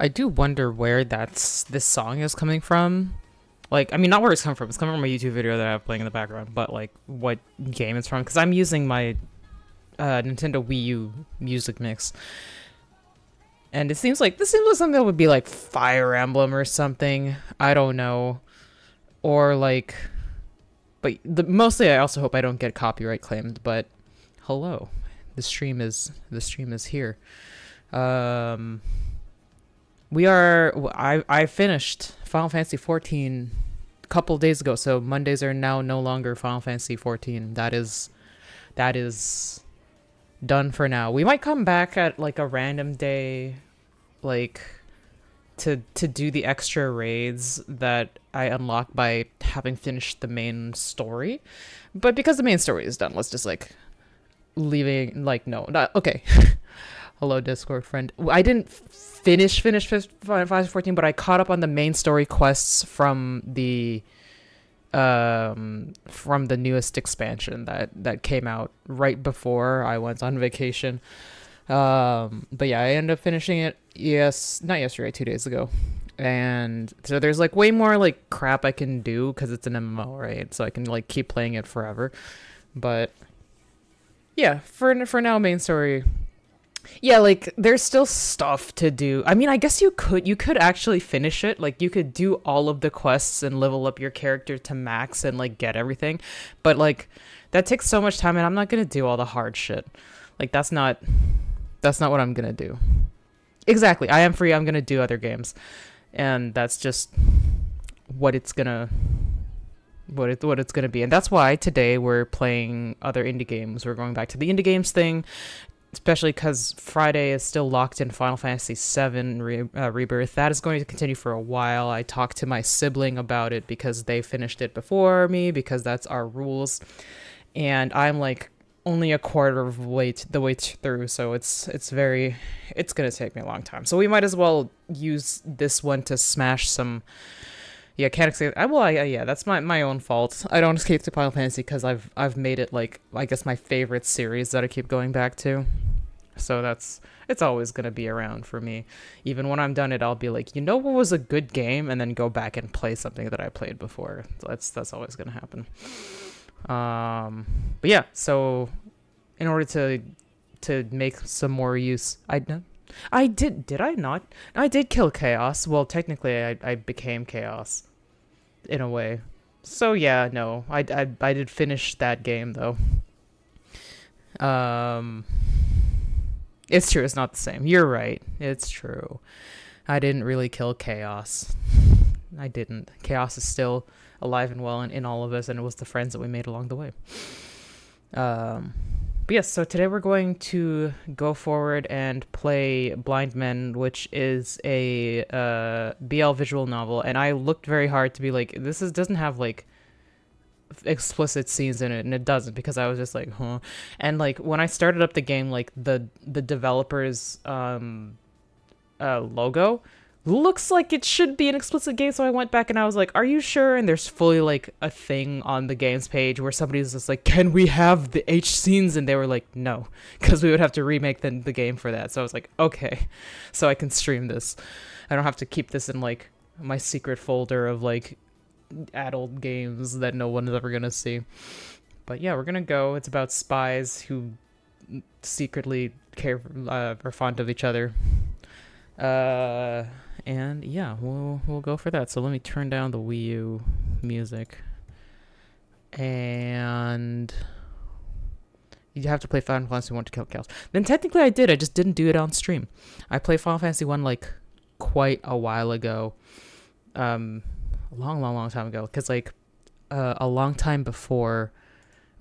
I do wonder where this song is coming from. Like, I mean, not where it's coming from. It's coming from a YouTube video that I have playing in the background, but like, what game it's from? Because I'm using my Nintendo Wii U music mix, and it seems like something that would be like Fire Emblem or something. I don't know, or like, but mostly I also hope I don't get copyright claimed. But hello, the stream is here. Um, I finished Final Fantasy 14 a couple days ago, so Mondays are now no longer Final Fantasy 14. That is done for now. We might come back at like a random day, like to do the extra raids that I unlock by having finished the main story. But because the main story is done, let's just like leaving like no, not okay. Hello, Discord friend. I didn't finish Final Fantasy 14, but I caught up on the main story quests from the newest expansion that came out right before I went on vacation. But yeah, I ended up finishing it. Yes, not yesterday, 2 days ago. And so there's like way more like crap I can do because it's an MMO, right? So I can like keep playing it forever. But yeah, for now, main story. Yeah, like there's still stuff to do. I mean, I guess you could actually finish it. Like you could do all of the quests and level up your character to max and like get everything. But like that takes so much time and I'm not going to do all the hard shit. Like that's not what I'm going to do. Exactly. I am free. I'm going to do other games. And that's just what it's going to what it's going to be. And that's why today we're playing other indie games. We're going back to the indie games thing. Especially because Friday is still locked in Final Fantasy VII Rebirth. That is going to continue for a while. I talked to my sibling about it because they finished it before me, because that's our rules. And I'm like only a quarter of the way through, so it's going to take me a long time. So we might as well use this one to smash some... Yeah, can't escape. Yeah, that's my own fault. I don't escape to Final Fantasy because I've made it like I guess my favorite series that I keep going back to. So it's always gonna be around for me. Even when I'm done it, I'll be like, you know what was a good game, and then go back and play something that I played before. So that's always gonna happen. But yeah, so in order to make some more use, did I not? I did kill Chaos. Well, technically, I became Chaos, in a way. So yeah, no, I did finish that game though. It's true. It's not the same. You're right. It's true. I didn't really kill Chaos. I didn't. Chaos is still alive and well in all of us, and it was the friends that we made along the way. But yes, so today we're going to go forward and play Blind Men, which is a BL visual novel, and I looked very hard to be like, doesn't have like explicit scenes in it, and it doesn't, because I was just like, huh. And like when I started up the game, like the developer's logo looks like it should be an explicit game, so I went back and I was like, are you sure? And there's fully like a thing on the games page where somebody's just like, can we have the H scenes? And they were like, no, because we would have to remake the game for that. So I was like, okay, so I can stream this. I don't have to keep this in like my secret folder of like adult games that no one is ever gonna see. But yeah, we're gonna go. It's about spies who secretly are fond of each other. And yeah, we'll go for that. So let me turn down the Wii U music. And you have to play Final Fantasy 1 to kill Chaos. Then technically I did. I just didn't do it on stream. I played Final Fantasy 1 like quite a while ago. A long time ago. Because like a long time before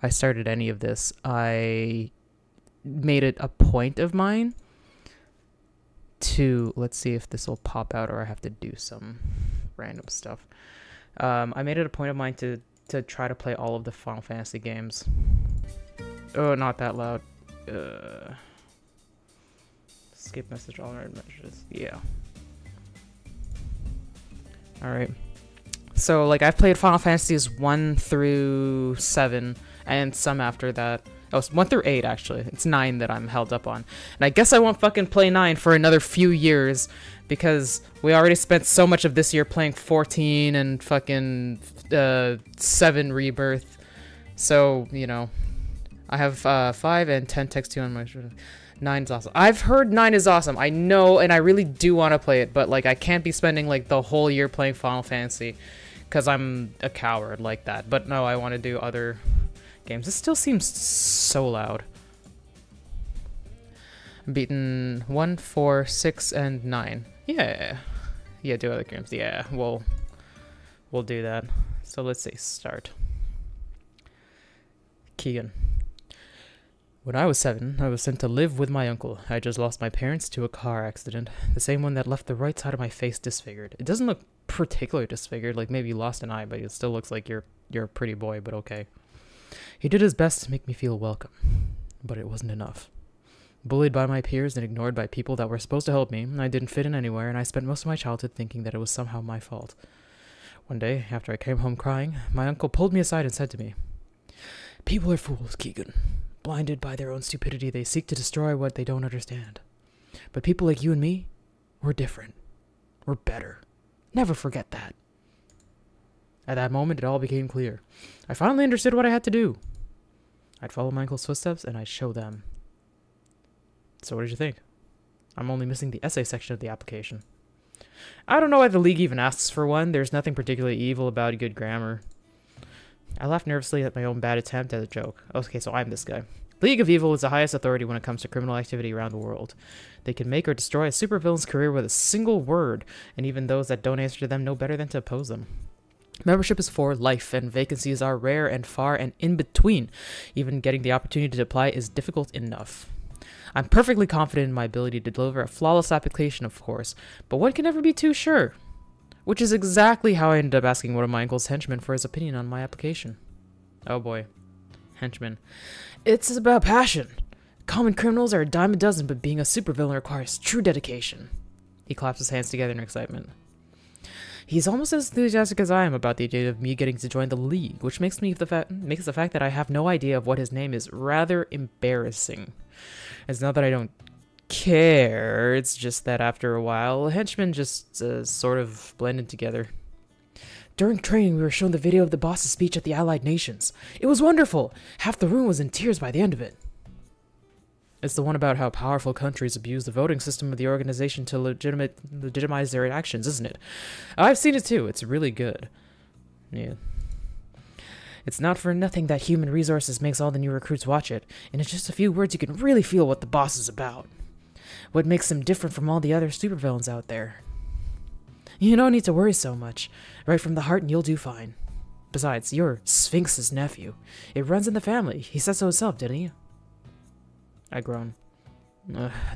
I started any of this, I made it a point of mine to, let's see if this will pop out or I have to do some random stuff. I made it a point of mine to try to play all of the Final Fantasy games. Oh, not that loud. Skip message, all right messages. Yeah. Alright. So, like, I've played Final Fantasies 1 through 7, and some after that. Oh, it's 1 through 8, actually. It's 9 that I'm held up on. And I guess I won't fucking play 9 for another few years, because we already spent so much of this year playing 14 and fucking 7 Rebirth. So, you know, I have 5 and 10 text 2 on my... 9 is awesome. I've heard 9 is awesome. I know, and I really do want to play it, but, like, I can't be spending, like, the whole year playing Final Fantasy, because I'm a coward like that. But no, I want to do other... games. This still seems so loud. I'm beaten 1, 4, 6, and 9. Yeah. Yeah, do other games. Yeah, we'll do that. So let's say start. Keegan. When I was 7, I was sent to live with my uncle. I just lost my parents to a car accident. The same one that left the right side of my face disfigured. It doesn't look particularly disfigured, like maybe you lost an eye, but it still looks like you're a pretty boy, but okay. He did his best to make me feel welcome, but it wasn't enough. Bullied by my peers and ignored by people that were supposed to help me, I didn't fit in anywhere, and I spent most of my childhood thinking that it was somehow my fault. One day, after I came home crying, my uncle pulled me aside and said to me, "People are fools, Keegan. Blinded by their own stupidity, they seek to destroy what they don't understand. But people like you and me, we're different. We're better. Never forget that." At that moment, it all became clear. I finally understood what I had to do. I'd follow my uncle's footsteps, and I'd show them. So what did you think? I'm only missing the essay section of the application. I don't know why the League even asks for one. There's nothing particularly evil about good grammar. I laughed nervously at my own bad attempt at a joke. Okay, so I'm this guy. League of Evil is the highest authority when it comes to criminal activity around the world. They can make or destroy a supervillain's career with a single word, and even those that don't answer to them know better than to oppose them. Membership is for life, and vacancies are rare and far and in between. Even getting the opportunity to apply is difficult enough. I'm perfectly confident in my ability to deliver a flawless application, of course, but one can never be too sure. Which is exactly how I ended up asking one of my uncle's henchmen for his opinion on my application. Oh boy. Henchman. It's about passion. Common criminals are a dime a dozen, but being a supervillain requires true dedication. He claps his hands together in excitement. He's almost as enthusiastic as I am about the idea of me getting to join the League, which makes the fact that I have no idea of what his name is rather embarrassing. It's not that I don't care, it's just that after a while, henchmen just sort of blended together. During training, we were shown the video of the boss's speech at the Allied Nations. It was wonderful! Half the room was in tears by the end of it. It's the one about how powerful countries abuse the voting system of the organization to legitimize their actions, isn't it? I've seen it too. It's really good. Yeah. It's not for nothing that Human Resources makes all the new recruits watch it. And in just a few words, you can really feel what the boss is about. What makes him different from all the other supervillains out there. You don't need to worry so much. Right from the heart and you'll do fine. Besides, you're Sphinx's nephew. It runs in the family. He said so himself, didn't he? I groan.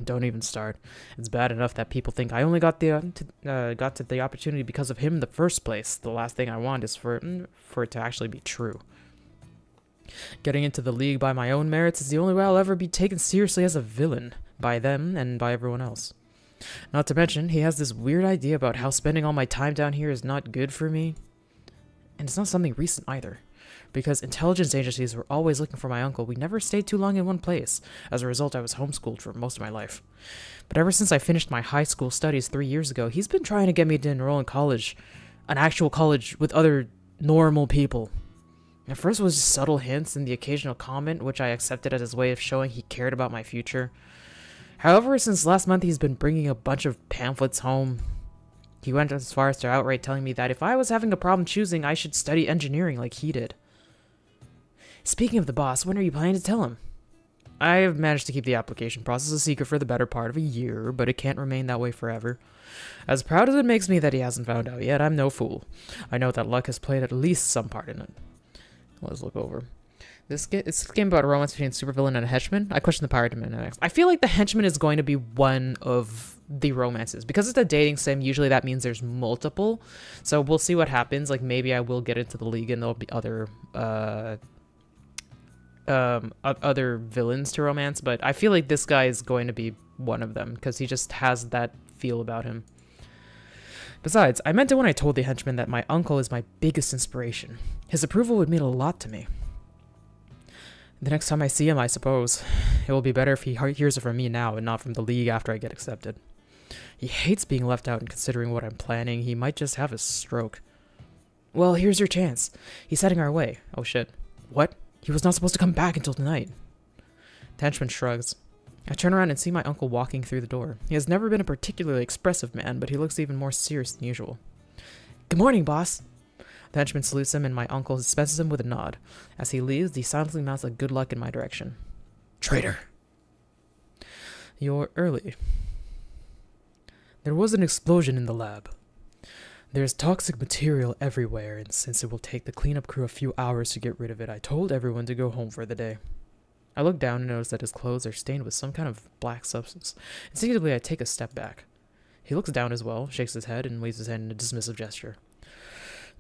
Don't even start. It's bad enough that people think I only got to the opportunity because of him in the first place. The last thing I want is for it to actually be true. Getting into the League by my own merits is the only way I'll ever be taken seriously as a villain. By them and by everyone else. Not to mention, he has this weird idea about how spending all my time down here is not good for me. And it's not something recent either. Because intelligence agencies were always looking for my uncle, we never stayed too long in one place. As a result, I was homeschooled for most of my life. But ever since I finished my high school studies 3 years ago, he's been trying to get me to enroll in college. An actual college with other normal people. At first it was just subtle hints and the occasional comment, which I accepted as his way of showing he cared about my future. However, since last month he's been bringing a bunch of pamphlets home. He went as far as to outright telling me that if I was having a problem choosing, I should study engineering like he did. Speaking of the boss, when are you planning to tell him? I have managed to keep the application process a secret for the better part of a year, but it can't remain that way forever. As proud as it makes me that he hasn't found out yet, I'm no fool. I know that luck has played at least some part in it. Let's look over. It's a game about romance between a supervillain and a henchman. I question the power dynamics. I feel like the henchman is going to be one of the romances. Because it's a dating sim, usually that means there's multiple. So we'll see what happens. Like, maybe I will get into the League and there'll be other villains to romance. But I feel like this guy is going to be one of them. Because he just has that feel about him. Besides, I meant it when I told the henchman that my uncle is my biggest inspiration. His approval would mean a lot to me. The next time I see him, I suppose. It will be better if he hears it from me now and not from the League after I get accepted. He hates being left out, and considering what I'm planning, he might just have a stroke. Well, here's your chance. He's heading our way. Oh shit. What? He was not supposed to come back until tonight. The henchman shrugs. I turn around and see my uncle walking through the door. He has never been a particularly expressive man, but he looks even more serious than usual. Good morning, boss. The henchman salutes him, and my uncle dispenses him with a nod. As he leaves, he silently mouths a good luck in my direction. Traitor. You're early. There was an explosion in the lab. There's toxic material everywhere, and since it will take the cleanup crew a few hours to get rid of it, I told everyone to go home for the day. I look down and notice that his clothes are stained with some kind of black substance. Instinctively, I take a step back. He looks down as well, shakes his head, and waves his hand in a dismissive gesture.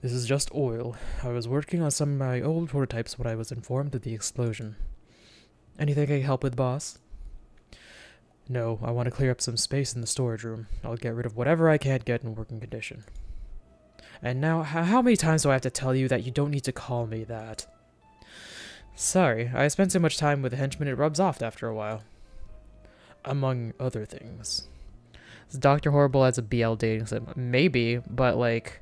This is just oil. I was working on some of my old prototypes when I was informed of the explosion. Anything I can help with, boss? No, I want to clear up some space in the storage room. I'll get rid of whatever I can't get in working condition. And now, how many times do I have to tell you that you don't need to call me that? Sorry, I spent so much time with the henchman it rubs off after a while. Among other things. Is Dr. Horrible as a BL dating sim? Maybe, but like...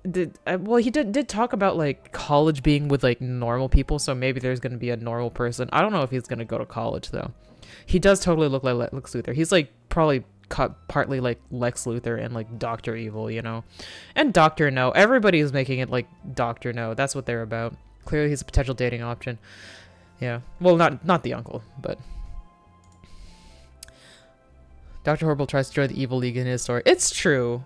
well, he did talk about like college being with like normal people, so maybe there's going to be a normal person. I don't know if he's going to go to college though. He does totally look like Lex Luthor. He's like probably partly like Lex Luthor and like Dr. Evil, you know, and Dr. No. Everybody's making it like Dr. No. That's what they're about. Clearly, he's a potential dating option. Yeah. Well, not the uncle, but Dr. Horrible tries to join the Evil League in his story. It's true.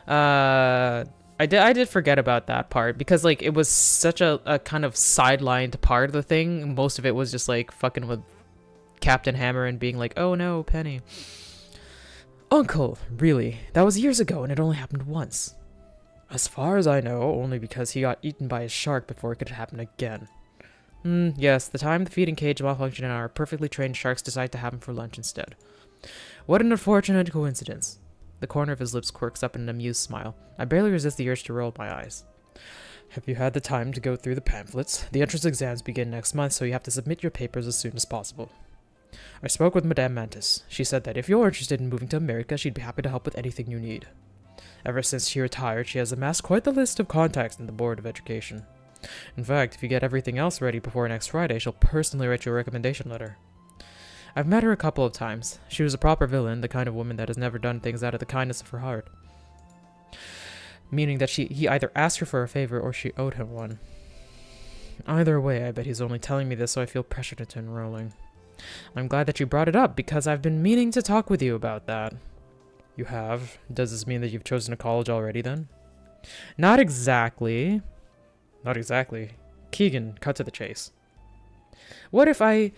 I did forget about that part because like it was such a kind of sidelined part of the thing. Most of it was just like fucking with Captain Hammer and being like, oh no, Penny. Uncle, really? That was years ago and it only happened once. As far as I know, only because he got eaten by a shark before it could happen again. Yes, the time the feeding cage malfunctioned and our perfectly trained sharks decided to have him for lunch instead. What an unfortunate coincidence. The corner of his lips quirks up in an amused smile. I barely resist the urge to roll my eyes. Have you had the time to go through the pamphlets? The entrance exams begin next month, so you have to submit your papers as soon as possible. I spoke with Madame Mantis. She said that if you're interested in moving to America, she'd be happy to help with anything you need. Ever since she retired, she has amassed quite the list of contacts in the Board of Education. In fact, if you get everything else ready before next Friday, she'll personally write you a recommendation letter. I've met her a couple of times. She was a proper villain, the kind of woman that has never done things out of the kindness of her heart. Meaning that he either asked her for a favor or she owed him one. Either way, I bet he's only telling me this so I feel pressured into enrolling. I'm glad that you brought it up, because I've been meaning to talk with you about that. You have? Does this mean that you've chosen a college already, then? Not exactly. Not exactly. Keegan, cut to the chase. What if I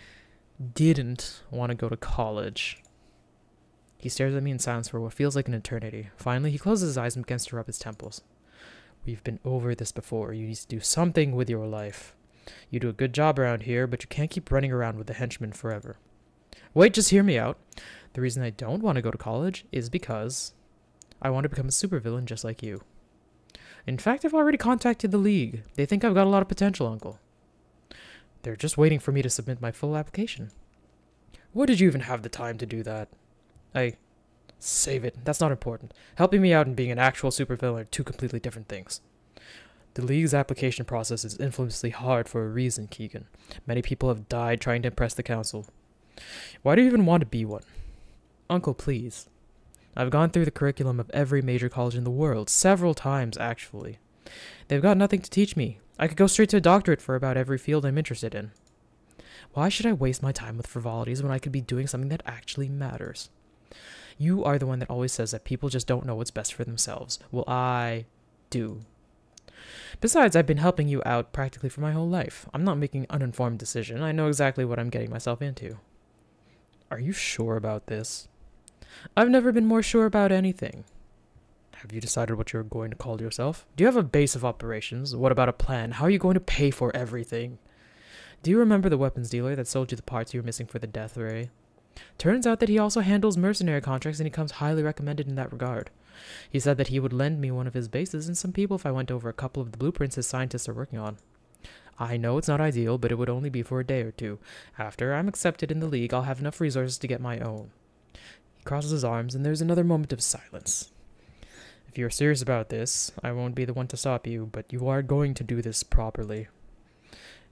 didn't want to go to college? He stares at me in silence for what feels like an eternity. Finally, he closes his eyes and begins to rub his temples. We've been over this before. You need to do something with your life. You do a good job around here, but you can't keep running around with the henchmen forever. Wait, just hear me out. The reason I don't want to go to college is because I want to become a supervillain just like you. In fact, I've already contacted the League. They think I've got a lot of potential, Uncle. They're just waiting for me to submit my full application. Why did you even have the time to do that? Save it. That's not important. Helping me out and being an actual supervillain are two completely different things. The League's application process is infamously hard for a reason, Keegan. Many people have died trying to impress the Council. Why do you even want to be one? Uncle, please. I've gone through the curriculum of every major college in the world, several times, actually. They've got nothing to teach me. I could go straight to a doctorate for about every field I'm interested in. Why should I waste my time with frivolities when I could be doing something that actually matters? You are the one that always says that people just don't know what's best for themselves. Well, I do. Besides, I've been helping you out practically for my whole life. I'm not making an uninformed decision. I know exactly what I'm getting myself into. Are you sure about this? I've never been more sure about anything. Have you decided what you're going to call yourself? Do you have a base of operations? What about a plan? How are you going to pay for everything? Do you remember the weapons dealer that sold you the parts you were missing for the Death Ray? Turns out that he also handles mercenary contracts and he comes highly recommended in that regard. He said that he would lend me one of his bases and some people if I went over a couple of the blueprints his scientists are working on. I know it's not ideal, but it would only be for a day or two. After I'm accepted in the league, I'll have enough resources to get my own. He crosses his arms, and there's another moment of silence. If you're serious about this, I won't be the one to stop you, but you are going to do this properly.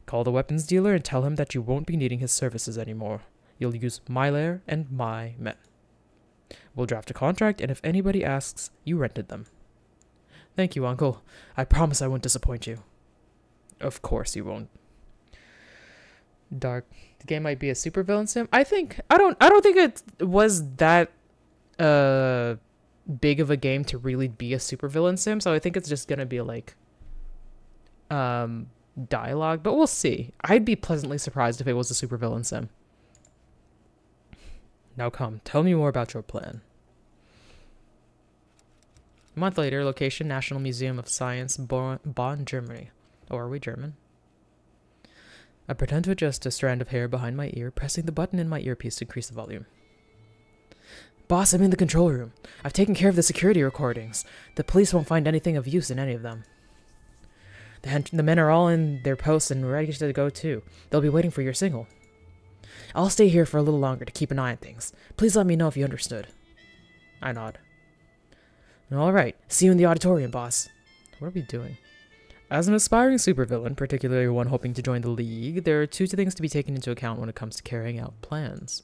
Call the weapons dealer and tell him that you won't be needing his services anymore. You'll use my lair and my men. We'll draft a contract, and if anybody asks, you rented them. Thank you, Uncle. I promise I won't disappoint you. Of course you won't. Dark. The game might be a supervillain sim. I don't think it was that big of a game to really be a supervillain sim, so I think it's just gonna be like dialogue, but we'll see. I'd be pleasantly surprised if it was a supervillain sim. Now come, tell me more about your plan. A month later, location National Museum of Science, Bonn, Germany. Oh, are we German? I pretend to adjust a strand of hair behind my ear, pressing the button in my earpiece to increase the volume. Boss, I'm in the control room. I've taken care of the security recordings. The police won't find anything of use in any of them. The men are all in their posts and ready to go too. They'll be waiting for your signal. I'll stay here for a little longer to keep an eye on things. Please let me know if you understood. I nod. Alright, see you in the auditorium, boss. What are we doing? As an aspiring supervillain, particularly one hoping to join the League, there are two things to be taken into account when it comes to carrying out plans.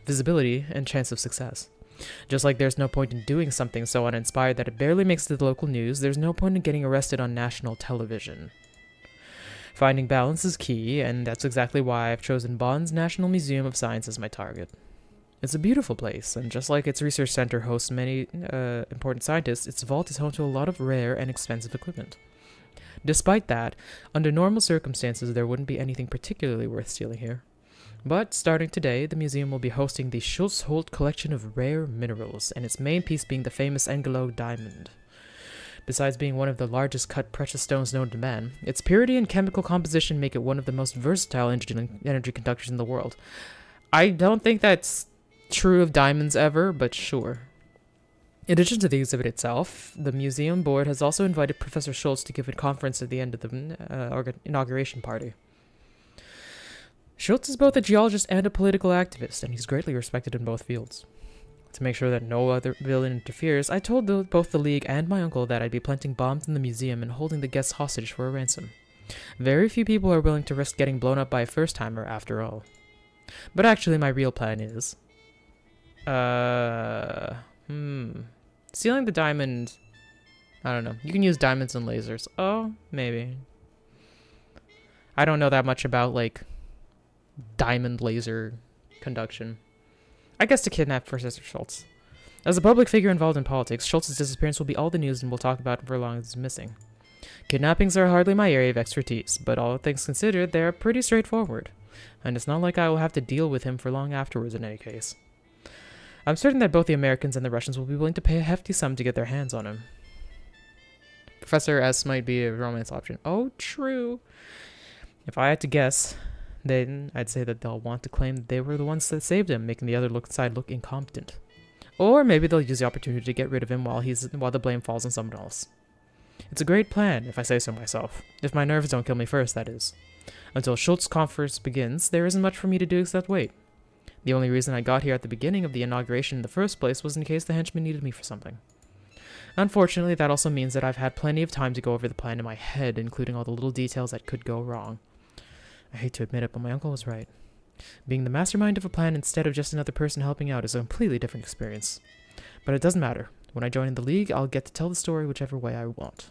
Visibility and chance of success. Just like there's no point in doing something so uninspired that it barely makes it to the local news, there's no point in getting arrested on national television. Finding balance is key, and that's exactly why I've chosen Bonn's National Museum of Science as my target. It's a beautiful place, and just like its research center hosts many important scientists, its vault is home to a lot of rare and expensive equipment. Despite that, under normal circumstances there wouldn't be anything particularly worth stealing here. But starting today, the museum will be hosting the Schultz-Holt collection of rare minerals, and its main piece being the famous Engelog diamond. Besides being one of the largest cut precious stones known to man, its purity and chemical composition make it one of the most versatile energy conductors in the world. I don't think that's true of diamonds ever, but sure. In addition to the exhibit itself, the museum board has also invited Professor Schultz to give a conference at the end of the inauguration party. Schultz is both a geologist and a political activist, and he's greatly respected in both fields. To make sure that no other villain interferes, I told both the League and my uncle that I'd be planting bombs in the museum and holding the guests hostage for a ransom. Very few people are willing to risk getting blown up by a first-timer, after all. But actually, my real plan is... Stealing the diamond... I don't know. You can use diamonds and lasers. Oh, maybe. I don't know that much about, like, diamond laser conduction. I guess to kidnap Professor Schultz. As a public figure involved in politics, Schultz's disappearance will be all the news and we'll talk about it for as long as he's missing. Kidnappings are hardly my area of expertise, but all things considered, they are pretty straightforward. And it's not like I will have to deal with him for long afterwards in any case. I'm certain that both the Americans and the Russians will be willing to pay a hefty sum to get their hands on him. Professor S might be a romance option. Oh, true. If I had to guess, then I'd say that they'll want to claim that they were the ones that saved him, making the other side look incompetent. Or maybe they'll use the opportunity to get rid of him while the blame falls on someone else. It's a great plan, if I say so myself. If my nerves don't kill me first, that is. Until Schultz conference begins, there isn't much for me to do except wait. The only reason I got here at the beginning of the inauguration in the first place was in case the henchmen needed me for something. Unfortunately, that also means that I've had plenty of time to go over the plan in my head, including all the little details that could go wrong. I hate to admit it, but my uncle was right. Being the mastermind of a plan instead of just another person helping out is a completely different experience. But it doesn't matter. When I join in the League, I'll get to tell the story whichever way I want.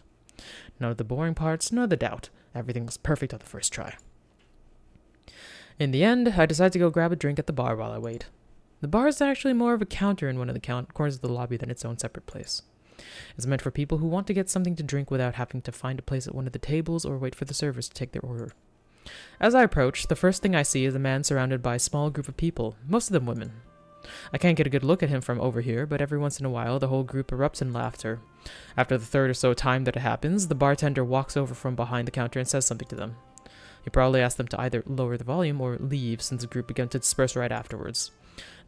None of the boring parts, none of the doubt. Everything was perfect on the first try. In the end, I decide to go grab a drink at the bar while I wait. The bar is actually more of a counter in one of the corners of the lobby than its own separate place. It's meant for people who want to get something to drink without having to find a place at one of the tables or wait for the servers to take their order. As I approach, the first thing I see is a man surrounded by a small group of people, most of them women. I can't get a good look at him from over here, but every once in a while the whole group erupts in laughter. After the third or so time that it happens, the bartender walks over from behind the counter and says something to them. He probably asked them to either lower the volume or leave since the group began to disperse right afterwards.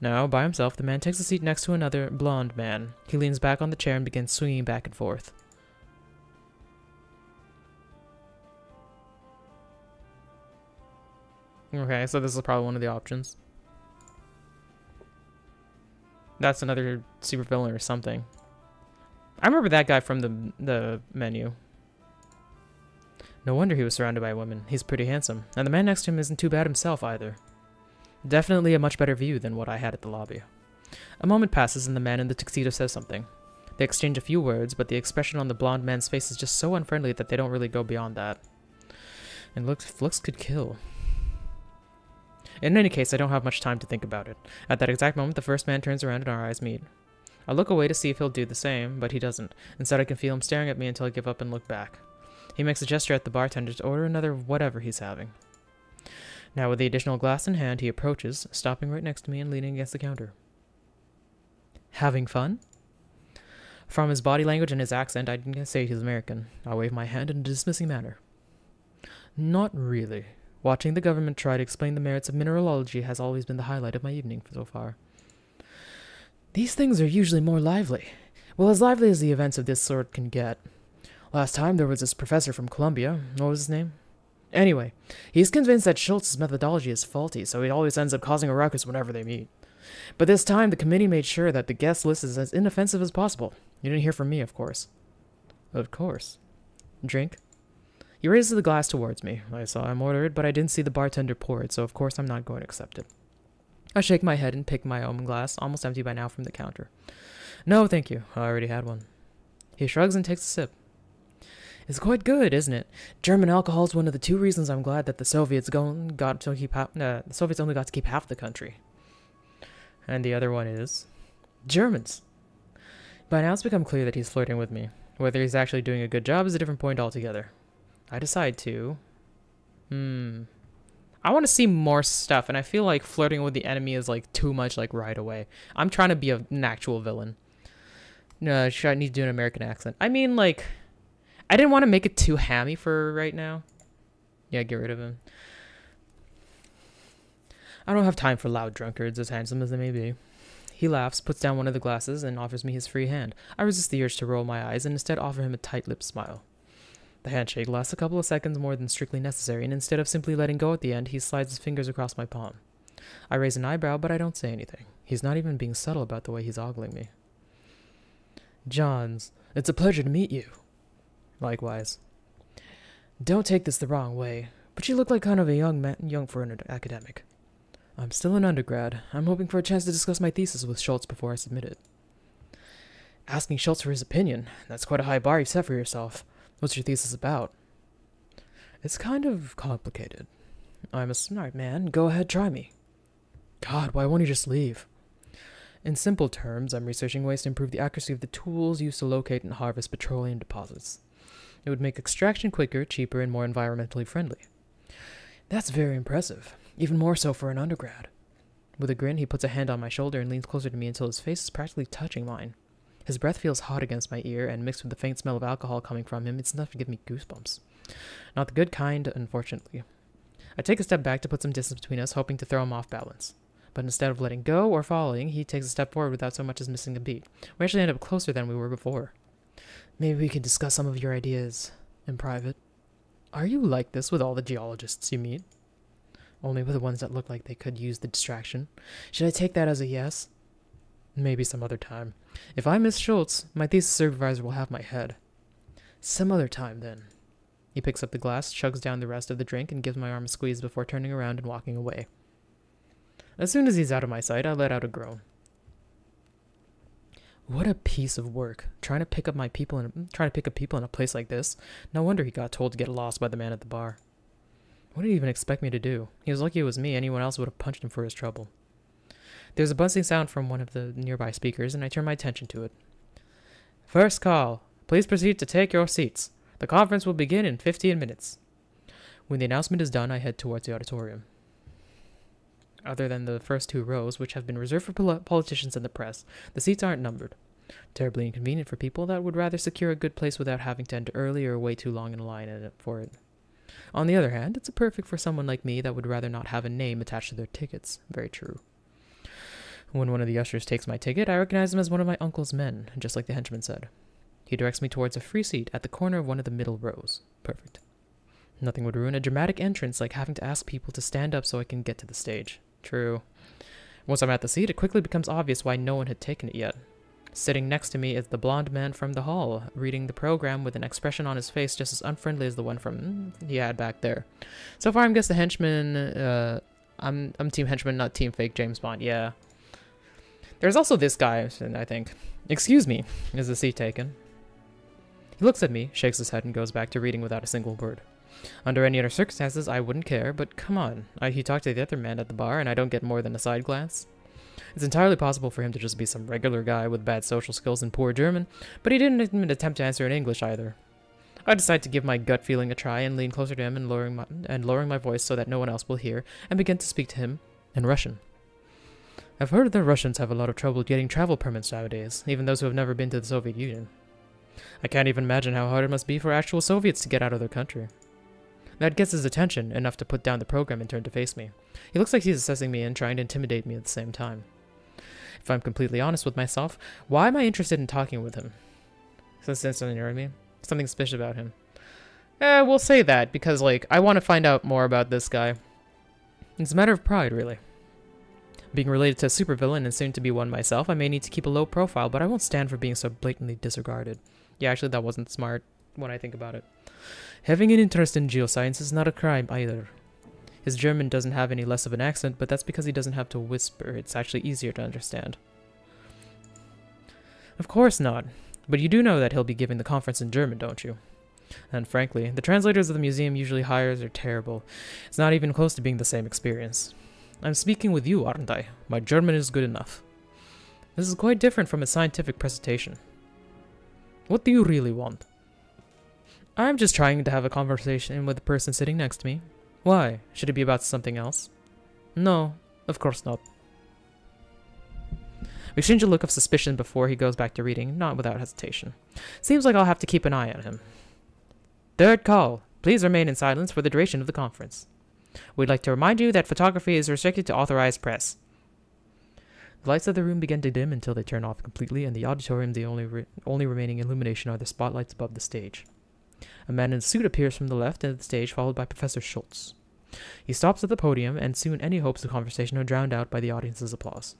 Now, by himself, the man takes a seat next to another blonde man. He leans back on the chair and begins swinging back and forth. Okay, so this is probably one of the options. That's another supervillain or something. I remember that guy from the menu. No wonder he was surrounded by women. He's pretty handsome. And the man next to him isn't too bad himself either. Definitely a much better view than what I had at the lobby. A moment passes and the man in the tuxedo says something. They exchange a few words, but the expression on the blonde man's face is just so unfriendly that they don't really go beyond that. And looks could kill. In any case, I don't have much time to think about it. At that exact moment, the first man turns around and our eyes meet. I look away to see if he'll do the same, but he doesn't. Instead, I can feel him staring at me until I give up and look back. He makes a gesture at the bartender to order another whatever he's having. Now, with the additional glass in hand, he approaches, stopping right next to me and leaning against the counter. Having fun? From his body language and his accent, I didn't say he's American. I wave my hand in a dismissing manner. Not really. Watching the government try to explain the merits of mineralogy has always been the highlight of my evening so far. These things are usually more lively. Well, as lively as the events of this sort can get. Last time there was this professor from Columbia. What was his name? Anyway, he's convinced that Schultz's methodology is faulty, so he always ends up causing a ruckus whenever they meet. But this time, the committee made sure that the guest list is as inoffensive as possible. You didn't hear from me, of course. Of course. Drink? He raises the glass towards me. I saw him order it, but I didn't see the bartender pour it, so of course I'm not going to accept it. I shake my head and pick my own glass, almost empty by now, from the counter. No, thank you. I already had one. He shrugs and takes a sip. It's quite good, isn't it? German alcohol is one of the two reasons I'm glad that the Soviets only got to keep half the country. And the other one is Germans. By now it's become clear that he's flirting with me. Whether he's actually doing a good job is a different point altogether. I decide to... I want to see more stuff, and I feel like flirting with the enemy is like too much like right away. I'm trying to be an actual villain. No, I need to do an American accent. I mean, like... I didn't want to make it too hammy for right now. Yeah, get rid of him. I don't have time for loud drunkards, as handsome as they may be. He laughs, puts down one of the glasses, and offers me his free hand. I resist the urge to roll my eyes and instead offer him a tight-lipped smile. The handshake lasts a couple of seconds more than strictly necessary, and instead of simply letting go at the end, he slides his fingers across my palm. I raise an eyebrow, but I don't say anything. He's not even being subtle about the way he's ogling me. Johns, it's a pleasure to meet you. Likewise. Don't take this the wrong way, but you look like kind of a young for an academic. I'm still an undergrad. I'm hoping for a chance to discuss my thesis with Schultz before I submit it. Asking Schultz for his opinion, that's quite a high bar you've set for yourself. What's your thesis about? It's kind of complicated. I'm a smart man. Go ahead, try me. God, why won't you just leave? In simple terms, I'm researching ways to improve the accuracy of the tools used to locate and harvest petroleum deposits. It would make extraction quicker, cheaper, and more environmentally friendly. That's very impressive, even more so for an undergrad. With a grin, he puts a hand on my shoulder and leans closer to me until his face is practically touching mine. His breath feels hot against my ear, and mixed with the faint smell of alcohol coming from him, it's enough to give me goosebumps. Not the good kind, unfortunately. I take a step back to put some distance between us, hoping to throw him off balance. But instead of letting go or falling, he takes a step forward without so much as missing a beat. We actually end up closer than we were before. Maybe we could discuss some of your ideas in private. Are you like this with all the geologists you meet? Only with the ones that look like they could use the distraction. Should I take that as a yes? Maybe some other time. If I miss Schultz, my thesis supervisor will have my head. Some other time, then. He picks up the glass, chugs down the rest of the drink, and gives my arm a squeeze before turning around and walking away. As soon as he's out of my sight, I let out a groan. What a piece of work, trying to pick up people in a place like this. No wonder he got told to get lost by the man at the bar. What did he even expect me to do? He was lucky it was me. Anyone else would have punched him for his trouble. There's a buzzing sound from one of the nearby speakers, and I turn my attention to it. First call. Please proceed to take your seats. The conference will begin in 15 minutes. When the announcement is done, I head towards the auditorium. Other than the first two rows, which have been reserved for politicians and the press, the seats aren't numbered. Terribly inconvenient for people that would rather secure a good place without having to enter early or wait too long in a line for it. On the other hand, it's perfect for someone like me that would rather not have a name attached to their tickets. Very true. When one of the ushers takes my ticket, I recognize him as one of my uncle's men, just like the henchman said. He directs me towards a free seat at the corner of one of the middle rows. Perfect. Nothing would ruin a dramatic entrance like having to ask people to stand up so I can get to the stage. True. Once I'm at the seat, it quickly becomes obvious why no one had taken it yet. Sitting next to me is the blonde man from the hall, reading the program with an expression on his face just as unfriendly as the one from he had back there. So far, I'm guess the henchman. I'm team henchman, not team fake James Bond. Yeah. There's also this guy, I think. Excuse me. Is the seat taken? He looks at me, shakes his head, and goes back to reading without a single word. Under any other circumstances, I wouldn't care, but come on. He talked to the other man at the bar, and I don't get more than a side glance. It's entirely possible for him to just be some regular guy with bad social skills and poor German, but he didn't even attempt to answer in English either. I decide to give my gut feeling a try and lean closer to him and lowering my voice so that no one else will hear, and begin to speak to him in Russian. I've heard that Russians have a lot of trouble getting travel permits nowadays, even those who have never been to the Soviet Union. I can't even imagine how hard it must be for actual Soviets to get out of their country. That gets his attention, enough to put down the program and turn to face me. He looks like he's assessing me and trying to intimidate me at the same time. If I'm completely honest with myself, why am I interested in talking with him? Since you know what I mean? Something suspicious about him. We'll say that, because, like, I want to find out more about this guy. It's a matter of pride, really. Being related to a supervillain and soon to be one myself, I may need to keep a low profile, but I won't stand for being so blatantly disregarded. Yeah, actually, that wasn't smart when I think about it. Having an interest in geoscience is not a crime either. His German doesn't have any less of an accent, but that's because he doesn't have to whisper. It's actually easier to understand. Of course not. But you do know that he'll be giving the conference in German, don't you? And frankly, the translators of the museum usually hires are terrible. It's not even close to being the same experience. I'm speaking with you, aren't I? My German is good enough. This is quite different from a scientific presentation. What do you really want? I'm just trying to have a conversation with the person sitting next to me. Why? Should it be about something else? No, of course not. We exchange a look of suspicion before he goes back to reading, not without hesitation. Seems like I'll have to keep an eye on him. Third call. Please remain in silence for the duration of the conference. We'd like to remind you that photography is restricted to authorized press. The lights of the room begin to dim until they turn off completely, and the auditorium, the only remaining illumination are the spotlights above the stage. A man in a suit appears from the left of the stage, followed by Professor Schultz. He stops at the podium, and soon any hopes of conversation are drowned out by the audience's applause.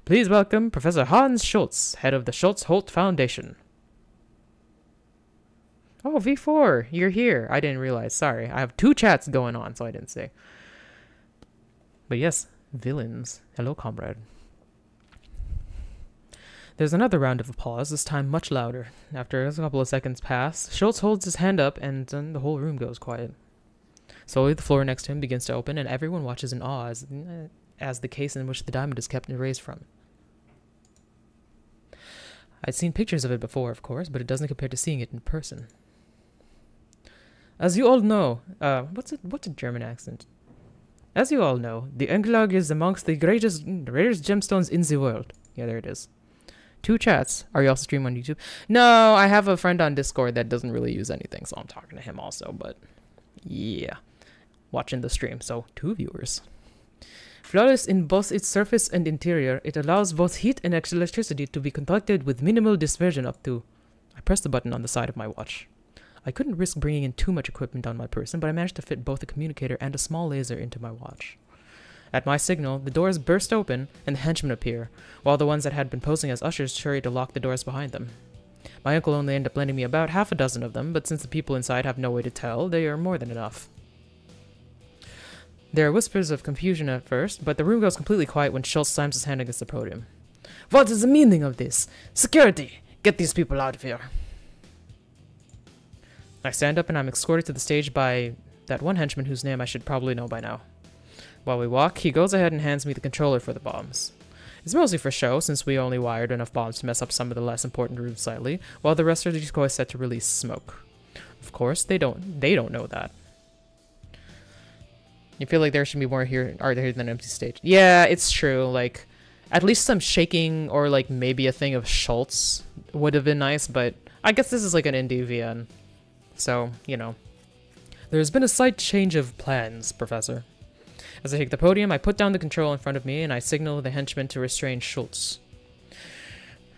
Please welcome Professor Hans Schultz, head of the Schultz-Holt Foundation. Oh, V4, you're here. I didn't realize. Sorry. I have two chats going on, so I didn't say. But yes, villains. Hello, comrade. There's another round of applause, this time much louder. After a couple of seconds pass, Schultz holds his hand up, and then the whole room goes quiet. Slowly, the floor next to him begins to open, and everyone watches in awe as the case in which the diamond is kept erased from. I'd seen pictures of it before, of course, but it doesn't compare to seeing it in person. As you all know, what's a German accent? As you all know, the Englag is amongst the greatest gemstones in the world. Yeah, there it is. Two chats. Are you also streaming on YouTube? No, I have a friend on Discord that doesn't really use anything, so I'm talking to him also, but yeah. Watching the stream, so 2 viewers. Flawless in both its surface and interior, it allows both heat and electricity to be conducted with minimal dispersion up to... I pressed the button on the side of my watch. I couldn't risk bringing in too much equipment on my person, but I managed to fit both a communicator and a small laser into my watch. At my signal, the doors burst open and the henchmen appear, while the ones that had been posing as ushers hurry to lock the doors behind them. My uncle only ended up lending me about half a dozen of them, but since the people inside have no way to tell, they are more than enough. There are whispers of confusion at first, but the room goes completely quiet when Schultz slams his hand against the podium. What is the meaning of this? Security! Get these people out of here! I stand up and I'm escorted to the stage by that one henchman whose name I should probably know by now. While we walk, he goes ahead and hands me the controller for the bombs. It's mostly for show, since we only wired enough bombs to mess up some of the less important rooms slightly, while the rest of the decoy is set to release smoke. Of course, they don't know that. You feel like there should be more here than an empty stage. Yeah, it's true. Like, at least some shaking or like maybe a thing of Schultz would have been nice, but I guess this is like an indie VN. So, you know. There's been a slight change of plans, Professor. As I take the podium, I put down the control in front of me and I signal the henchman to restrain Schultz.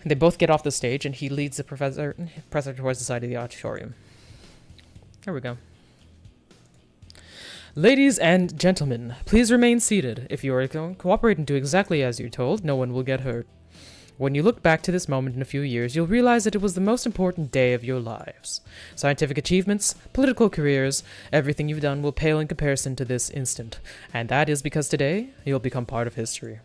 They both get off the stage and he leads the professor towards the side of the auditorium. There we go. Ladies and gentlemen, please remain seated. If you are going to cooperate and do exactly as you're told, no one will get hurt. When you look back to this moment in a few years, you'll realize that it was the most important day of your lives. Scientific achievements, political careers, everything you've done will pale in comparison to this instant. And that is because today, you'll become part of history.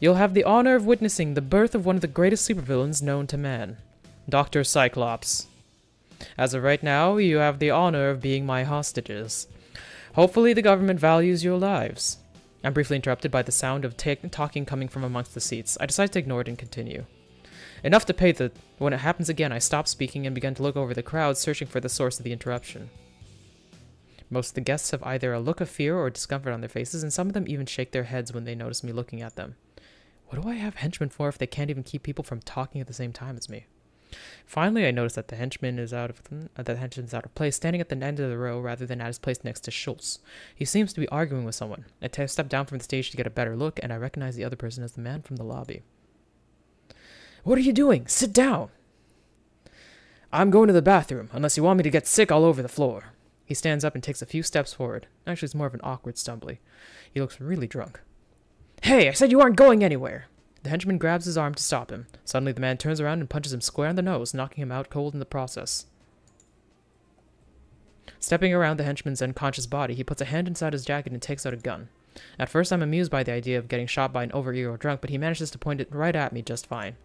You'll have the honor of witnessing the birth of one of the greatest supervillains known to man, Dr. Cyclops. As of right now, you have the honor of being my hostages. Hopefully the government values your lives. I'm briefly interrupted by the sound of talking coming from amongst the seats. I decide to ignore it and continue. Enough to pay the... When it happens again, I stop speaking and begin to look over the crowd, searching for the source of the interruption. Most of the guests have either a look of fear or discomfort on their faces, and some of them even shake their heads when they notice me looking at them. What do I have henchmen for if they can't even keep people from talking at the same time as me? Finally, I notice that the henchman is out of place, standing at the end of the row rather than at his place next to Schultz. He seems to be arguing with someone. I step down from the stage to get a better look, and I recognize the other person as the man from the lobby. What are you doing? Sit down! I'm going to the bathroom, unless you want me to get sick all over the floor. He stands up and takes a few steps forward. Actually, it's more of an awkward stumbly. He looks really drunk. Hey, I said you aren't going anywhere! The henchman grabs his arm to stop him. Suddenly, the man turns around and punches him square on the nose, knocking him out cold in the process. Stepping around the henchman's unconscious body, he puts a hand inside his jacket and takes out a gun. At first, I'm amused by the idea of getting shot by an over-eager drunk, but he manages to point it right at me just fine.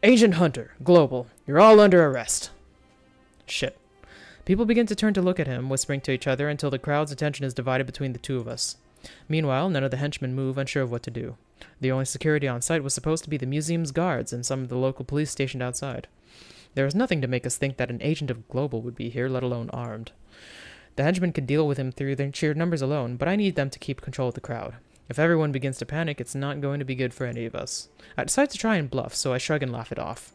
Agent Hunter, Global, you're all under arrest. Shit. People begin to turn to look at him, whispering to each other until the crowd's attention is divided between the two of us. Meanwhile, none of the henchmen move, unsure of what to do. The only security on site was supposed to be the museum's guards and some of the local police stationed outside. There was nothing to make us think that an agent of Global would be here, let alone armed. The henchmen could deal with him through their sheer numbers alone, but I need them to keep control of the crowd. If everyone begins to panic, it's not going to be good for any of us. I decide to try and bluff, so I shrug and laugh it off.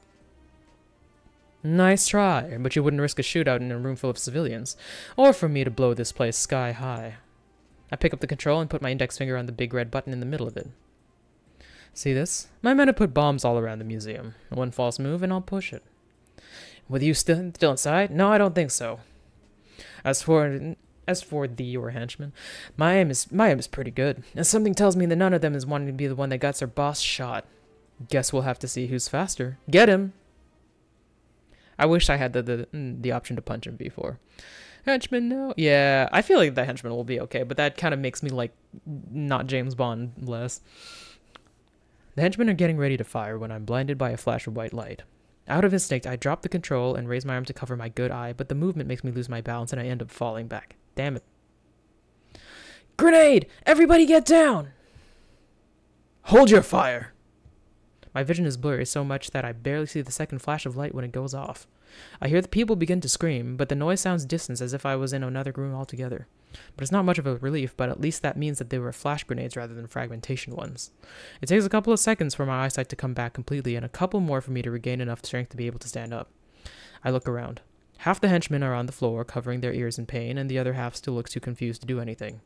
Nice try, but you wouldn't risk a shootout in a room full of civilians, or for me to blow this place sky high. I pick up the control and put my index finger on the big red button in the middle of it. See this? My men have put bombs all around the museum. One false move and I'll push it. With you still inside? No, I don't think so. As for your henchman, my aim is pretty good. And something tells me that none of them is wanting to be the one that got their boss shot. Guess we'll have to see who's faster. Get him! I wish I had the option to punch him before. Henchman, no. Yeah, I feel like the henchman will be okay, but that kind of makes me like not James Bond less. The henchmen are getting ready to fire when I'm blinded by a flash of white light. Out of instinct, I drop the control and raise my arm to cover my good eye, but the movement makes me lose my balance and I end up falling back. Damn it. Grenade! Everybody get down! Hold your fire! My vision is blurry so much that I barely see the second flash of light when it goes off. I hear the people begin to scream, but the noise sounds distant as if I was in another room altogether. But it's not much of a relief, but at least that means that they were flash grenades rather than fragmentation ones. It takes a couple of seconds for my eyesight to come back completely, and a couple more for me to regain enough strength to be able to stand up. I look around. Half the henchmen are on the floor, covering their ears in pain, and the other half still looks too confused to do anything.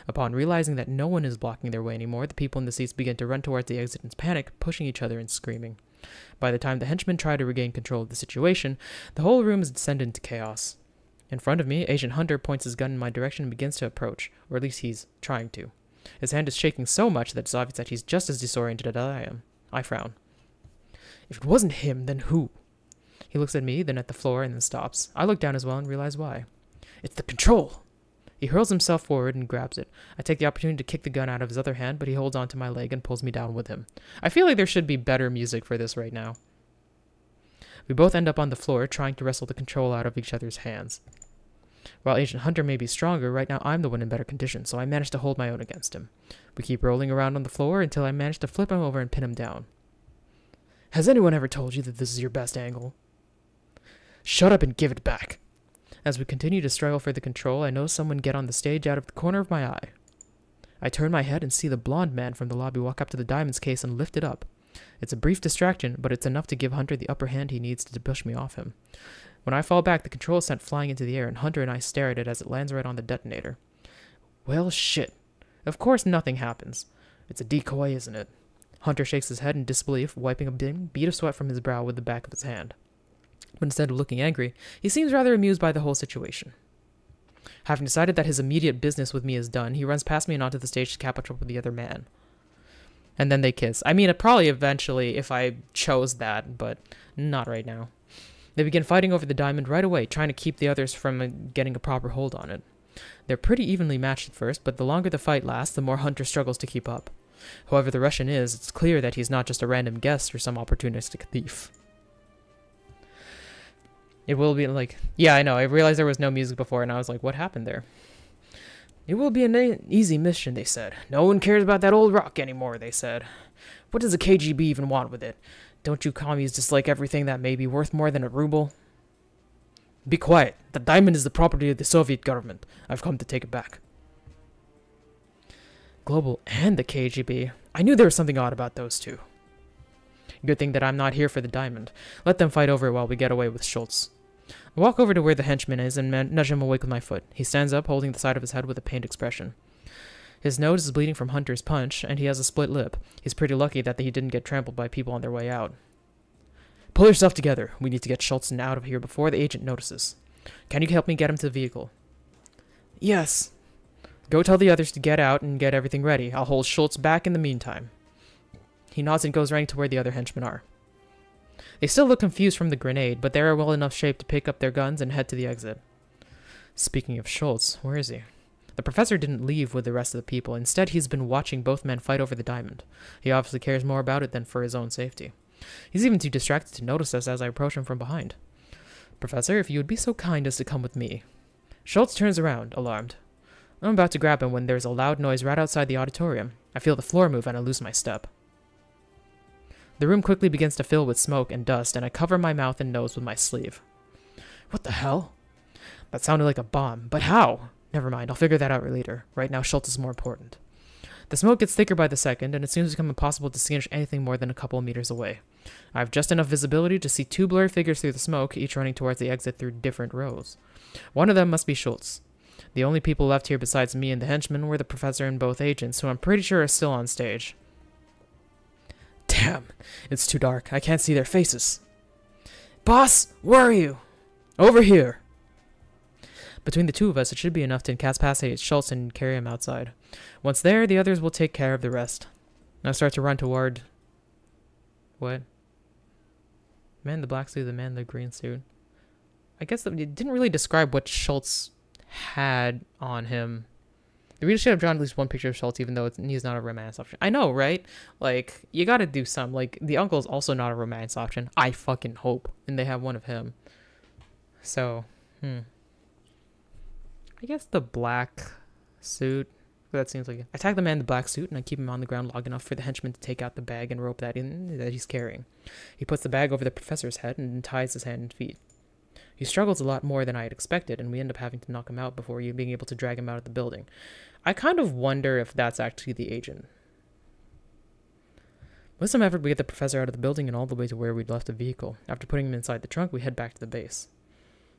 Upon realizing that no one is blocking their way anymore, the people in the seats begin to run towards the exit in panic, pushing each other and screaming. By the time the henchmen try to regain control of the situation, the whole room has descended into chaos. In front of me, Agent Hunter points his gun in my direction and begins to approach, or at least he's trying to. His hand is shaking so much that it's obvious that he's just as disoriented as I am. I frown. If it wasn't him, then who? He looks at me, then at the floor, and then stops. I look down as well and realize why. It's the control! He hurls himself forward and grabs it. I take the opportunity to kick the gun out of his other hand, but he holds onto my leg and pulls me down with him. I feel like there should be better music for this right now. We both end up on the floor, trying to wrestle the control out of each other's hands. While Agent Hunter may be stronger, right now I'm the one in better condition, so I manage to hold my own against him. We keep rolling around on the floor until I manage to flip him over and pin him down. Has anyone ever told you that this is your best angle? Shut up and give it back. As we continue to struggle for the control, I notice someone get on the stage out of the corner of my eye. I turn my head and see the blonde man from the lobby walk up to the diamonds case and lift it up. It's a brief distraction, but it's enough to give Hunter the upper hand he needs to push me off him. When I fall back, the control is sent flying into the air, and Hunter and I stare at it as it lands right on the detonator. Well, shit. Of course nothing happens. It's a decoy, isn't it? Hunter shakes his head in disbelief, wiping a bead of sweat from his brow with the back of his hand. But instead of looking angry, he seems rather amused by the whole situation. Having decided that his immediate business with me is done, he runs past me and onto the stage to catch up with the other man. And then they kiss. I mean, it probably eventually if I chose that, but not right now. They begin fighting over the diamond right away, trying to keep the others from getting a proper hold on it. They're pretty evenly matched at first, but the longer the fight lasts, the more Hunter struggles to keep up. However the Russian is, it's clear that he's not just a random guest or some opportunistic thief. It will be like... Yeah, I know, I realized there was no music before, and I was like, what happened there? It will be an easy mission, they said. No one cares about that old rock anymore, they said. What does the KGB even want with it? Don't you commies dislike everything that may be worth more than a ruble? Be quiet. The diamond is the property of the Soviet government. I've come to take it back. Global and the KGB. I knew there was something odd about those two. Good thing that I'm not here for the diamond. Let them fight over it while we get away with Schultz. I walk over to where the henchman is and nudge him awake with my foot. He stands up, holding the side of his head with a pained expression. His nose is bleeding from Hunter's punch, and he has a split lip. He's pretty lucky that he didn't get trampled by people on their way out. Pull yourself together. We need to get Schultz out of here before the agent notices. Can you help me get him to the vehicle? Yes. Go tell the others to get out and get everything ready. I'll hold Schultz back in the meantime. He nods and goes running to where the other henchmen are. They still look confused from the grenade, but they are well enough shaped to pick up their guns and head to the exit. Speaking of Schultz, where is he? The professor didn't leave with the rest of the people. Instead, he's been watching both men fight over the diamond. He obviously cares more about it than for his own safety. He's even too distracted to notice us as I approach him from behind. Professor, if you would be so kind as to come with me. Schultz turns around, alarmed. I'm about to grab him when there's a loud noise right outside the auditorium. I feel the floor move and I lose my step. The room quickly begins to fill with smoke and dust, and I cover my mouth and nose with my sleeve. What the hell? That sounded like a bomb, but how? Never mind, I'll figure that out later. Right now, Schultz is more important. The smoke gets thicker by the second, and it soon becomes impossible to distinguish anything more than a couple of meters away. I have just enough visibility to see two blurry figures through the smoke, each running towards the exit through different rows. One of them must be Schultz. The only people left here besides me and the henchmen were the professor and both agents, who I'm pretty sure are still on stage. Damn, it's too dark. I can't see their faces. Boss, where are you? Over here. Between the two of us, it should be enough to incapacitate Schultz and carry him outside. Once there, the others will take care of the rest. I start to run toward... What? Man in the black suit, the man in the green suit. I guess that it didn't really describe what Schultz had on him. The reader should have drawn at least one picture of Schultz, even though he's not a romance option. I know, right? Like, you gotta do some. Like, the uncle is also not a romance option. I fucking hope. And they have one of him. So, I guess the black suit. That seems like it. I tag the man in the black suit and I keep him on the ground long enough for the henchman to take out the bag and rope that he's carrying. He puts the bag over the professor's head and ties his hand and feet. He struggles a lot more than I had expected, and we end up having to knock him out before being able to drag him out of the building. I kind of wonder if that's actually the agent. With some effort, we get the professor out of the building and all the way to where we'd left the vehicle. After putting him inside the trunk, we head back to the base.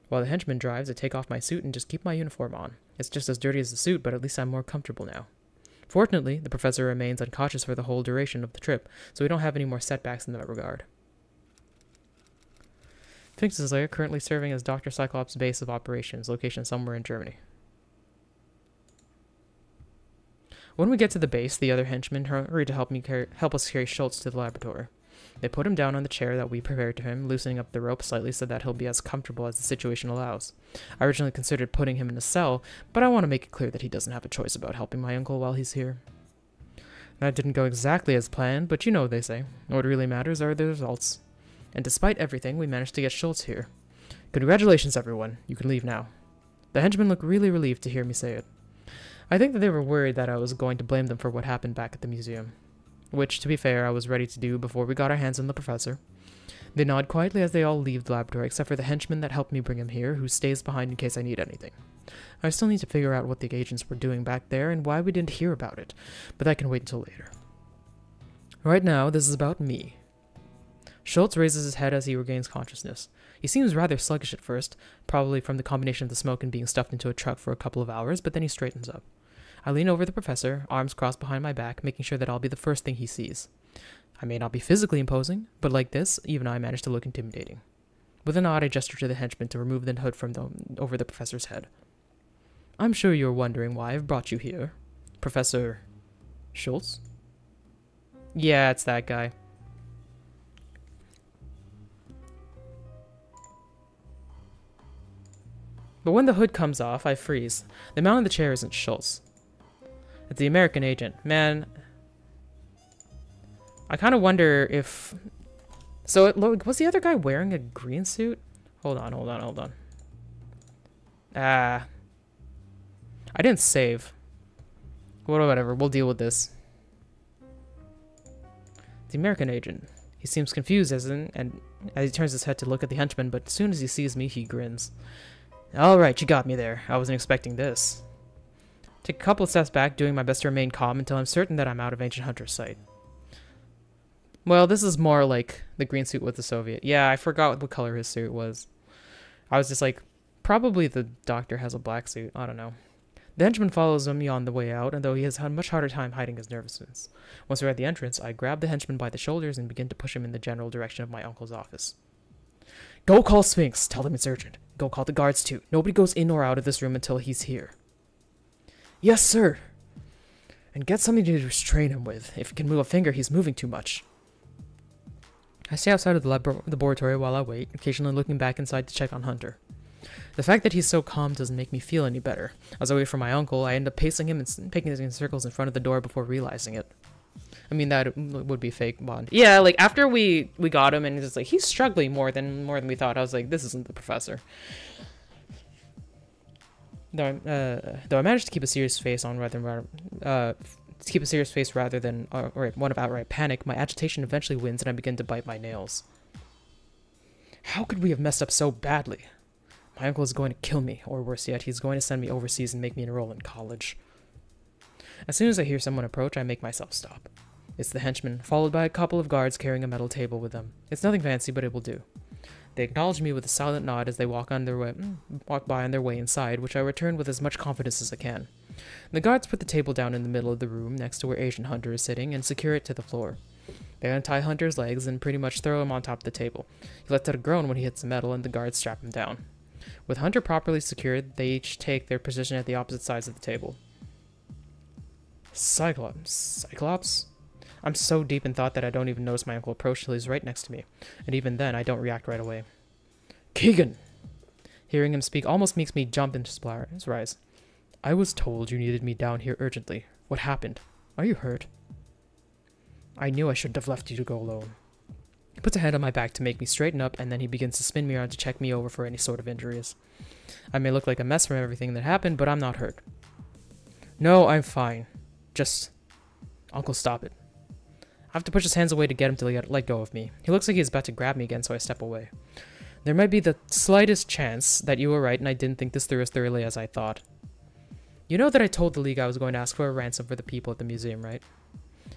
While the henchman drives, I take off my suit and just keep my uniform on. It's just as dirty as the suit, but at least I'm more comfortable now. Fortunately, the professor remains unconscious for the whole duration of the trip, so we don't have any more setbacks in that regard. Phoenix's Lair, currently serving as Dr. Cyclops' base of operations, location somewhere in Germany. When we get to the base, the other henchmen hurry to help us carry Schultz to the laboratory. They put him down on the chair that we prepared to him, loosening up the rope slightly so that he'll be as comfortable as the situation allows. I originally considered putting him in a cell, but I want to make it clear that he doesn't have a choice about helping my uncle while he's here. That didn't go exactly as planned, but you know what they say. What really matters are the results. And despite everything, we managed to get Schultz here. Congratulations, everyone. You can leave now. The henchmen looked really relieved to hear me say it. I think that they were worried that I was going to blame them for what happened back at the museum. Which, to be fair, I was ready to do before we got our hands on the professor. They nod quietly as they all leave the laboratory, except for the henchman that helped me bring him here, who stays behind in case I need anything. I still need to figure out what the agents were doing back there and why we didn't hear about it, but that can wait until later. Right now, this is about me. Schultz raises his head as he regains consciousness. He seems rather sluggish at first, probably from the combination of the smoke and being stuffed into a truck for a couple of hours, but then he straightens up. I lean over the professor, arms crossed behind my back, making sure that I'll be the first thing he sees. I may not be physically imposing, but like this, even I manage to look intimidating. With a nod, I gesture to the henchman to remove the hood from over the professor's head. I'm sure you're wondering why I've brought you here. Professor Schultz? Yeah, it's that guy. But when the hood comes off, I freeze. The man on the chair isn't Schultz. It's the American agent. Man, I kind of wonder if... So, was the other guy wearing a green suit? Hold on. I didn't save. Whatever, we'll deal with this. The American agent. He seems confused as he turns his head to look at the henchman, but as soon as he sees me, he grins. Alright, you got me there. I wasn't expecting this. Take a couple of steps back, doing my best to remain calm until I'm certain that I'm out of Ancient Hunter's sight. Well, this is more like the green suit with the Soviet. Yeah, I forgot what color his suit was. I was just like, probably the doctor has a black suit. I don't know. The henchman follows me on the way out, and though he has had a much harder time hiding his nervousness. Once we're at the entrance, I grab the henchman by the shoulders and begin to push him in the general direction of my uncle's office. Go call Sphinx. Tell them it's urgent. Go call the guards too. Nobody goes in or out of this room until he's here. Yes, sir. And get something to restrain him with. If he can move a finger, he's moving too much. I stay outside of the laboratory while I wait, occasionally looking back inside to check on Hunter. The fact that he's so calm doesn't make me feel any better. As I wait for my uncle, I end up pacing him and picking in circles in front of the door before realizing it. I mean, that would be fake Bond. Yeah, like, after we got him, and it's like, he's struggling more than we thought. I was like, this isn't the professor. Though I managed to keep a serious face on rather than one of outright panic, my agitation eventually wins and I begin to bite my nails. How could we have messed up so badly? My uncle is going to kill me, or worse yet, he's going to send me overseas and make me enroll in college. As soon as I hear someone approach, I make myself stop. It's the henchman, followed by a couple of guards carrying a metal table with them. It's nothing fancy, but it will do. They acknowledge me with a silent nod as they walk by on their way inside, which I return with as much confidence as I can. The guards put the table down in the middle of the room next to where Asian Hunter is sitting and secure it to the floor. They untie Hunter's legs and pretty much throw him on top of the table. He lets out a groan when he hits the metal and the guards strap him down. With Hunter properly secured, they each take their position at the opposite sides of the table. Cyclops? I'm so deep in thought that I don't even notice my uncle approach till he's right next to me, and even then I don't react right away. Keegan! Hearing him speak almost makes me jump into surprise. I was told you needed me down here urgently. What happened? Are you hurt? I knew I shouldn't have left you to go alone. He puts a hand on my back to make me straighten up, and then he begins to spin me around to check me over for any sort of injuries. I may look like a mess from everything that happened, but I'm not hurt. No, I'm fine. Just... Uncle, stop it. I have to push his hands away to get him to let go of me. He looks like he's about to grab me again, so I step away. There might be the slightest chance that you were right and I didn't think this through as thoroughly as I thought. You know that I told the League I was going to ask for a ransom for the people at the museum, right?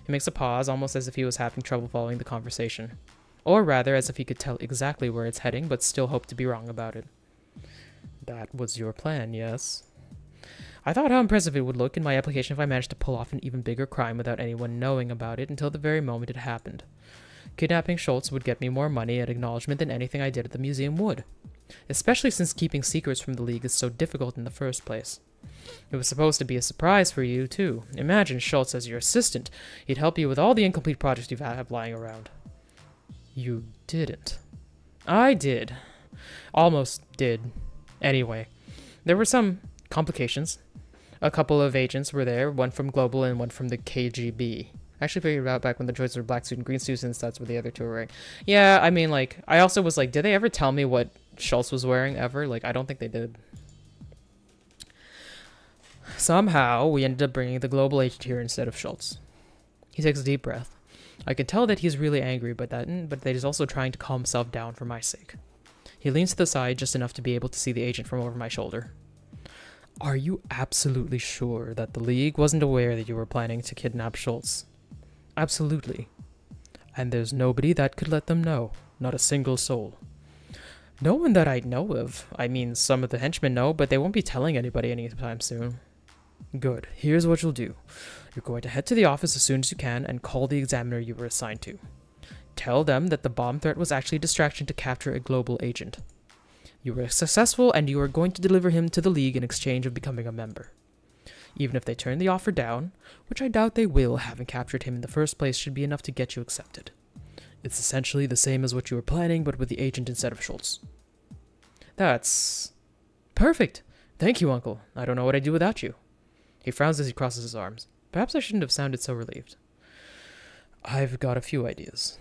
He makes a pause, almost as if he was having trouble following the conversation. Or rather, as if he could tell exactly where it's heading, but still hoped to be wrong about it. That was your plan, yes? I thought how impressive it would look in my application if I managed to pull off an even bigger crime without anyone knowing about it until the very moment it happened. Kidnapping Schultz would get me more money and acknowledgement than anything I did at the museum would. Especially since keeping secrets from the League is so difficult in the first place. It was supposed to be a surprise for you, too. Imagine Schultz as your assistant. He'd help you with all the incomplete projects you have lying around. You didn't. I did. Almost did. Anyway, there were some complications. A couple of agents were there, one from Global and one from the KGB. I actually figured out back when the choices were black suit and green suit, since that's what the other two were wearing. Yeah, I mean, like, I also was like, did they ever tell me what Schultz was wearing ever? Like, I don't think they did. Somehow, we ended up bringing the Global agent here instead of Schultz. He takes a deep breath. I can tell that he's really angry, but that he's also trying to calm himself down for my sake. He leans to the side just enough to be able to see the agent from over my shoulder. Are you absolutely sure that the League wasn't aware that you were planning to kidnap Schultz? Absolutely. And there's nobody that could let them know. Not a single soul. No one that I know of. I mean, some of the henchmen know, but they won't be telling anybody anytime soon. Good. Here's what you'll do. You're going to head to the office as soon as you can and call the examiner you were assigned to. Tell them that the bomb threat was actually a distraction to capture a global agent. You were successful, and you are going to deliver him to the League in exchange of becoming a member. Even if they turn the offer down, which I doubt they will, having captured him in the first place should be enough to get you accepted. It's essentially the same as what you were planning, but with the agent instead of Schultz. That's perfect. Thank you, Uncle. I don't know what I'd do without you. He frowns as he crosses his arms. Perhaps I shouldn't have sounded so relieved. I've got a few ideas.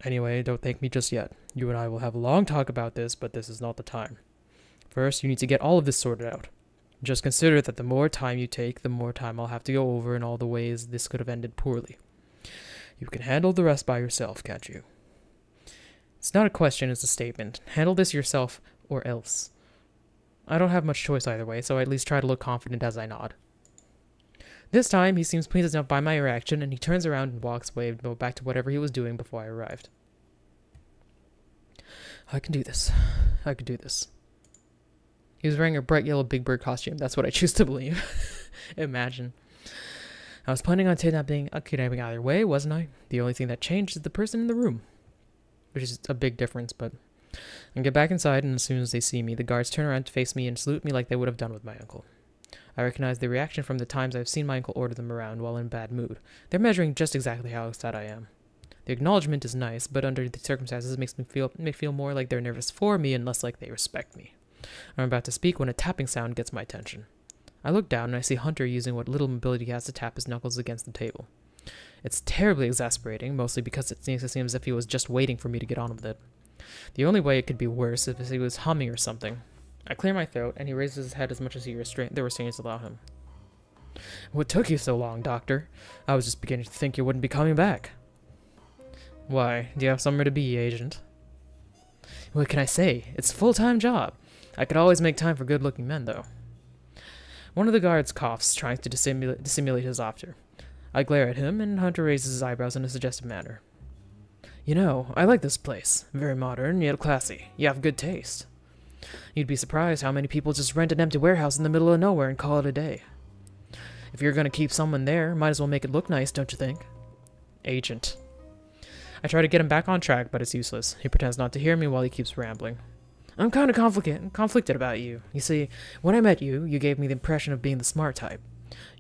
Anyway, don't thank me just yet. You and I will have a long talk about this, but this is not the time. First, you need to get all of this sorted out. Just consider that the more time you take, the more time I'll have to go over in all the ways this could have ended poorly. You can handle the rest by yourself, can't you? It's not a question, it's a statement. Handle this yourself, or else. I don't have much choice either way, so I at least try to look confident as I nod. This time, he seems pleased enough by my reaction, and he turns around and walks away to go back to whatever he was doing before I arrived. I can do this. I can do this. He was wearing a bright yellow Big Bird costume. That's what I choose to believe. Imagine. I was planning on kidnapping either way, wasn't I? The only thing that changed is the person in the room. Which is a big difference, but... I get back inside, and as soon as they see me, the guards turn around to face me and salute me like they would have done with my uncle. I recognize the reaction from the times I've seen my uncle order them around while in a bad mood. They're measuring just exactly how upset I am. The acknowledgement is nice, but under the circumstances it makes me feel more like they're nervous for me and less like they respect me. I'm about to speak when a tapping sound gets my attention. I look down and I see Hunter using what little mobility he has to tap his knuckles against the table. It's terribly exasperating, mostly because it seems as if he was just waiting for me to get on with it. The only way it could be worse is if he was humming or something. I clear my throat, and he raises his head as much as the restraints allow him. What took you so long, Doctor? I was just beginning to think you wouldn't be coming back. Why, do you have somewhere to be, Agent? What can I say? It's a full-time job. I could always make time for good-looking men, though. One of the guards coughs, trying to dissimulate his laughter. I glare at him, and Hunter raises his eyebrows in a suggestive manner. You know, I like this place. Very modern, yet classy. You have good taste. You'd be surprised how many people just rent an empty warehouse in the middle of nowhere and call it a day. If you're going to keep someone there, might as well make it look nice, don't you think? Agent. I try to get him back on track, but it's useless. He pretends not to hear me while he keeps rambling. I'm kind of conflicted about you. You see, when I met you, you gave me the impression of being the smart type.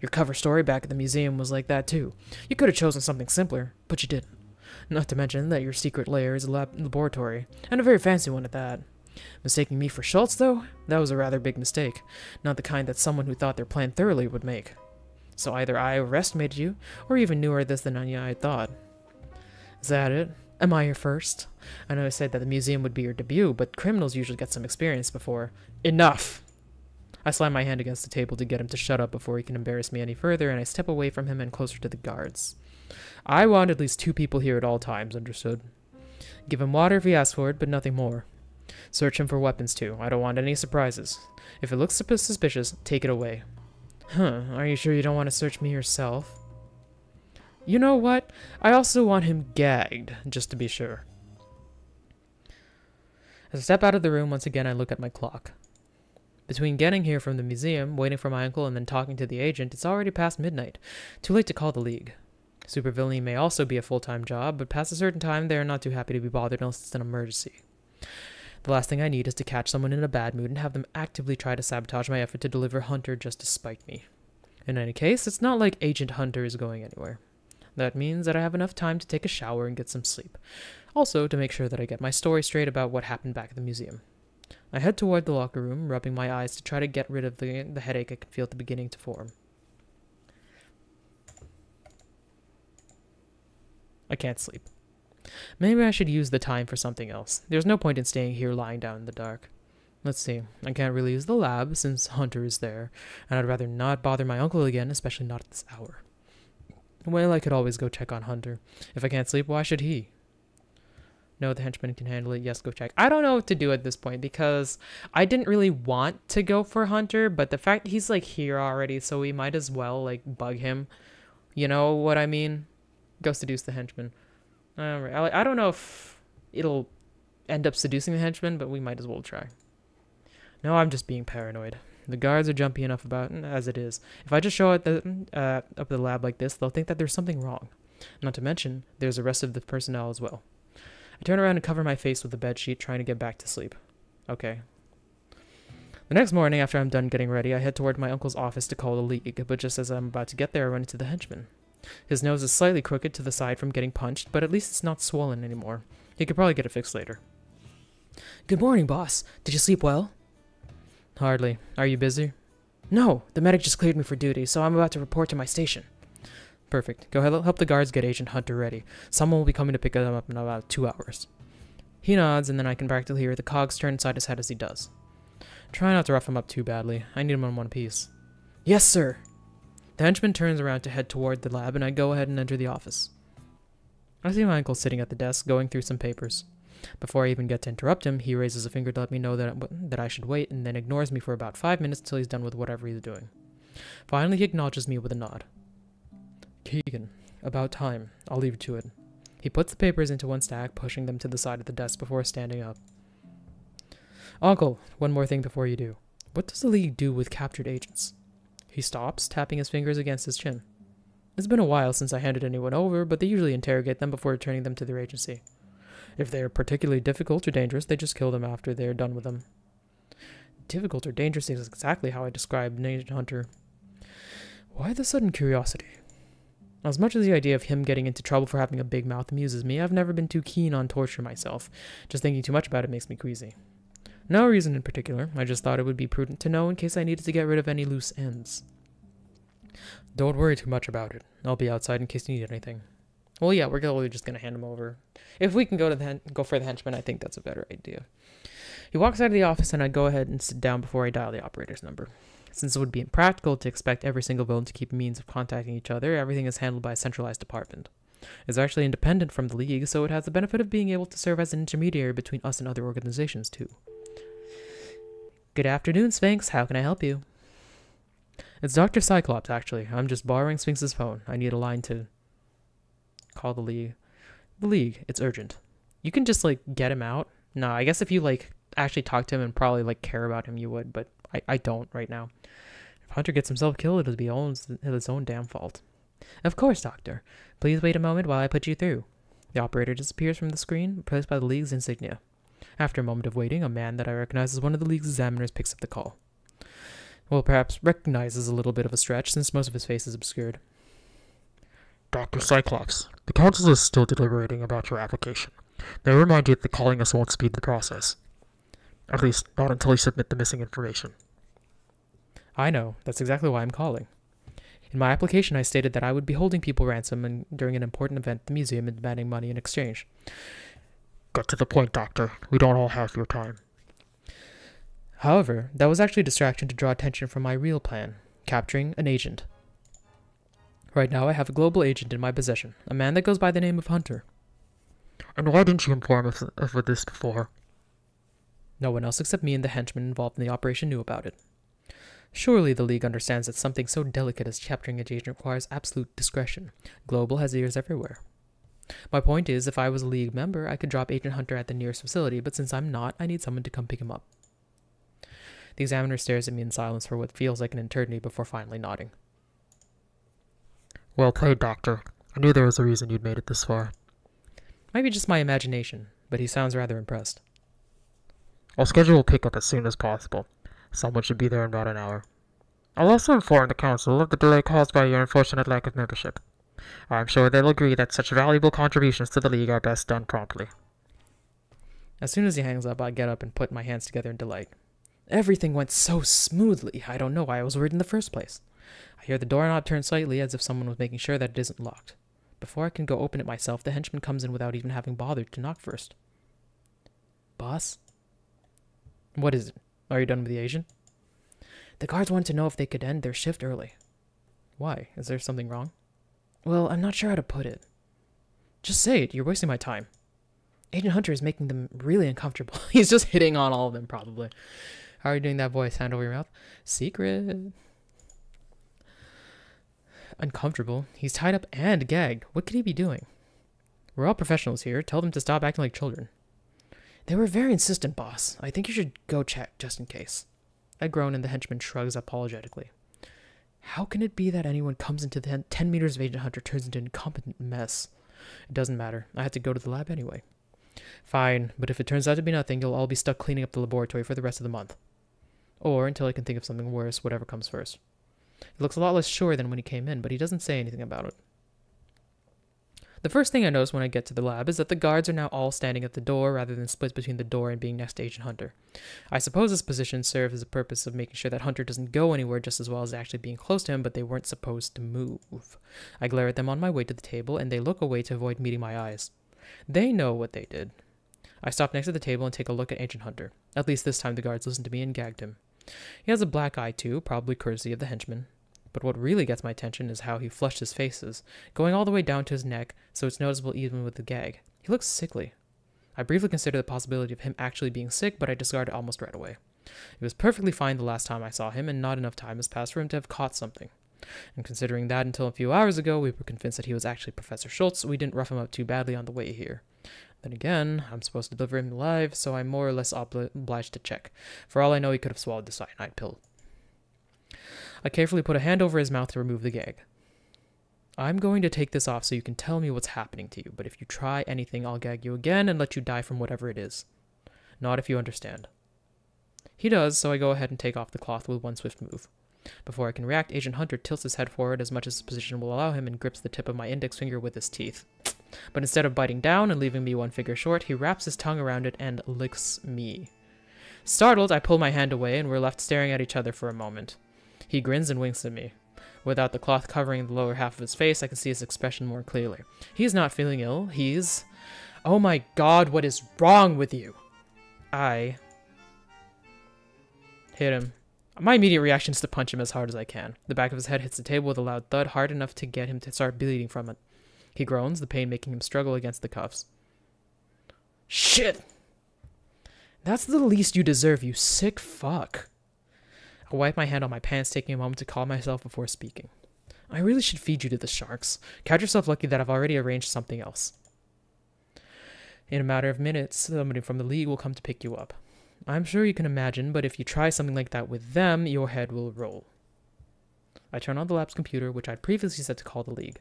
Your cover story back at the museum was like that too. You could have chosen something simpler, but you didn't. Not to mention that your secret lair is a laboratory, and a very fancy one at that. Mistaking me for Schultz, though? That was a rather big mistake. Not the kind that someone who thought their plan thoroughly would make. So either I overestimated you, or even knewer this than I had thought. Is that it? Am I your first? I know I said that the museum would be your debut, but criminals usually get some experience before. Enough! I slam my hand against the table to get him to shut up before he can embarrass me any further, and I step away from him and closer to the guards. I want at least 2 people here at all times, understood? Give him water if he asks for it, but nothing more. Search him for weapons, too. I don't want any surprises. If it looks suspicious, take it away. Huh, are you sure you don't want to search me yourself? You know what? I also want him gagged, just to be sure. As I step out of the room, once again I look at my clock. Between getting here from the museum, waiting for my uncle, and then talking to the agent, it's already past midnight. Too late to call the League. Supervillainy may also be a full-time job, but past a certain time they are not too happy to be bothered unless it's an emergency. The last thing I need is to catch someone in a bad mood and have them actively try to sabotage my effort to deliver Hunter just to spite me. In any case, it's not like Agent Hunter is going anywhere. That means that I have enough time to take a shower and get some sleep. Also, to make sure that I get my story straight about what happened back at the museum. I head toward the locker room, rubbing my eyes to try to get rid of the headache I can feel at the beginning to form. I can't sleep. Maybe I should use the time for something else. There's no point in staying here lying down in the dark. Let's see. I can't really use the lab since Hunter is there, and I'd rather not bother my uncle again, especially not at this hour. Well, I could always go check on Hunter. If I can't sleep, why should he? No, the henchman can handle it. Yes, go check. I don't know what to do at this point because I didn't really want to go for Hunter, but the fact he's like here already, so we might as well like bug him. You know what I mean? Go seduce the henchman. Alright, I don't know if it'll end up seducing the henchman, but we might as well try. No, I'm just being paranoid. The guards are jumpy enough about it as it is. If I just show up at the lab like this, they'll think that there's something wrong. Not to mention, there's the rest of the personnel as well. I turn around and cover my face with the bedsheet, trying to get back to sleep. Okay. The next morning, after I'm done getting ready, I head toward my uncle's office to call the League, but just as I'm about to get there, I run into the henchman. His nose is slightly crooked to the side from getting punched, but at least it's not swollen anymore. He could probably get it fixed later. Good morning, boss. Did you sleep well? Hardly. Are you busy? No, the medic just cleared me for duty, so I'm about to report to my station. Perfect. Go ahead, help the guards get Agent Hunter ready. Someone will be coming to pick them up in about 2 hours. He nods, and then I can practically hear the cogs turn inside his head as he does. Try not to rough him up too badly. I need him in one piece. Yes, sir. The henchman turns around to head toward the lab, and I go ahead and enter the office. I see my uncle sitting at the desk, going through some papers. Before I even get to interrupt him, he raises a finger to let me know that I should wait, and then ignores me for about 5 minutes until he's done with whatever he's doing. Finally, he acknowledges me with a nod. Keegan, about time. I'll leave you to it. He puts the papers into one stack, pushing them to the side of the desk before standing up. Uncle, one more thing before you do. What does the League do with captured agents? He stops, tapping his fingers against his chin. It's been a while since I handed anyone over, but they usually interrogate them before returning them to their agency. If they are particularly difficult or dangerous, they just kill them after they are done with them. Difficult or dangerous is exactly how I described Agent Hunter. Why the sudden curiosity? As much as the idea of him getting into trouble for having a big mouth amuses me, I've never been too keen on torture myself. Just thinking too much about it makes me queasy. No reason in particular, I just thought it would be prudent to know in case I needed to get rid of any loose ends. Don't worry too much about it. I'll be outside in case you need anything. Well, yeah, we're probably just going to hand him over. If we can go for the henchman, I think that's a better idea. He walks out of the office, and I go ahead and sit down before I dial the operator's number. Since it would be impractical to expect every single villain to keep a means of contacting each other, everything is handled by a centralized department. It's actually independent from the League, so it has the benefit of being able to serve as an intermediary between us and other organizations, too. Good afternoon, Sphinx. How can I help you? It's Dr. Cyclops, actually. I'm just borrowing Sphinx's phone. I need a line to call the League. The League. It's urgent. You can just, get him out. No, I guess if you, actually talk to him and probably, care about him, you would, but I don't right now. If Hunter gets himself killed, it'll be his own damn fault. Of course, Doctor. Please wait a moment while I put you through. The operator disappears from the screen, replaced by the League's insignia. After a moment of waiting, a man that I recognize as one of the League's examiners picks up the call. Well, perhaps recognize is a little bit of a stretch, since most of his face is obscured. Dr. Cyclops, the Council is still deliberating about your application. They remind you that calling us won't speed the process. At least, not until you submit the missing information. I know. That's exactly why I'm calling. In my application, I stated that I would be holding people ransom during an important event at the museum and demanding money in exchange. Get to the point, Doctor. We don't all have your time. However, that was actually a distraction to draw attention from my real plan, capturing an agent. Right now, I have a global agent in my possession, a man that goes by the name of Hunter. And why didn't you inform us of this before? No one else except me and the henchman involved in the operation knew about it. Surely the League understands that something so delicate as capturing an agent requires absolute discretion. Global has ears everywhere. My point is, if I was a League member, I could drop Agent Hunter at the nearest facility, but since I'm not, I need someone to come pick him up. The examiner stares at me in silence for what feels like an eternity before finally nodding. Well played, Doctor. I knew there was a reason you'd made it this far. Might be just my imagination, but he sounds rather impressed. I'll schedule a pickup as soon as possible. Someone should be there in about an hour. I'll also inform the Council of the delay caused by your unfortunate lack of membership. I'm sure they'll agree that such valuable contributions to the League are best done promptly. As soon as he hangs up, I get up and put my hands together in delight. Everything went so smoothly, I don't know why I was worried in the first place. I hear the doorknob turn slightly as if someone was making sure that it isn't locked. Before I can go open it myself, the henchman comes in without even having bothered to knock first. Boss? What is it? Are you done with the agent? The guards wanted to know if they could end their shift early. Why? Is there something wrong? Well, I'm not sure how to put it. Just say it. You're wasting my time. Agent Hunter is making them really uncomfortable. He's just hitting on all of them, probably. How are you doing that voice? Hand over your mouth? Secret. Uncomfortable? He's tied up and gagged. What could he be doing? We're all professionals here. Tell them to stop acting like children. They were very insistent, boss. I think you should go check, just in case. I groan and the henchman shrugs apologetically. How can it be that anyone comes into the 10 meters of Agent Hunter turns into an incompetent mess? It doesn't matter. I had to go to the lab anyway. Fine, but if it turns out to be nothing, you'll all be stuck cleaning up the laboratory for the rest of the month. Or until I can think of something worse, whatever comes first. He looks a lot less sure than when he came in, but he doesn't say anything about it. The first thing I notice when I get to the lab is that the guards are now all standing at the door rather than split between the door and being next to Agent Hunter. I suppose this position serves as a purpose of making sure that Hunter doesn't go anywhere just as well as actually being close to him, but they weren't supposed to move. I glare at them on my way to the table, and they look away to avoid meeting my eyes. They know what they did. I stop next to the table and take a look at Agent Hunter. At least this time the guards listened to me and gagged him. He has a black eye too, probably courtesy of the henchman. But what really gets my attention is how he flushed his faces, going all the way down to his neck, so it's noticeable even with the gag. He looks sickly. I briefly considered the possibility of him actually being sick, but I discarded it almost right away. He was perfectly fine the last time I saw him, and not enough time has passed for him to have caught something. And considering that until a few hours ago we were convinced that he was actually Professor Schultz, we didn't rough him up too badly on the way here. Then again, I'm supposed to deliver him alive, so I'm more or less obliged to check. For all I know, he could have swallowed the cyanide pill. I carefully put a hand over his mouth to remove the gag. I'm going to take this off so you can tell me what's happening to you, but if you try anything, I'll gag you again and let you die from whatever it is. Not if you understand. He does, so I go ahead and take off the cloth with one swift move. Before I can react, Agent Hunter tilts his head forward as much as his position will allow him and grips the tip of my index finger with his teeth. But instead of biting down and leaving me one finger short, he wraps his tongue around it and licks me. Startled, I pull my hand away and we're left staring at each other for a moment. He grins and winks at me. Without the cloth covering the lower half of his face, I can see his expression more clearly. He's not feeling ill. He's... Oh my god, what is wrong with you? I hit him. My immediate reaction is to punch him as hard as I can. The back of his head hits the table with a loud thud, hard enough to get him to start bleeding from it. He groans, the pain making him struggle against the cuffs. Shit! That's the least you deserve, you sick fuck. I wipe my hand on my pants, taking a moment to calm myself before speaking. I really should feed you to the sharks. Count yourself lucky that I've already arranged something else. In a matter of minutes, somebody from the League will come to pick you up. I'm sure you can imagine, but if you try something like that with them, your head will roll. I turn on the lab's computer, which I'd previously set to call the League.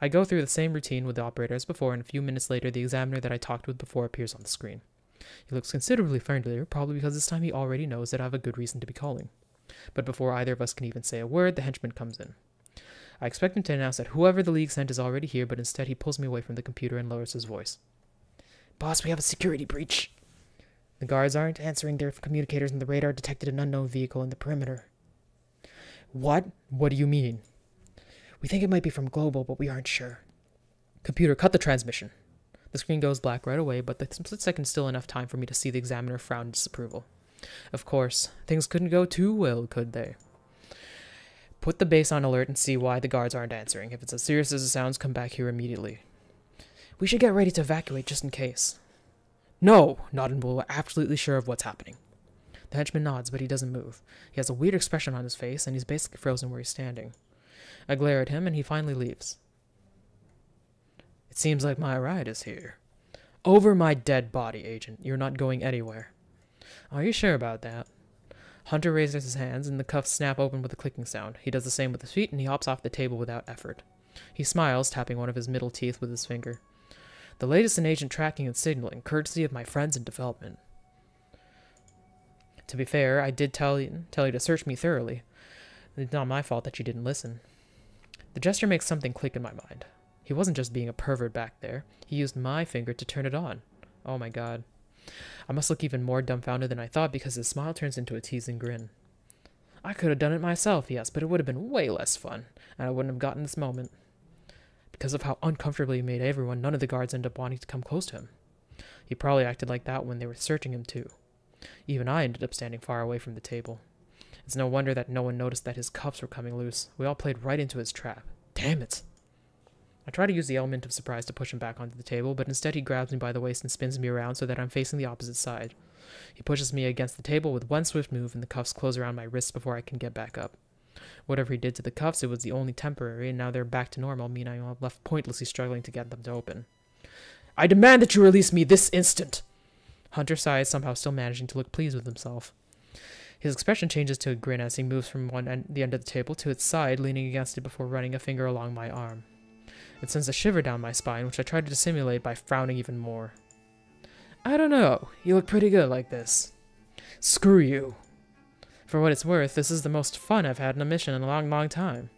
I go through the same routine with the operator as before, and a few minutes later, the examiner that I talked with before appears on the screen. He looks considerably friendlier, probably because this time he already knows that I have a good reason to be calling. But before either of us can even say a word, the henchman comes in. I expect him to announce that whoever the League sent is already here, but instead he pulls me away from the computer and lowers his voice. Boss, we have a security breach. The guards aren't answering their communicators and the radar detected an unknown vehicle in the perimeter. What? What do you mean? We think it might be from Global, but we aren't sure. Computer, cut the transmission. The screen goes black right away, but the split second is still enough time for me to see the examiner frown in disapproval. Of course, things couldn't go too well, could they? Put the base on alert and see why the guards aren't answering. If it's as serious as it sounds, come back here immediately. We should get ready to evacuate just in case. No, not until we're absolutely sure of what's happening. The henchman nods, but he doesn't move. He has a weird expression on his face, and he's basically frozen where he's standing. I glare at him, and he finally leaves. It seems like my ride is here. Over my dead body, Agent. You're not going anywhere. Are you sure about that? Hunter raises his hands, and the cuffs snap open with a clicking sound. He does the same with his feet, and he hops off the table without effort. He smiles, tapping one of his middle teeth with his finger. The latest in agent tracking and signaling, courtesy of my friends in development. To be fair, I did tell you to search me thoroughly. It's not my fault that you didn't listen. The gesture makes something click in my mind. He wasn't just being a pervert back there. He used my finger to turn it on. Oh my god. I must look even more dumbfounded than I thought because his smile turns into a teasing grin. I could have done it myself, yes, but it would have been way less fun, and I wouldn't have gotten this moment. Because of how uncomfortably he made everyone, none of the guards ended up wanting to come close to him. He probably acted like that when they were searching him too. Even I ended up standing far away from the table. It's no wonder that no one noticed that his cuffs were coming loose. We all played right into his trap. Damn it! I try to use the element of surprise to push him back onto the table, but instead he grabs me by the waist and spins me around so that I'm facing the opposite side. He pushes me against the table with one swift move, and the cuffs close around my wrists before I can get back up. Whatever he did to the cuffs, it was the only temporary, and now they're back to normal, meaning I'm left pointlessly struggling to get them to open. I demand that you release me this instant! Hunter sighs, somehow still managing to look pleased with himself. His expression changes to a grin as he moves from the end of the table to its side, leaning against it before running a finger along my arm. It sends a shiver down my spine, which I try to dissimulate by frowning even more. I don't know. You look pretty good like this. Screw you. For what it's worth, this is the most fun I've had in a mission in a long, long time.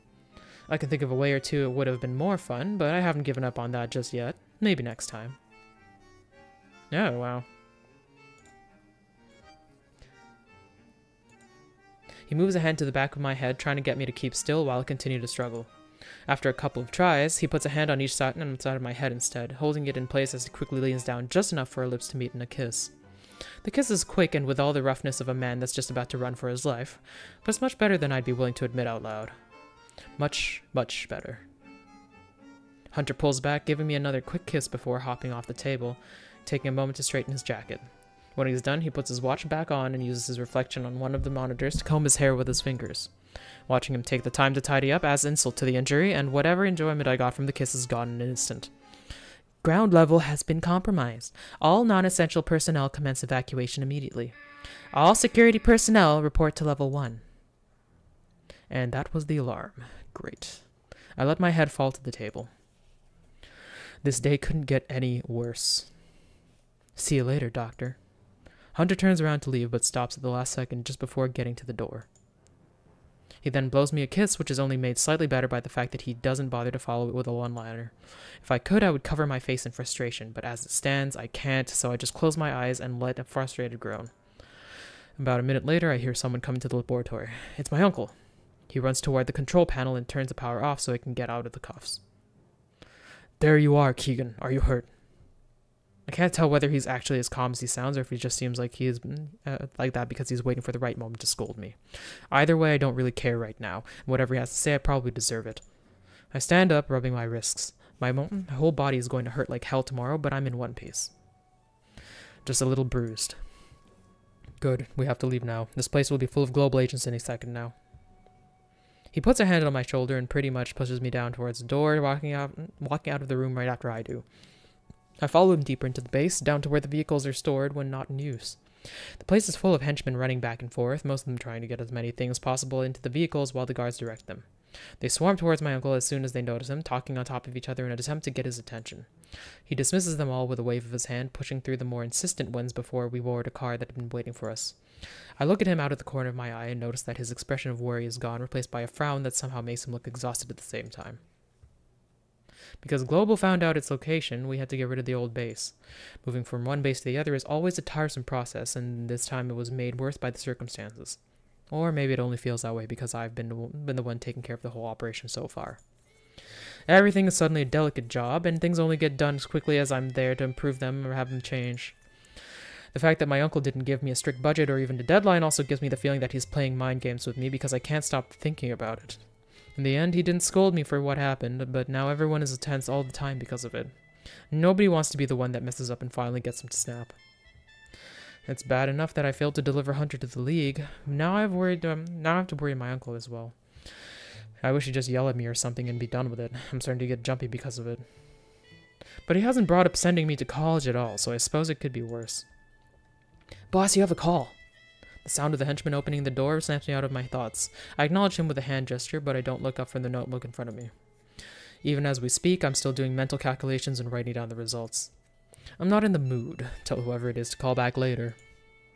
I can think of a way or two it would have been more fun, but I haven't given up on that just yet. Maybe next time. Oh, wow. He moves a hand to the back of my head, trying to get me to keep still while I continue to struggle. After a couple of tries, he puts a hand on each side of my head instead, holding it in place as he quickly leans down just enough for our lips to meet in a kiss. The kiss is quick and with all the roughness of a man that's just about to run for his life, but it's much better than I'd be willing to admit out loud. Much, much better. Hunter pulls back, giving me another quick kiss before hopping off the table, taking a moment to straighten his jacket. When he's done, he puts his watch back on and uses his reflection on one of the monitors to comb his hair with his fingers. Watching him take the time to tidy up adds insult to the injury, and whatever enjoyment I got from the kiss is gone in an instant. Ground level has been compromised. All non-essential personnel commence evacuation immediately. All security personnel report to level 1. And that was the alarm. Great. I let my head fall to the table. This day couldn't get any worse. See you later, Doctor. Hunter turns around to leave, but stops at the last second just before getting to the door. He then blows me a kiss, which is only made slightly better by the fact that he doesn't bother to follow it with a one-liner. If I could, I would cover my face in frustration, but as it stands, I can't, so I just close my eyes and let a frustrated groan. About a minute later, I hear someone come into the laboratory. It's my uncle. He runs toward the control panel and turns the power off so I can get out of the cuffs. There you are, Keegan. Are you hurt? I can't tell whether he's actually as calm as he sounds or if he just seems like he is like that because he's waiting for the right moment to scold me. Either way, I don't really care right now. Whatever he has to say, I probably deserve it. I stand up, rubbing my wrists. My whole body is going to hurt like hell tomorrow, but I'm in one piece. Just a little bruised. Good, we have to leave now. This place will be full of global agents any second now. He puts a hand on my shoulder and pretty much pushes me down towards the door, walking out of the room right after I do. I follow him deeper into the base, down to where the vehicles are stored when not in use. The place is full of henchmen running back and forth, most of them trying to get as many things possible into the vehicles while the guards direct them. They swarm towards my uncle as soon as they notice him, talking on top of each other in an attempt to get his attention. He dismisses them all with a wave of his hand, pushing through the more insistent ones before we board a car that had been waiting for us. I look at him out of the corner of my eye and notice that his expression of worry is gone, replaced by a frown that somehow makes him look exhausted at the same time. Because Global found out its location, we had to get rid of the old base. Moving from one base to the other is always a tiresome process, and this time it was made worse by the circumstances. Or maybe it only feels that way because I've been the one taking care of the whole operation so far. Everything is suddenly a delicate job, and things only get done as quickly as I'm there to improve them or have them change. The fact that my uncle didn't give me a strict budget or even a deadline also gives me the feeling that he's playing mind games with me because I can't stop thinking about it. In the end, he didn't scold me for what happened, but now everyone is tense all the time because of it. Nobody wants to be the one that messes up and finally gets him to snap. It's bad enough that I failed to deliver Hunter to the League. Now I have to worry my uncle as well. I wish he'd just yell at me or something and be done with it. I'm starting to get jumpy because of it. But he hasn't brought up sending me to college at all, so I suppose it could be worse. Boss, you have a call. The sound of the henchman opening the door snaps me out of my thoughts. I acknowledge him with a hand gesture, but I don't look up from the notebook in front of me. Even as we speak, I'm still doing mental calculations and writing down the results. I'm not in the mood. Tell whoever it is to call back later.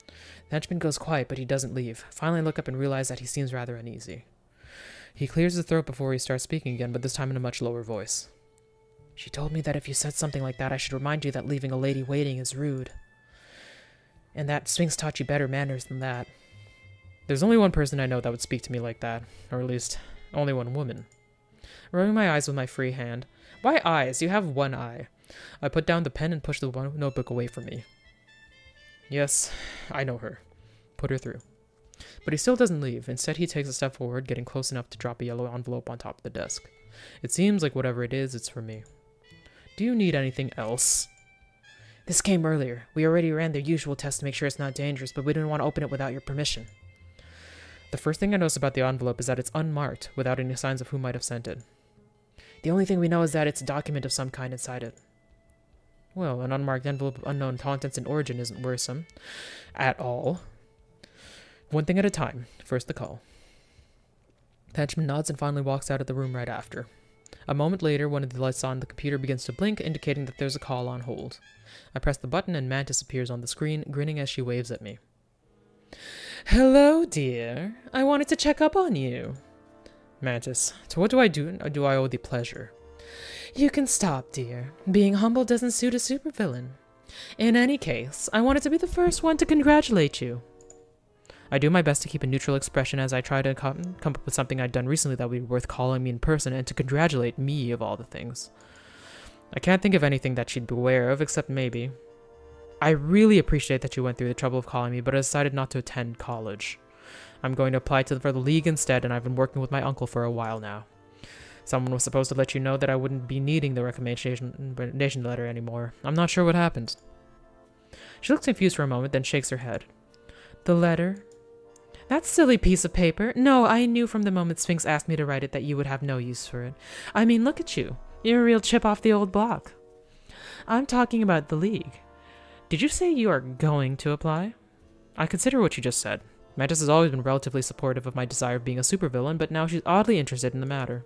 The henchman goes quiet, but he doesn't leave. Finally, I look up and realize that he seems rather uneasy. He clears his throat before he starts speaking again, but this time in a much lower voice. She told me that if you said something like that, I should remind you that leaving a lady waiting is rude. And that Sphinx taught you better manners than that. There's only one person I know that would speak to me like that, or at least, only one woman. Rubbing my eyes with my free hand. Why eyes? You have one eye. I put down the pen and push the notebook away from me. Yes, I know her. Put her through. But he still doesn't leave. Instead, he takes a step forward, getting close enough to drop a yellow envelope on top of the desk. It seems like whatever it is, it's for me. Do you need anything else? This came earlier. We already ran the usual test to make sure it's not dangerous, but we didn't want to open it without your permission. The first thing I notice about the envelope is that it's unmarked, without any signs of who might have sent it. The only thing we know is that it's a document of some kind inside it. Well, an unmarked envelope of unknown contents and origin isn't worrisome. At all. One thing at a time. First the call. The henchman nods and finally walks out of the room right after. A moment later, one of the lights on the computer begins to blink, indicating that there's a call on hold. I press the button and Mantis appears on the screen, grinning as she waves at me. Hello, dear. I wanted to check up on you. Mantis, to what do I do? Do I owe thee pleasure? You can stop, dear. Being humble doesn't suit a supervillain. In any case, I wanted to be the first one to congratulate you. I do my best to keep a neutral expression as I try to come up with something I'd done recently that would be worth calling me in person and to congratulate me of all the things. I can't think of anything that she'd be aware of, except maybe. I really appreciate that you went through the trouble of calling me, but I decided not to attend college. I'm going to apply for the league instead, and I've been working with my uncle for a while now. Someone was supposed to let you know that I wouldn't be needing the recommendation letter anymore. I'm not sure what happened. She looks confused for a moment, then shakes her head. The letter? That silly piece of paper? No, I knew from the moment Sphinx asked me to write it that you would have no use for it. I mean, look at you. You're a real chip off the old block. I'm talking about the league. Did you say you are going to apply? I consider what you just said. Mantis has always been relatively supportive of my desire of being a supervillain, but now she's oddly interested in the matter.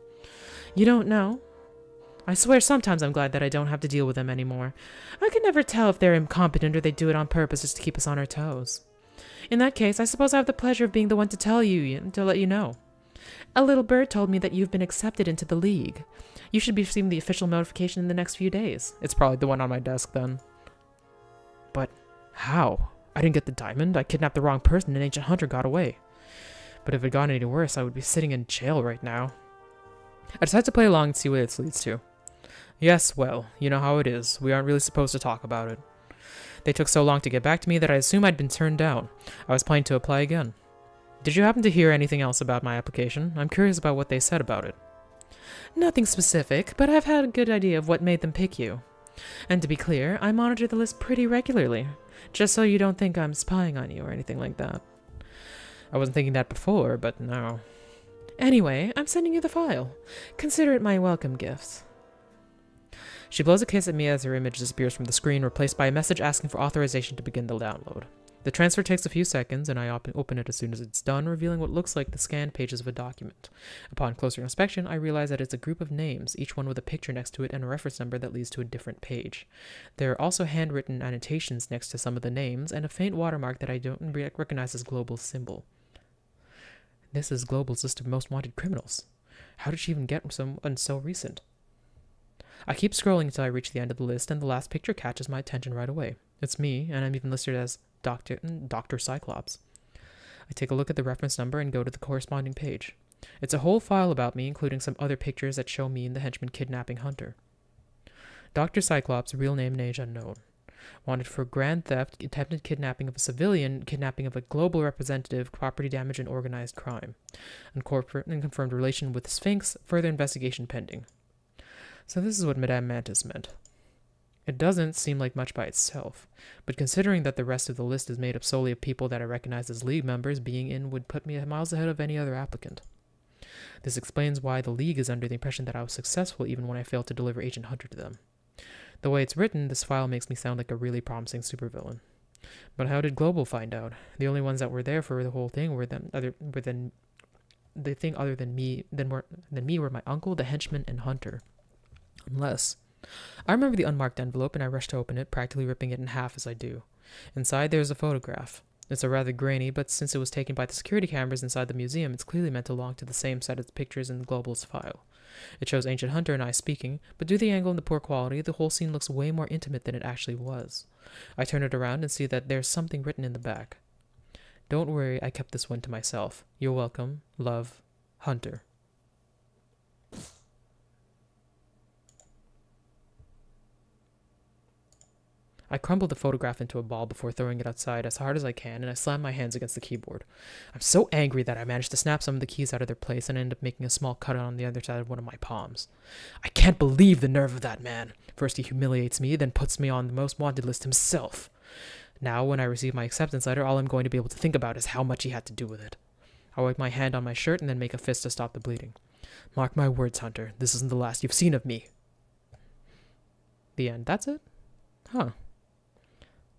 You don't know? I swear sometimes I'm glad that I don't have to deal with them anymore. I can never tell if they're incompetent or they do it on purpose just to keep us on our toes. In that case, I suppose I have the pleasure of being the one to tell you, to let you know. A little bird told me that you've been accepted into the league. You should be receiving the official notification in the next few days. It's probably the one on my desk then. But how? I didn't get the diamond. I kidnapped the wrong person and Ancient Hunter got away. But if it got any worse, I would be sitting in jail right now. I decided to play along and see what this leads to. Yes, well, you know how it is. We aren't really supposed to talk about it. They took so long to get back to me that I assumed I'd been turned down. I was planning to apply again. Did you happen to hear anything else about my application? I'm curious about what they said about it. Nothing specific, but I've had a good idea of what made them pick you. And to be clear, I monitor the list pretty regularly, just so you don't think I'm spying on you or anything like that. I wasn't thinking that before, but now. Anyway, I'm sending you the file. Consider it my welcome gift. She blows a kiss at me as her image disappears from the screen, replaced by a message asking for authorization to begin the download. The transfer takes a few seconds, and I open it as soon as it's done, revealing what looks like the scanned pages of a document. Upon closer inspection, I realize that it's a group of names, each one with a picture next to it and a reference number that leads to a different page. There are also handwritten annotations next to some of the names, and a faint watermark that I don't recognize as Global's symbol. This is Global's list of most wanted criminals. How did she even get someone so recent? I keep scrolling until I reach the end of the list, and the last picture catches my attention right away. It's me, and I'm even listed as Dr. Cyclops. I take a look at the reference number and go to the corresponding page. It's a whole file about me, including some other pictures that show me and the henchman kidnapping Hunter. Dr. Cyclops, real name and age unknown. Wanted for grand theft, attempted kidnapping of a civilian, kidnapping of a global representative, property damage, and organized crime. Uncorporate and confirmed relation with Sphinx, further investigation pending. So this is what Madame Mantis meant. It doesn't seem like much by itself, but considering that the rest of the list is made up solely of people that I recognize as League members, being in would put me miles ahead of any other applicant. This explains why the League is under the impression that I was successful even when I failed to deliver Agent Hunter to them. The way it's written, this file makes me sound like a really promising supervillain. But how did Global find out? The only ones that were there for the whole thing were me were my uncle, the henchman, and Hunter. Unless... I remember the unmarked envelope, and I rush to open it, practically ripping it in half as I do. Inside, there's a photograph. It's a rather grainy, but since it was taken by the security cameras inside the museum, it's clearly meant to belong to the same set of pictures in Global's file. It shows Ancient Hunter and I speaking, but due to the angle and the poor quality, the whole scene looks way more intimate than it actually was. I turn it around and see that there's something written in the back. Don't worry, I kept this one to myself. You're welcome. Love, Hunter. I crumble the photograph into a ball before throwing it outside as hard as I can, and I slam my hands against the keyboard. I'm so angry that I managed to snap some of the keys out of their place and end up making a small cut on the other side of one of my palms. I can't believe the nerve of that man. First he humiliates me, then puts me on the most wanted list himself. Now, when I receive my acceptance letter, all I'm going to be able to think about is how much he had to do with it. I wipe my hand on my shirt and then make a fist to stop the bleeding. Mark my words, Hunter. This isn't the last you've seen of me. The end. That's it? Huh.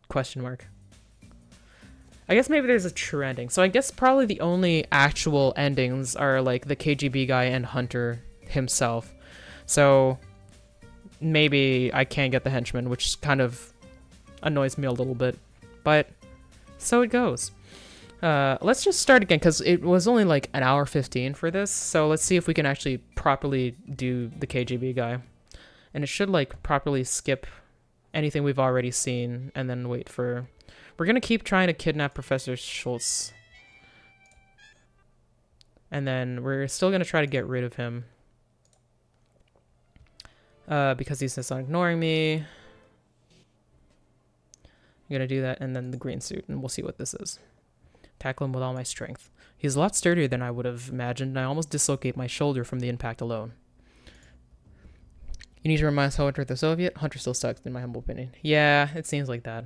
Question mark. I guess maybe there's a true ending. So I guess probably the only actual endings are like the KGB guy and Hunter himself. So maybe I can't get the henchman, which kind of annoys me a little bit. But so it goes. Let's just start again, because it was only like an hour 15 for this, so let's see if we can actually properly do the KGB guy. And it should, like, properly skip anything we've already seen, and then wait for... We're gonna keep trying to kidnap Professor Schultz. And then we're still gonna try to get rid of him. Because he's just not ignoring me. I'm gonna do that, and then the green suit, and we'll see what this is. Tackle him with all my strength. He's a lot sturdier than I would have imagined, and I almost dislocate my shoulder from the impact alone. You need to remind us how Hunter the Soviet? Hunter still sucks, in my humble opinion. Yeah, it seems like that.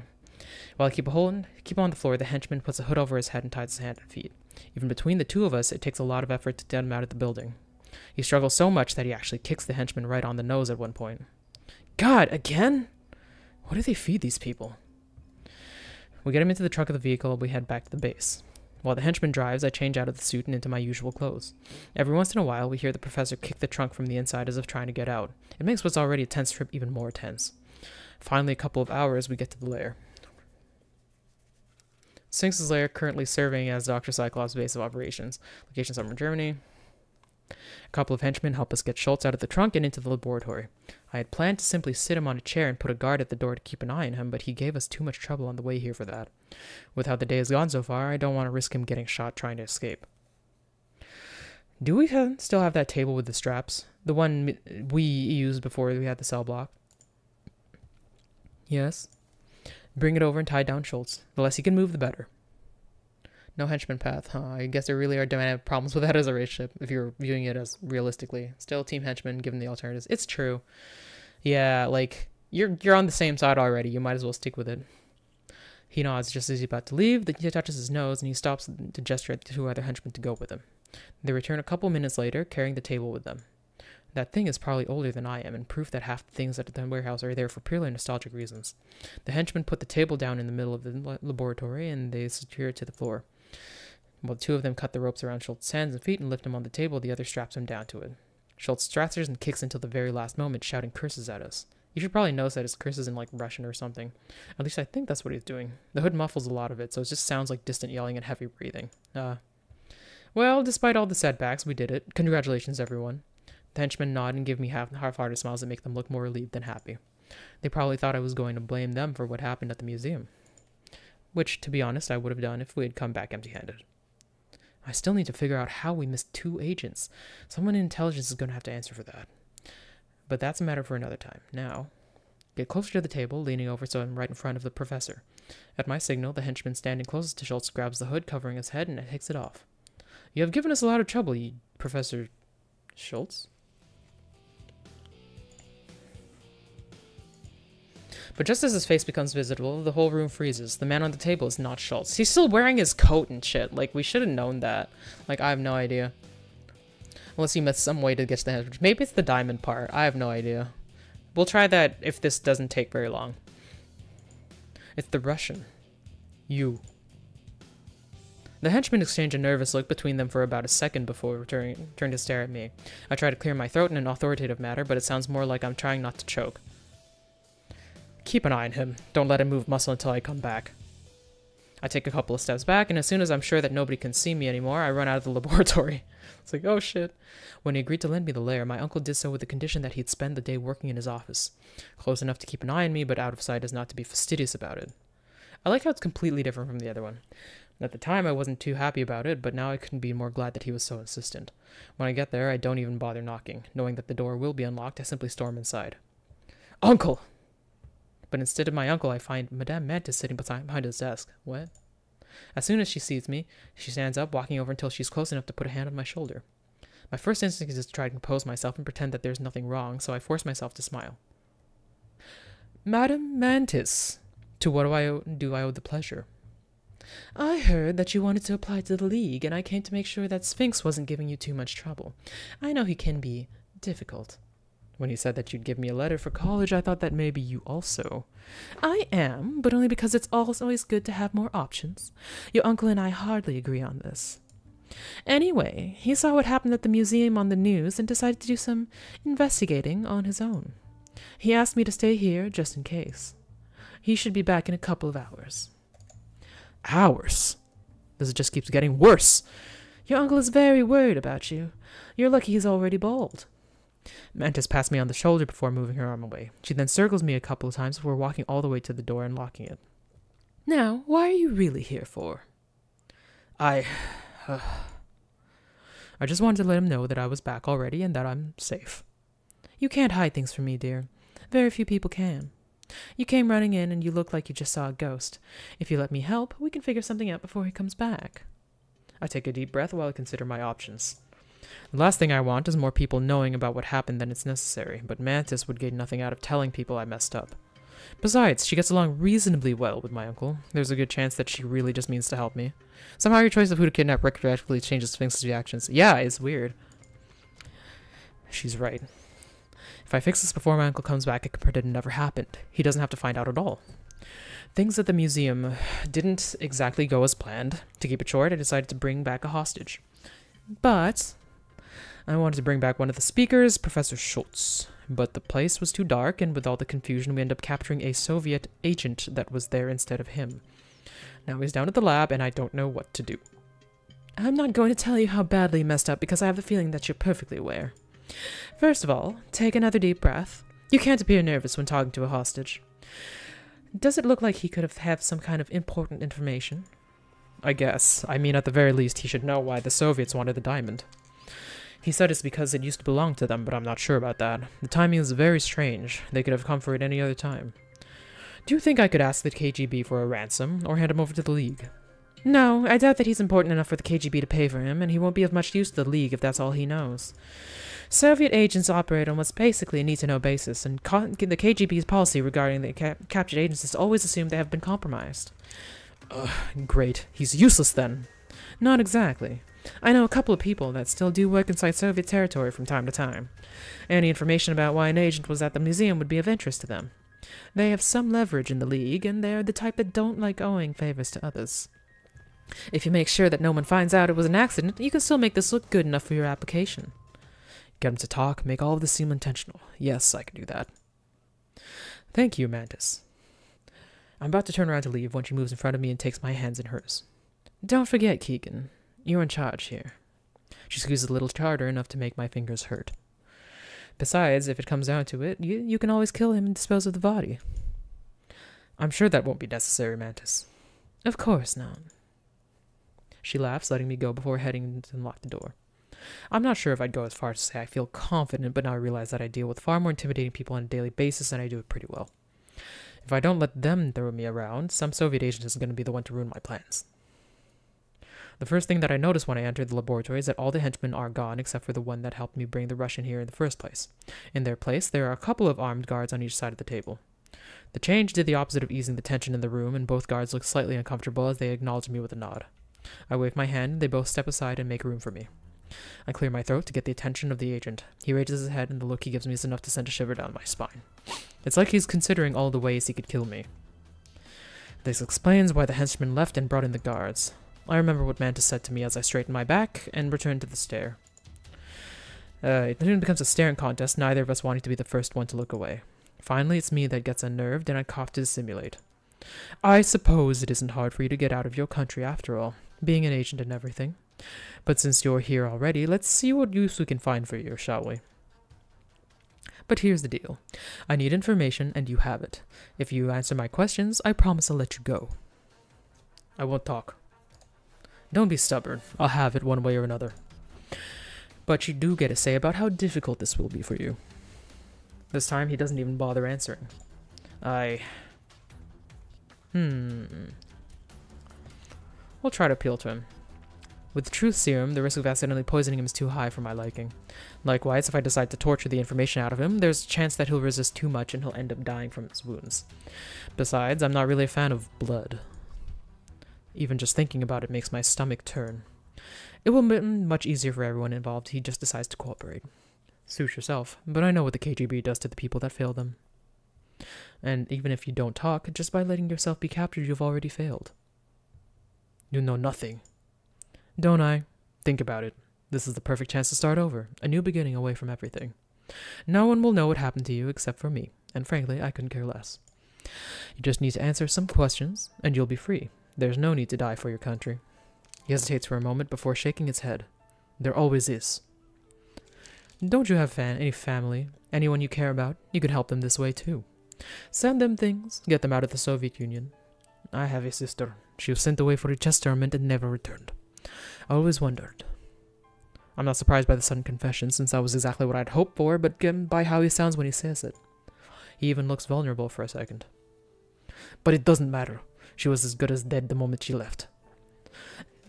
While I keep on the floor, the henchman puts a hood over his head and ties his hands and feet. Even between the two of us, it takes a lot of effort to get him out of the building. He struggles so much that he actually kicks the henchman right on the nose at one point. God, again? What do they feed these people? We get him into the trunk of the vehicle and we head back to the base. While the henchman drives, I change out of the suit and into my usual clothes. Every once in a while, we hear the professor kick the trunk from the inside as if trying to get out. It makes what's already a tense trip even more tense. Finally, a couple of hours, we get to the lair. Sphinx's lair currently serving as Dr. Cyclops' base of operations. Location somewhere in Germany. A couple of henchmen help us get Schultz out of the trunk and into the laboratory. I had planned to simply sit him on a chair and put a guard at the door to keep an eye on him, but he gave us too much trouble on the way here for that. With how the day has gone so far, I don't want to risk him getting shot trying to escape. Do we still have that table with the straps? The one we used before we had the cell block? Yes. Bring it over and tie down Schultz. The less he can move, the better. No henchman path, huh? I guess there really are dynamic problems with that as a relationship, if you're viewing it as realistically. Still team henchman, given the alternatives. It's true. Yeah, like, you're on the same side already. You might as well stick with it. He nods just as he's about to leave. He touches his nose, and he stops to gesture at the two other henchmen to go with him. They return a couple minutes later, carrying the table with them. That thing is probably older than I am, and proof that half the things at the warehouse are there for purely nostalgic reasons. The henchmen put the table down in the middle of the laboratory, and they secure it to the floor. While the two of them cut the ropes around Schultz's hands and feet and lift him on the table, the other straps him down to it. Schultz thrusters and kicks until the very last moment, shouting curses at us. You should probably notice that his curses in, like, Russian or something. At least I think that's what he's doing. The hood muffles a lot of it, so it just sounds like distant yelling and heavy breathing. Well, despite all the setbacks, we did it. Congratulations, everyone. The henchmen nod and give me half-hearted smiles that make them look more relieved than happy. They probably thought I was going to blame them for what happened at the museum. Which, to be honest, I would have done if we had come back empty-handed. I still need to figure out how we missed 2 agents. Someone in intelligence is going to have to answer for that. But that's a matter for another time. Now, get closer to the table, leaning over so I'm right in front of the professor. At my signal, the henchman standing closest to Schultz grabs the hood covering his head and takes it off. You have given us a lot of trouble, Professor Schultz? But just as his face becomes visible, the whole room freezes. The man on the table is not Schultz. He's still wearing his coat and shit. Like, we should have known that. Like, I have no idea. Unless he missed some way to get to the head. Maybe it's the diamond part. I have no idea. We'll try that if this doesn't take very long. It's the Russian. You. The henchmen exchange a nervous look between them for about a second before turning to stare at me. I try to clear my throat in an authoritative manner, but it sounds more like I'm trying not to choke. Keep an eye on him. Don't let him move muscle until I come back. I take a couple of steps back, and as soon as I'm sure that nobody can see me anymore, I run out of the laboratory. It's like, oh shit. When he agreed to lend me the lair, my uncle did so with the condition that he'd spend the day working in his office. Close enough to keep an eye on me, but out of sight as not to be fastidious about it. I like how it's completely different from the other one. At the time, I wasn't too happy about it, but now I couldn't be more glad that he was so insistent. When I get there, I don't even bother knocking. Knowing that the door will be unlocked, I simply storm inside. Uncle! But instead of my uncle, I find Madame Mantis sitting behind his desk. What? As soon as she sees me, she stands up, walking over until she's close enough to put a hand on my shoulder. My first instinct is to try to compose myself and pretend that there's nothing wrong, so I force myself to smile. Madame Mantis, to what do I owe the pleasure? I heard that you wanted to apply to the League, and I came to make sure that Sphinx wasn't giving you too much trouble. I know he can be difficult. When you said that you'd give me a letter for college, I thought that maybe you also. I am, but only because it's always good to have more options. Your uncle and I hardly agree on this. Anyway, he saw what happened at the museum on the news and decided to do some investigating on his own. He asked me to stay here just in case. He should be back in a couple of hours. Hours? This just keeps getting worse. Your uncle is very worried about you. You're lucky he's already bald. Mantis passed me on the shoulder before moving her arm away. She then circles me a couple of times before walking all the way to the door and locking it. Now, why are you really here for? I just wanted to let him know that I was back already and that I'm safe. You can't hide things from me, dear. Very few people can. You came running in and you look like you just saw a ghost. If you let me help, we can figure something out before he comes back. I take a deep breath while I consider my options. The last thing I want is more people knowing about what happened than it's necessary, but Mantis would gain nothing out of telling people I messed up. Besides, she gets along reasonably well with my uncle. There's a good chance that she really just means to help me. Somehow your choice of who to kidnap retroactively changes Sphinx's reactions. Yeah, it's weird. She's right. If I fix this before my uncle comes back, I can pretend it never happened. He doesn't have to find out at all. Things at the museum didn't exactly go as planned. To keep it short, I decided to bring back a hostage. But I wanted to bring back one of the speakers, Professor Schultz. But the place was too dark, and with all the confusion, we ended up capturing a Soviet agent that was there instead of him. Now he's down at the lab, and I don't know what to do. I'm not going to tell you how badly you messed up, because I have the feeling that you're perfectly aware. First of all, take another deep breath. You can't appear nervous when talking to a hostage. Does it look like he could have some kind of important information? I guess. I mean, at the very least, he should know why the Soviets wanted the diamond. He said it's because it used to belong to them, but I'm not sure about that. The timing is very strange. They could have come for it any other time. Do you think I could ask the KGB for a ransom, or hand him over to the League? No, I doubt that he's important enough for the KGB to pay for him, and he won't be of much use to the League if that's all he knows. Soviet agents operate on what's basically a need-to-know basis, and the KGB's policy regarding the captured agents is always assumed they have been compromised. Great. He's useless then. Not exactly. I know a couple of people that still do work inside Soviet territory from time to time. Any information about why an agent was at the museum would be of interest to them. They have some leverage in the League, and they're the type that don't like owing favors to others. If you make sure that no one finds out it was an accident, you can still make this look good enough for your application. Get him to talk, make all of this seem intentional. Yes, I can do that. Thank you, Mantis. I'm about to turn around to leave when she moves in front of me and takes my hands in hers. Don't forget, Keegan. You're in charge here. She squeezes a little harder, enough to make my fingers hurt. Besides, if it comes down to it, you can always kill him and dispose of the body. I'm sure that won't be necessary, Mantis. Of course not. She laughs, letting me go before heading to unlock the door. I'm not sure if I'd go as far as to say I feel confident, but now I realize that I deal with far more intimidating people on a daily basis, and I do it pretty well. If I don't let them throw me around, some Soviet agent is going to be the one to ruin my plans. The first thing that I notice when I enter the laboratory is that all the henchmen are gone except for the one that helped me bring the Russian here in the first place. In their place, there are a couple of armed guards on each side of the table. The change did the opposite of easing the tension in the room, and both guards look slightly uncomfortable as they acknowledge me with a nod. I wave my hand, and they both step aside and make room for me. I clear my throat to get the attention of the agent. He raises his head, and the look he gives me is enough to send a shiver down my spine. It's like he's considering all the ways he could kill me. This explains why the henchmen left and brought in the guards. I remember what Mantis said to me as I straightened my back and returned to the stair. It soon becomes a staring contest, neither of us wanting to be the first one to look away. Finally, it's me that gets unnerved, and I cough to dissimulate. I suppose it isn't hard for you to get out of your country after all, being an agent and everything. But since you're here already, let's see what use we can find for you, shall we? But here's the deal. I need information, and you have it. If you answer my questions, I promise I'll let you go. I won't talk. Don't be stubborn. I'll have it one way or another. But you do get a say about how difficult this will be for you. This time, he doesn't even bother answering. We'll try to appeal to him. With the truth serum, the risk of accidentally poisoning him is too high for my liking. Likewise, if I decide to torture the information out of him, there's a chance that he'll resist too much and he'll end up dying from his wounds. Besides, I'm not really a fan of blood. Even just thinking about it makes my stomach turn. It will be much easier for everyone involved. He just decides to cooperate. Suit yourself, but I know what the KGB does to the people that fail them. And even if you don't talk, just by letting yourself be captured, you've already failed. You know nothing. Don't I? Think about it. This is the perfect chance to start over. A new beginning away from everything. No one will know what happened to you except for me, and frankly, I couldn't care less. You just need to answer some questions, and you'll be free. There's no need to die for your country. He hesitates for a moment before shaking his head. There always is. Don't you have any family? Anyone you care about? You can help them this way too. Send them things. Get them out of the Soviet Union. I have a sister. She was sent away for a chess tournament and never returned. I always wondered. I'm not surprised by the sudden confession, since that was exactly what I'd hoped for, but by how he sounds when he says it. He even looks vulnerable for a second. But it doesn't matter. She was as good as dead the moment she left.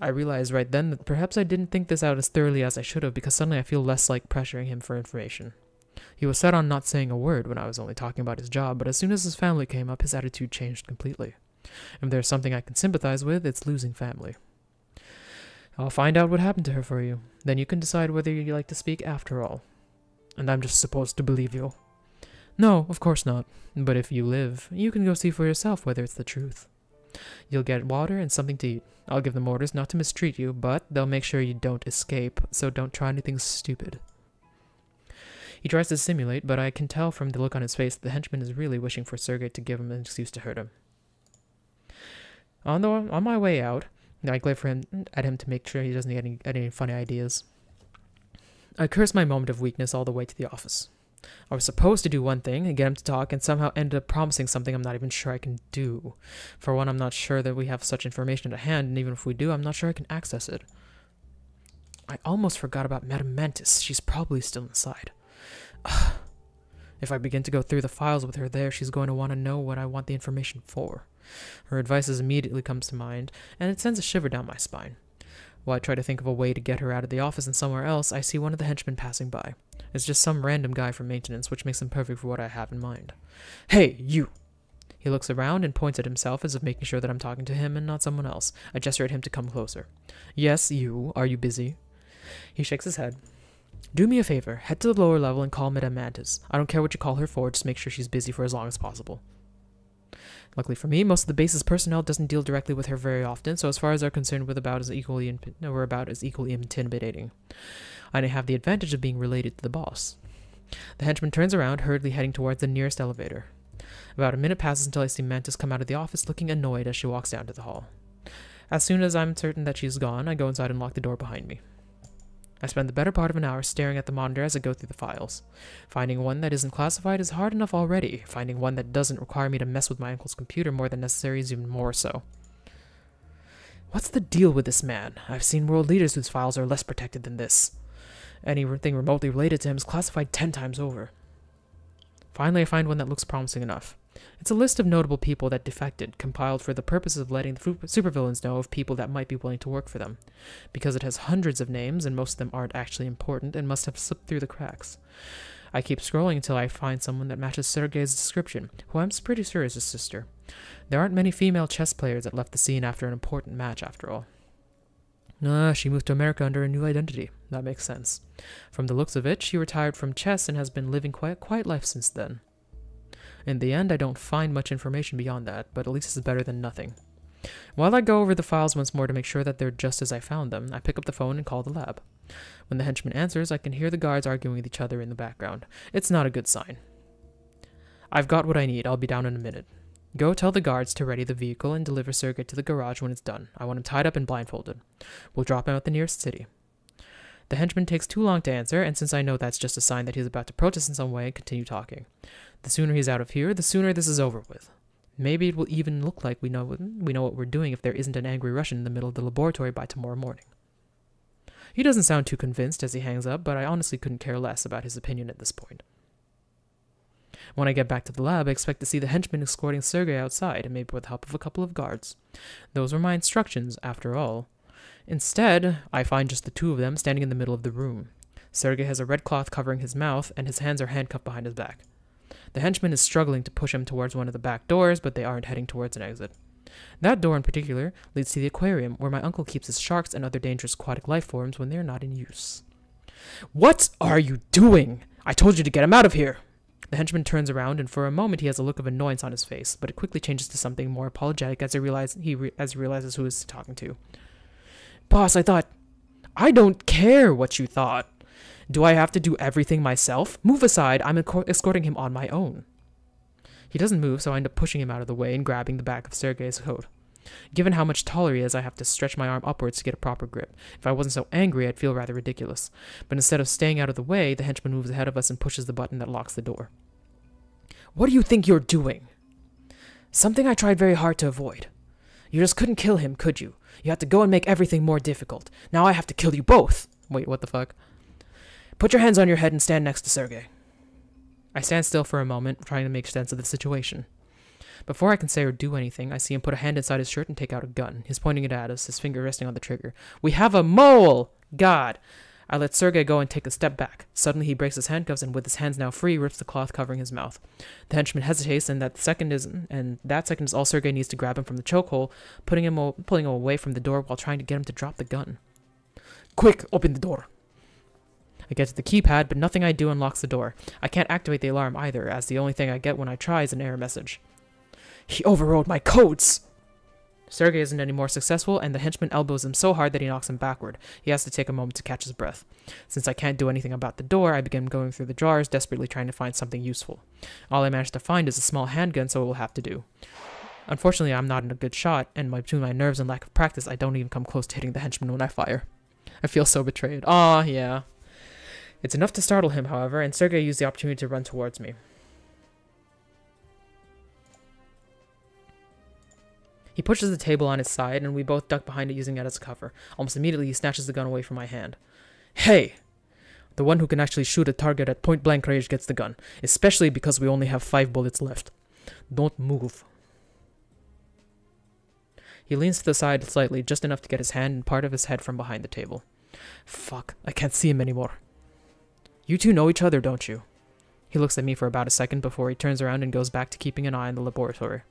I realized right then that perhaps I didn't think this out as thoroughly as I should have, because suddenly I feel less like pressuring him for information. He was set on not saying a word when I was only talking about his job, but as soon as his family came up, his attitude changed completely. If there's something I can sympathize with, it's losing family. I'll find out what happened to her for you. Then you can decide whether you'd like to speak after all. And I'm just supposed to believe you. No, of course not. But if you live, you can go see for yourself whether it's the truth. You'll get water and something to eat. I'll give them orders not to mistreat you, but they'll make sure you don't escape, so don't try anything stupid. He tries to simulate, but I can tell from the look on his face that the henchman is really wishing for Sergei to give him an excuse to hurt him. On my way out, I glare at him to make sure he doesn't get any funny ideas. I curse my moment of weakness all the way to the office. I was supposed to do one thing and get him to talk, and somehow ended up promising something I'm not even sure I can do. For one, I'm not sure that we have such information at hand, and even if we do, I'm not sure I can access it. I almost forgot about Madame Mantis. She's probably still inside. If I begin to go through the files with her there, she's going to want to know what I want the information for. Her advices immediately comes to mind, and it sends a shiver down my spine. While I try to think of a way to get her out of the office and somewhere else, I see one of the henchmen passing by. It's just some random guy from maintenance, which makes him perfect for what I have in mind. Hey, you! He looks around and points at himself as if making sure that I'm talking to him and not someone else. I gesture at him to come closer. Yes, you. Are you busy? He shakes his head. Do me a favor. Head to the lower level and call Madame Mantis. I don't care what you call her for, just make sure she's busy for as long as possible. Luckily for me, most of the base's personnel doesn't deal directly with her very often, so as far as they're concerned, we're about as equally intimidating. I have the advantage of being related to the boss. The henchman turns around, hurriedly heading towards the nearest elevator. About a minute passes until I see Mantis come out of the office looking annoyed as she walks down to the hall. As soon as I'm certain that she's gone, I go inside and lock the door behind me. I spend the better part of an hour staring at the monitor as I go through the files. Finding one that isn't classified is hard enough already. Finding one that doesn't require me to mess with my uncle's computer more than necessary is even more so. What's the deal with this man? I've seen world leaders whose files are less protected than this. Anything remotely related to him is classified 10 times over. Finally, I find one that looks promising enough. It's a list of notable people that defected, compiled for the purpose of letting the supervillains know of people that might be willing to work for them. Because it has hundreds of names, and most of them aren't actually important, and must have slipped through the cracks. I keep scrolling until I find someone that matches Sergei's description, who I'm pretty sure is his sister. There aren't many female chess players that left the scene after an important match, after all. She moved to America under a new identity. That makes sense. From the looks of it, she retired from chess and has been living quite a quiet life since then. In the end, I don't find much information beyond that, but at least it's better than nothing. While I go over the files once more to make sure that they're just as I found them, I pick up the phone and call the lab. When the henchman answers, I can hear the guards arguing with each other in the background. It's not a good sign. I've got what I need. I'll be down in a minute. Go tell the guards to ready the vehicle and deliver Sergei to the garage when it's done. I want him tied up and blindfolded. We'll drop him at the nearest city. The henchman takes too long to answer, and since I know that's just a sign that he's about to protest in some way, I continue talking. The sooner he's out of here, the sooner this is over with. Maybe it will even look like we know what we're doing if there isn't an angry Russian in the middle of the laboratory by tomorrow morning. He doesn't sound too convinced as he hangs up, but I honestly couldn't care less about his opinion at this point. When I get back to the lab, I expect to see the henchman escorting Sergei outside, and maybe with the help of a couple of guards. Those were my instructions, after all. Instead, I find just the two of them standing in the middle of the room. Sergei has a red cloth covering his mouth, and his hands are handcuffed behind his back. The henchman is struggling to push him towards one of the back doors, but they aren't heading towards an exit. That door in particular leads to the aquarium, where my uncle keeps his sharks and other dangerous aquatic life forms when they are not in use. What are you doing? I told you to get him out of here! The henchman turns around, and for a moment he has a look of annoyance on his face, but it quickly changes to something more apologetic as he realizes who he's talking to. Boss, I don't care what you thought. Do I have to do everything myself? Move aside, I'm escorting him on my own. He doesn't move, so I end up pushing him out of the way and grabbing the back of Sergei's coat. Given how much taller he is, I have to stretch my arm upwards to get a proper grip. If I wasn't so angry, I'd feel rather ridiculous. But instead of staying out of the way, the henchman moves ahead of us and pushes the button that locks the door. What do you think you're doing? Something I tried very hard to avoid. You just couldn't kill him, could you? You had to go and make everything more difficult. Now I have to kill you both. Wait, what the fuck? Put your hands on your head and stand next to Sergei. I stand still for a moment, trying to make sense of the situation. Before I can say or do anything, I see him put a hand inside his shirt and take out a gun. He's pointing it at us, his finger resting on the trigger. We have a mole! God! I let Sergei go and take a step back. Suddenly he breaks his handcuffs and with his hands now free, rips the cloth covering his mouth. The henchman hesitates, and that second is all Sergei needs to grab him from the chokehold, pulling him away from the door while trying to get him to drop the gun. Quick, open the door. I get to the keypad, but nothing I do unlocks the door. I can't activate the alarm either, as the only thing I get when I try is an error message. He overrode my codes! Sergei isn't any more successful, and the henchman elbows him so hard that he knocks him backward. He has to take a moment to catch his breath. Since I can't do anything about the door, I begin going through the drawers, desperately trying to find something useful. All I manage to find is a small handgun, so it will have to do. Unfortunately, I'm not a good shot, and between my nerves and lack of practice, I don't even come close to hitting the henchman when I fire. I feel so betrayed. Aw, yeah. It's enough to startle him, however, and Sergei used the opportunity to run towards me. He pushes the table on his side, and we both duck behind it using it as cover. Almost immediately, he snatches the gun away from my hand. Hey! The one who can actually shoot a target at point-blank range gets the gun, especially because we only have 5 bullets left. Don't move. He leans to the side slightly, just enough to get his hand and part of his head from behind the table. Fuck, I can't see him anymore. You two know each other, don't you? He looks at me for about a second before he turns around and goes back to keeping an eye on the laboratory.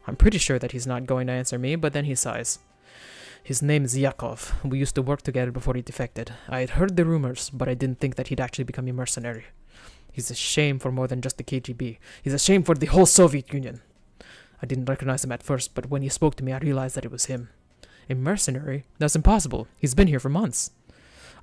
I'm pretty sure that he's not going to answer me, but then he sighs. His name is Yakov. We used to work together before he defected. I had heard the rumors, but I didn't think that he'd actually become a mercenary. He's a shame for more than just the KGB. He's a shame for the whole Soviet Union. I didn't recognize him at first, but when he spoke to me, I realized that it was him. A mercenary? That's impossible. He's been here for months.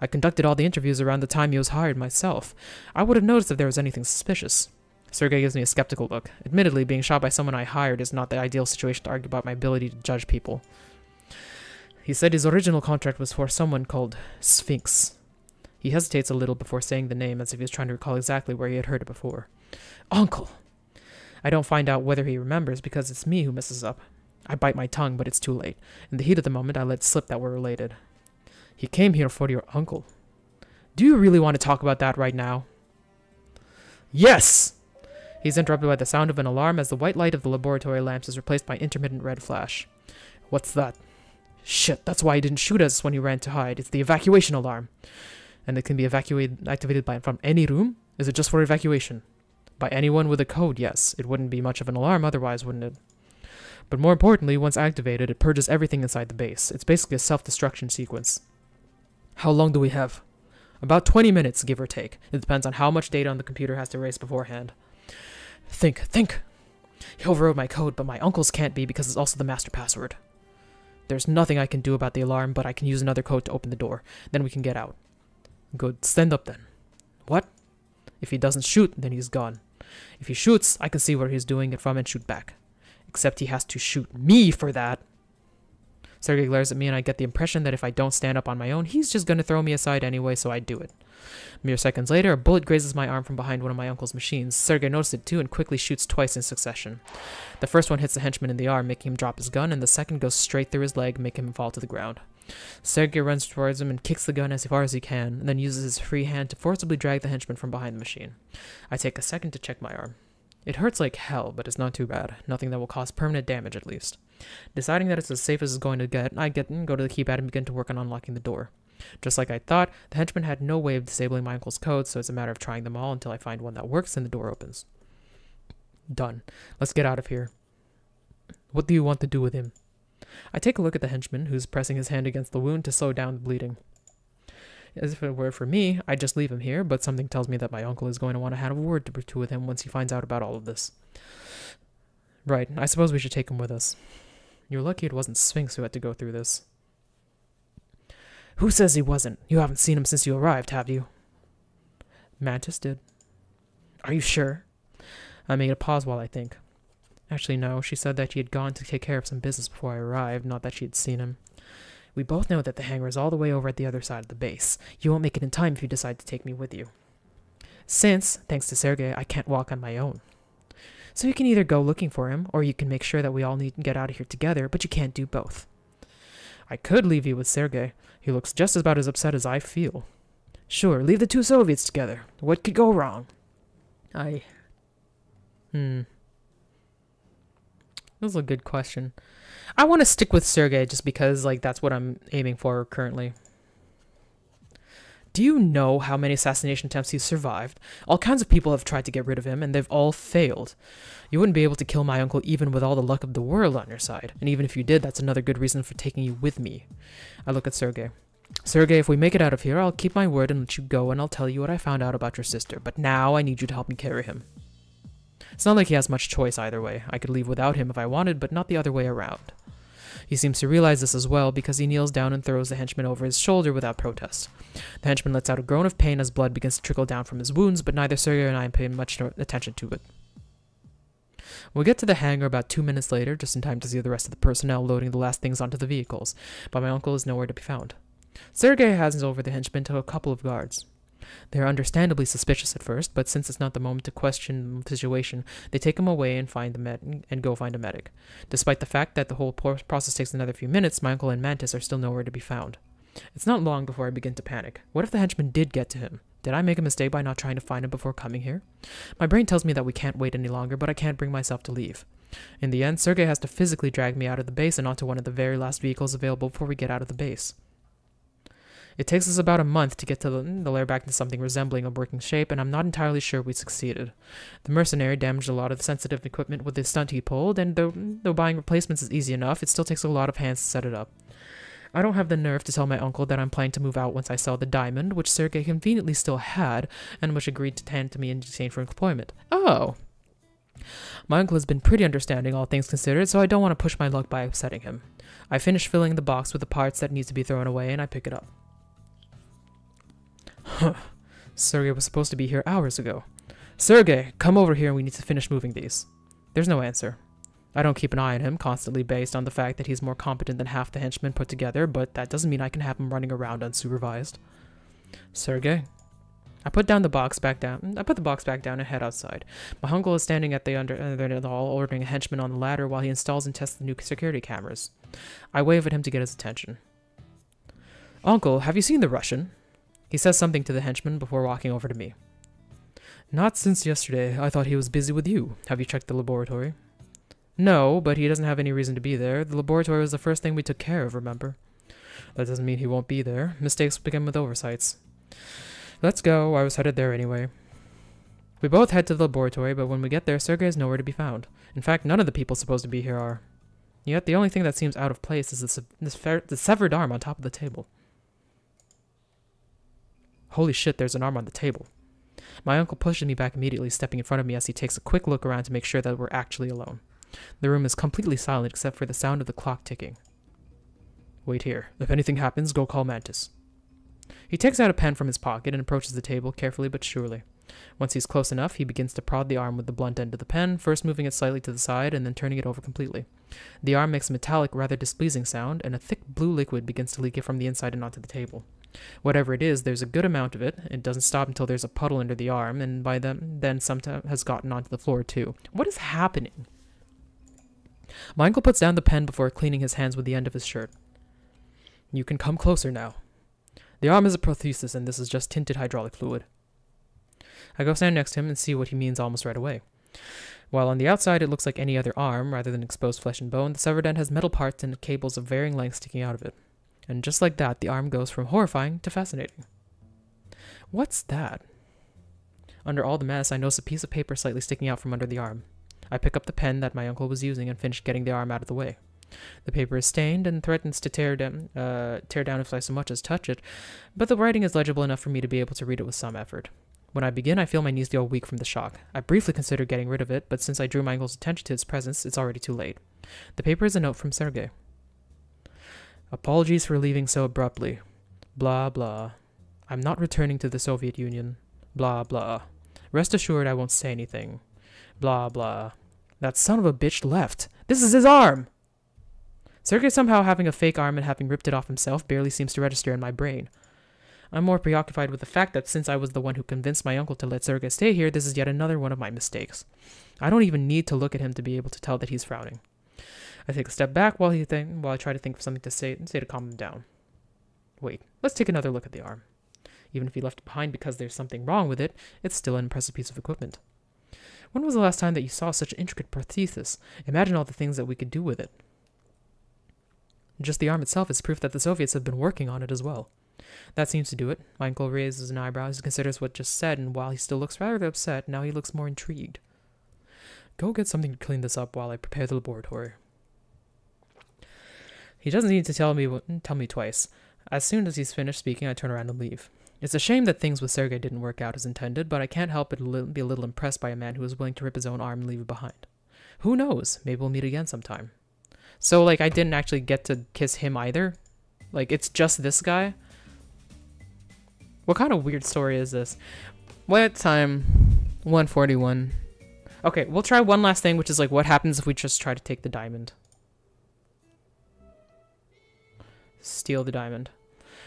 I conducted all the interviews around the time he was hired myself. I would have noticed if there was anything suspicious. Sergei gives me a skeptical look. Admittedly, being shot by someone I hired is not the ideal situation to argue about my ability to judge people. He said his original contract was for someone called Sphinx. He hesitates a little before saying the name as if he was trying to recall exactly where he had heard it before. Uncle! I don't find out whether he remembers because it's me who messes up. I bite my tongue, but it's too late. In the heat of the moment, I let slip that we're related. He came here for your uncle. Do you really want to talk about that right now? Yes! He's interrupted by the sound of an alarm as the white light of the laboratory lamps is replaced by an intermittent red flash. What's that? Shit, that's why he didn't shoot us when he ran to hide. It's the evacuation alarm. And it can be activated from any room? Is it just for evacuation? By anyone with a code, yes. It wouldn't be much of an alarm otherwise, wouldn't it? But more importantly, once activated, it purges everything inside the base. It's basically a self-destruction sequence. How long do we have? About 20 minutes, give or take. It depends on how much data on the computer has to erase beforehand. Think. He overrode my code, but my uncle's can't be because it's also the master password. There's nothing I can do about the alarm, but I can use another code to open the door. Then we can get out. Good. Stand up then. What? If he doesn't shoot, then he's gone. If he shoots, I can see where he's doing it from and shoot back. Except he has to shoot me for that. Sergei glares at me, and I get the impression that if I don't stand up on my own, he's just going to throw me aside anyway, so I do it. Mere seconds later, a bullet grazes my arm from behind one of my uncle's machines. Sergei noticed it too and quickly shoots twice in succession. The first one hits the henchman in the arm, making him drop his gun, and the second goes straight through his leg, making him fall to the ground. Sergei runs towards him and kicks the gun as far as he can, and then uses his free hand to forcibly drag the henchman from behind the machine. I take a second to check my arm. It hurts like hell, but it's not too bad. Nothing that will cause permanent damage, at least. Deciding that it's as safe as it's going to get, I go to the keypad and begin to work on unlocking the door. Just like I thought, the henchman had no way of disabling my uncle's codes, so it's a matter of trying them all until I find one that works and the door opens. Done. Let's get out of here. What do you want to do with him? I take a look at the henchman, who's pressing his hand against the wound to slow down the bleeding. As if it were for me, I'd just leave him here, but something tells me that my uncle is going to want to have a word or two with him once he finds out about all of this. Right, I suppose we should take him with us. You're lucky it wasn't Sphinx who had to go through this. Who says he wasn't? You haven't seen him since you arrived, have you? Mantis did. Are you sure? I made a pause while I think. Actually, no. She said that he had gone to take care of some business before I arrived, not that she had seen him. We both know that the hangar is all the way over at the other side of the base. You won't make it in time if you decide to take me with you. Since, thanks to Sergei, I can't walk on my own. So you can either go looking for him, or you can make sure that we all need to get out of here together, but you can't do both. I could leave you with Sergei. He looks just about as upset as I feel. Sure, leave the two Soviets together. What could go wrong? That was a good question. I want to stick with Sergei just because, like, that's what I'm aiming for currently. Do you know how many assassination attempts he's survived? All kinds of people have tried to get rid of him, and they've all failed. You wouldn't be able to kill my uncle even with all the luck of the world on your side. And even if you did, that's another good reason for taking you with me. I look at Sergei. Sergei, if we make it out of here, I'll keep my word and let you go, and I'll tell you what I found out about your sister. But now I need you to help me carry him. It's not like he has much choice either way. I could leave without him if I wanted, but not the other way around. He seems to realize this as well, because he kneels down and throws the henchman over his shoulder without protest. The henchman lets out a groan of pain as blood begins to trickle down from his wounds, but neither Sergei and I pay much attention to it. We get to the hangar about 2 minutes later, just in time to see the rest of the personnel loading the last things onto the vehicles, but my uncle is nowhere to be found. Sergei hands over the henchman to a couple of guards. They are understandably suspicious at first, but since it's not the moment to question the situation, they take him away and go find a medic. Despite the fact that the whole process takes another few minutes, my uncle and Mantis are still nowhere to be found. It's not long before I begin to panic. What if the henchman did get to him? Did I make a mistake by not trying to find him before coming here? My brain tells me that we can't wait any longer, but I can't bring myself to leave. In the end, Sergei has to physically drag me out of the base and onto one of the very last vehicles available before we get out of the base. It takes us about a month to get to the lair back into something resembling a working shape, and I'm not entirely sure we succeeded. The mercenary damaged a lot of the sensitive equipment with the stunt he pulled, and though buying replacements is easy enough, it still takes a lot of hands to set it up. I don't have the nerve to tell my uncle that I'm planning to move out once I sell the diamond, which Sergei conveniently still had, and which agreed to hand to me in exchange for employment. Oh! My uncle has been pretty understanding, all things considered, so I don't want to push my luck by upsetting him. I finish filling the box with the parts that need to be thrown away, and I pick it up. Huh. Sergei was supposed to be here hours ago. Sergei, come over here and we need to finish moving these. There's no answer. I don't keep an eye on him, constantly based on the fact that he's more competent than half the henchmen put together, but that doesn't mean I can have him running around unsupervised. Sergei? I put the box back down and head outside. My uncle is standing at the other end of the hall, ordering a henchman on the ladder while he installs and tests the new security cameras. I wave at him to get his attention. Uncle, have you seen the Russian? He says something to the henchman before walking over to me. Not since yesterday. I thought he was busy with you. Have you checked the laboratory? No, but he doesn't have any reason to be there. The laboratory was the first thing we took care of, remember? That doesn't mean he won't be there. Mistakes begin with oversights. Let's go. I was headed there anyway. We both head to the laboratory, but when we get there, Sergei is nowhere to be found. In fact, none of the people supposed to be here are. Yet the only thing that seems out of place is the severed arm on top of the table. Holy shit, there's an arm on the table. My uncle pushes me back immediately, stepping in front of me as he takes a quick look around to make sure that we're actually alone. The room is completely silent except for the sound of the clock ticking. Wait here. If anything happens, go call Mantis. He takes out a pen from his pocket and approaches the table carefully but surely. Once he's close enough, he begins to prod the arm with the blunt end of the pen, first moving it slightly to the side and then turning it over completely. The arm makes a metallic, rather displeasing sound, and a thick blue liquid begins to leak from the inside and onto the table. Whatever it is, there's a good amount of it. It doesn't stop until there's a puddle under the arm, and by then some has gotten onto the floor too. What is happening? My uncle puts down the pen before cleaning his hands with the end of his shirt. You can come closer now. The arm is a prosthesis, and this is just tinted hydraulic fluid. I go stand next to him and see what he means almost right away. While on the outside it looks like any other arm, rather than exposed flesh and bone, the severed end has metal parts and cables of varying lengths sticking out of it. And just like that, the arm goes from horrifying to fascinating. What's that? Under all the mess, I notice a piece of paper slightly sticking out from under the arm. I pick up the pen that my uncle was using and finish getting the arm out of the way. The paper is stained and threatens to tear down if I so much as touch it, but the writing is legible enough for me to be able to read it with some effort. When I begin, I feel my knees go weak from the shock. I briefly considered getting rid of it, but since I drew my uncle's attention to its presence, it's already too late. The paper is a note from Sergei. Apologies for leaving so abruptly. Blah, blah. I'm not returning to the Soviet Union. Blah, blah. Rest assured I won't say anything. Blah, blah. That son of a bitch left. This is his arm! Sergei somehow having a fake arm and having ripped it off himself barely seems to register in my brain. I'm more preoccupied with the fact that since I was the one who convinced my uncle to let Sergei stay here, this is yet another one of my mistakes. I don't even need to look at him to be able to tell that he's frowning. I take a step back while I try to think of something to say to calm him down. Wait, let's take another look at the arm. Even if he left it behind because there's something wrong with it, it's still an impressive piece of equipment. When was the last time that you saw such intricate prosthesis? Imagine all the things that we could do with it. Just the arm itself is proof that the Soviets have been working on it as well. That seems to do it. My uncle raises an eyebrow as he considers what just said, and while he still looks rather upset, now he looks more intrigued. Go get something to clean this up while I prepare the laboratory. He doesn't need to tell me twice. As soon as he's finished speaking, I turn around and leave. It's a shame that things with Sergei didn't work out as intended, but I can't help but be a little impressed by a man who is willing to rip his own arm and leave it behind. Who knows? Maybe we'll meet again sometime. So, like, I didn't actually get to kiss him either. Like, it's just this guy. What kind of weird story is this? What time? 1:41. Okay, we'll try one last thing, which is like, what happens if we just try to take the diamond? Steal the diamond.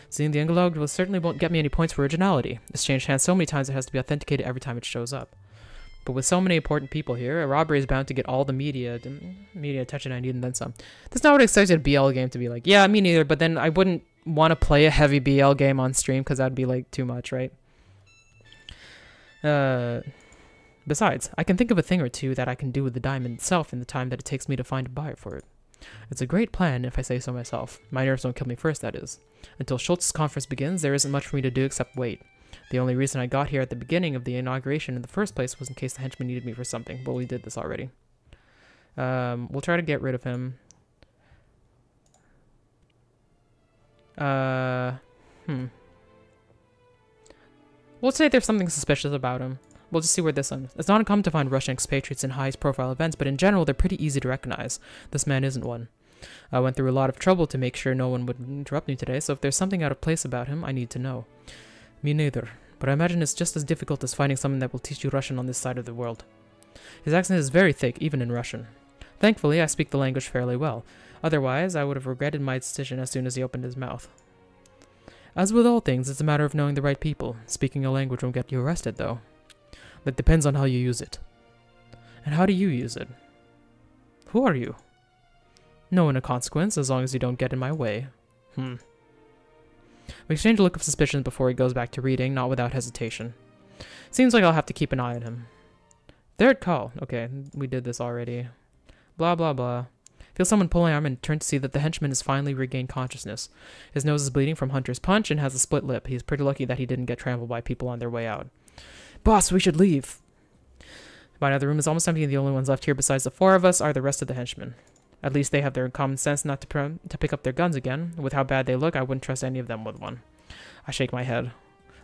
Seeing the envelope certainly won't get me any points for originality. It's changed hands so many times it has to be authenticated every time it shows up. But with so many important people here, a robbery is bound to get all the media attention I need and then some. That's not what I expected a BL game to be like. Yeah, me neither, but then I wouldn't want to play a heavy BL game on stream because that'd be like too much, right? Besides, I can think of a thing or two that I can do with the diamond itself in the time that it takes me to find a buyer for it. It's a great plan, if I say so myself. My nerves don't kill me first, that is. Until Schultz's conference begins, there isn't much for me to do except wait. The only reason I got here at the beginning of the inauguration in the first place was in case the henchman needed me for something, but we did this already. We'll try to get rid of him. We'll say there's something suspicious about him. We'll just see where this ends. It's not uncommon to find Russian expatriates in high-profile events, but in general, they're pretty easy to recognize. This man isn't one. I went through a lot of trouble to make sure no one would interrupt me today, so if there's something out of place about him, I need to know. Me neither, but I imagine it's just as difficult as finding someone that will teach you Russian on this side of the world. His accent is very thick, even in Russian. Thankfully, I speak the language fairly well. Otherwise, I would have regretted my decision as soon as he opened his mouth. As with all things, it's a matter of knowing the right people. Speaking a language won't get you arrested, though. That depends on how you use it. And how do you use it? Who are you? No one of consequence, as long as you don't get in my way. We exchange a look of suspicion before he goes back to reading, not without hesitation. Seems like I'll have to keep an eye on him. Third call. Okay, we did this already. Blah, blah, blah. Feel someone pulling arm and turn to see that the henchman has finally regained consciousness. His nose is bleeding from Hunter's punch and has a split lip. He's pretty lucky that he didn't get trampled by people on their way out. Boss, we should leave. By now the room is almost empty and the only ones left here besides the four of us are the rest of the henchmen. At least they have their common sense not to pick up their guns again. With how bad they look, I wouldn't trust any of them with one. I shake my head.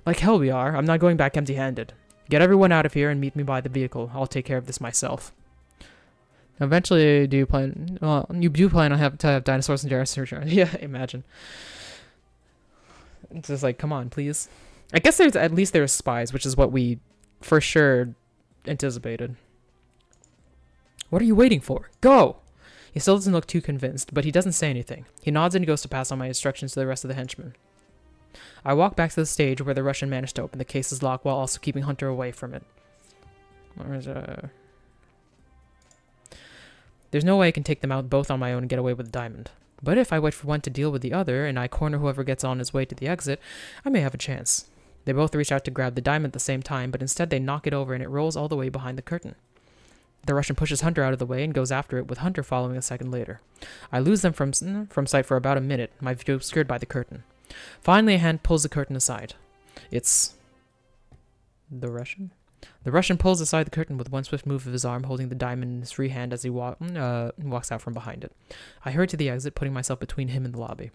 Like hell we are. I'm not going back empty-handed. Get everyone out of here and meet me by the vehicle. I'll take care of this myself. Eventually, do you plan? Well, you do plan on have dinosaurs and dinosaurs. Yeah, imagine. It's just like, come on, please. I guess at least there's spies, which is what we for sure anticipated. What are you waiting for? Go! He still doesn't look too convinced, but he doesn't say anything. He nods and he goes to pass on my instructions to the rest of the henchmen. I walk back to the stage where the Russian managed to open the case's lock while also keeping Hunter away from it. There's no way I can take them out both on my own and get away with the diamond. But if I wait for one to deal with the other, and I corner whoever gets on his way to the exit, I may have a chance. They both reach out to grab the diamond at the same time, but instead they knock it over and it rolls all the way behind the curtain. The Russian pushes Hunter out of the way and goes after it, with Hunter following a second later. I lose them from sight for about a minute, my view obscured by the curtain. Finally, a hand pulls the curtain aside. It's the Russian? The Russian pulls aside the curtain with one swift move of his arm, holding the diamond in his free hand as he walks out from behind it. I hurry to the exit, putting myself between him and the lobby.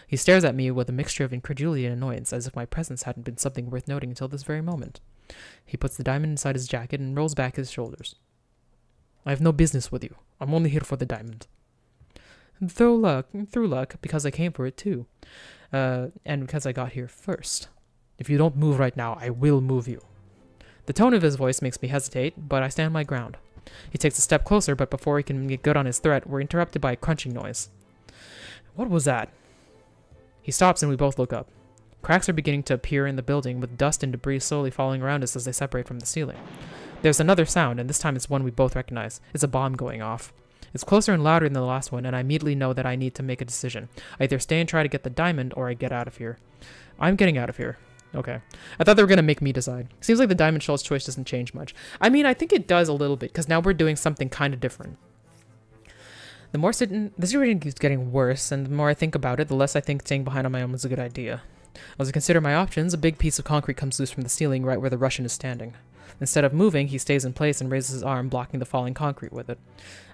He stares at me with a mixture of incredulity and annoyance, as if my presence hadn't been something worth noting until this very moment. He puts the diamond inside his jacket and rolls back his shoulders. I have no business with you. I'm only here for the diamond. Through luck, because I came for it too. And because I got here first. If you don't move right now, I will move you. The tone of his voice makes me hesitate, but I stand my ground. He takes a step closer, but before he can get good on his threat, we're interrupted by a crunching noise. What was that? He stops and we both look up. Cracks are beginning to appear in the building, with dust and debris slowly falling around us as they separate from the ceiling. There's another sound, and this time it's one we both recognize. It's a bomb going off. It's closer and louder than the last one, and I immediately know that I need to make a decision. I either stay and try to get the diamond, or I get out of here. I'm getting out of here. Okay. I thought they were going to make me decide. Seems like the diamond shell's choice doesn't change much. I mean, I think it does a little bit, because now we're doing something kind of different. The situation keeps getting worse, and the more I think about it, the less I think staying behind on my own was a good idea. As I consider my options, a big piece of concrete comes loose from the ceiling right where the Russian is standing. Instead of moving, he stays in place and raises his arm, blocking the falling concrete with it.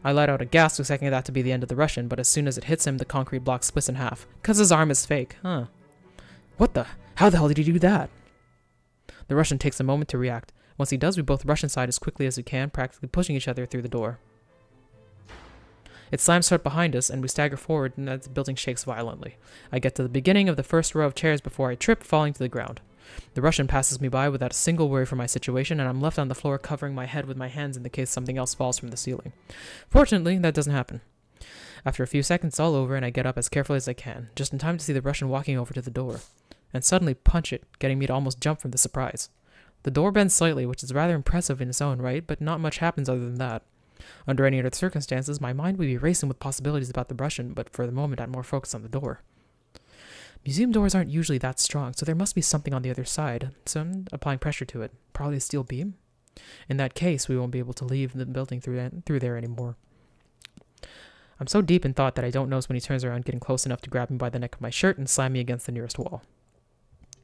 I let out a gasp, expecting that to be the end of the Russian, but as soon as it hits him, the concrete block splits in half. 'Cause his arm is fake, huh? What the? How the hell did he do that? The Russian takes a moment to react. Once he does, we both rush inside as quickly as we can, practically pushing each other through the door. It slams shut behind us, and we stagger forward, and the building shakes violently. I get to the beginning of the first row of chairs before I trip, falling to the ground. The Russian passes me by without a single worry for my situation, and I'm left on the floor covering my head with my hands in the case something else falls from the ceiling. Fortunately, that doesn't happen. After a few seconds, it's all over, and I get up as carefully as I can, just in time to see the Russian walking over to the door, and suddenly punch it, getting me to almost jump from the surprise. The door bends slightly, which is rather impressive in its own right, but not much happens other than that. Under any other circumstances, my mind would be racing with possibilities about the Russian, but for the moment I'm more focused on the door. Museum doors aren't usually that strong, so there must be something on the other side, so I'm applying pressure to it. Probably a steel beam? In that case, we won't be able to leave the building through there anymore. I'm so deep in thought that I don't notice when he turns around, getting close enough to grab me by the neck of my shirt and slam me against the nearest wall.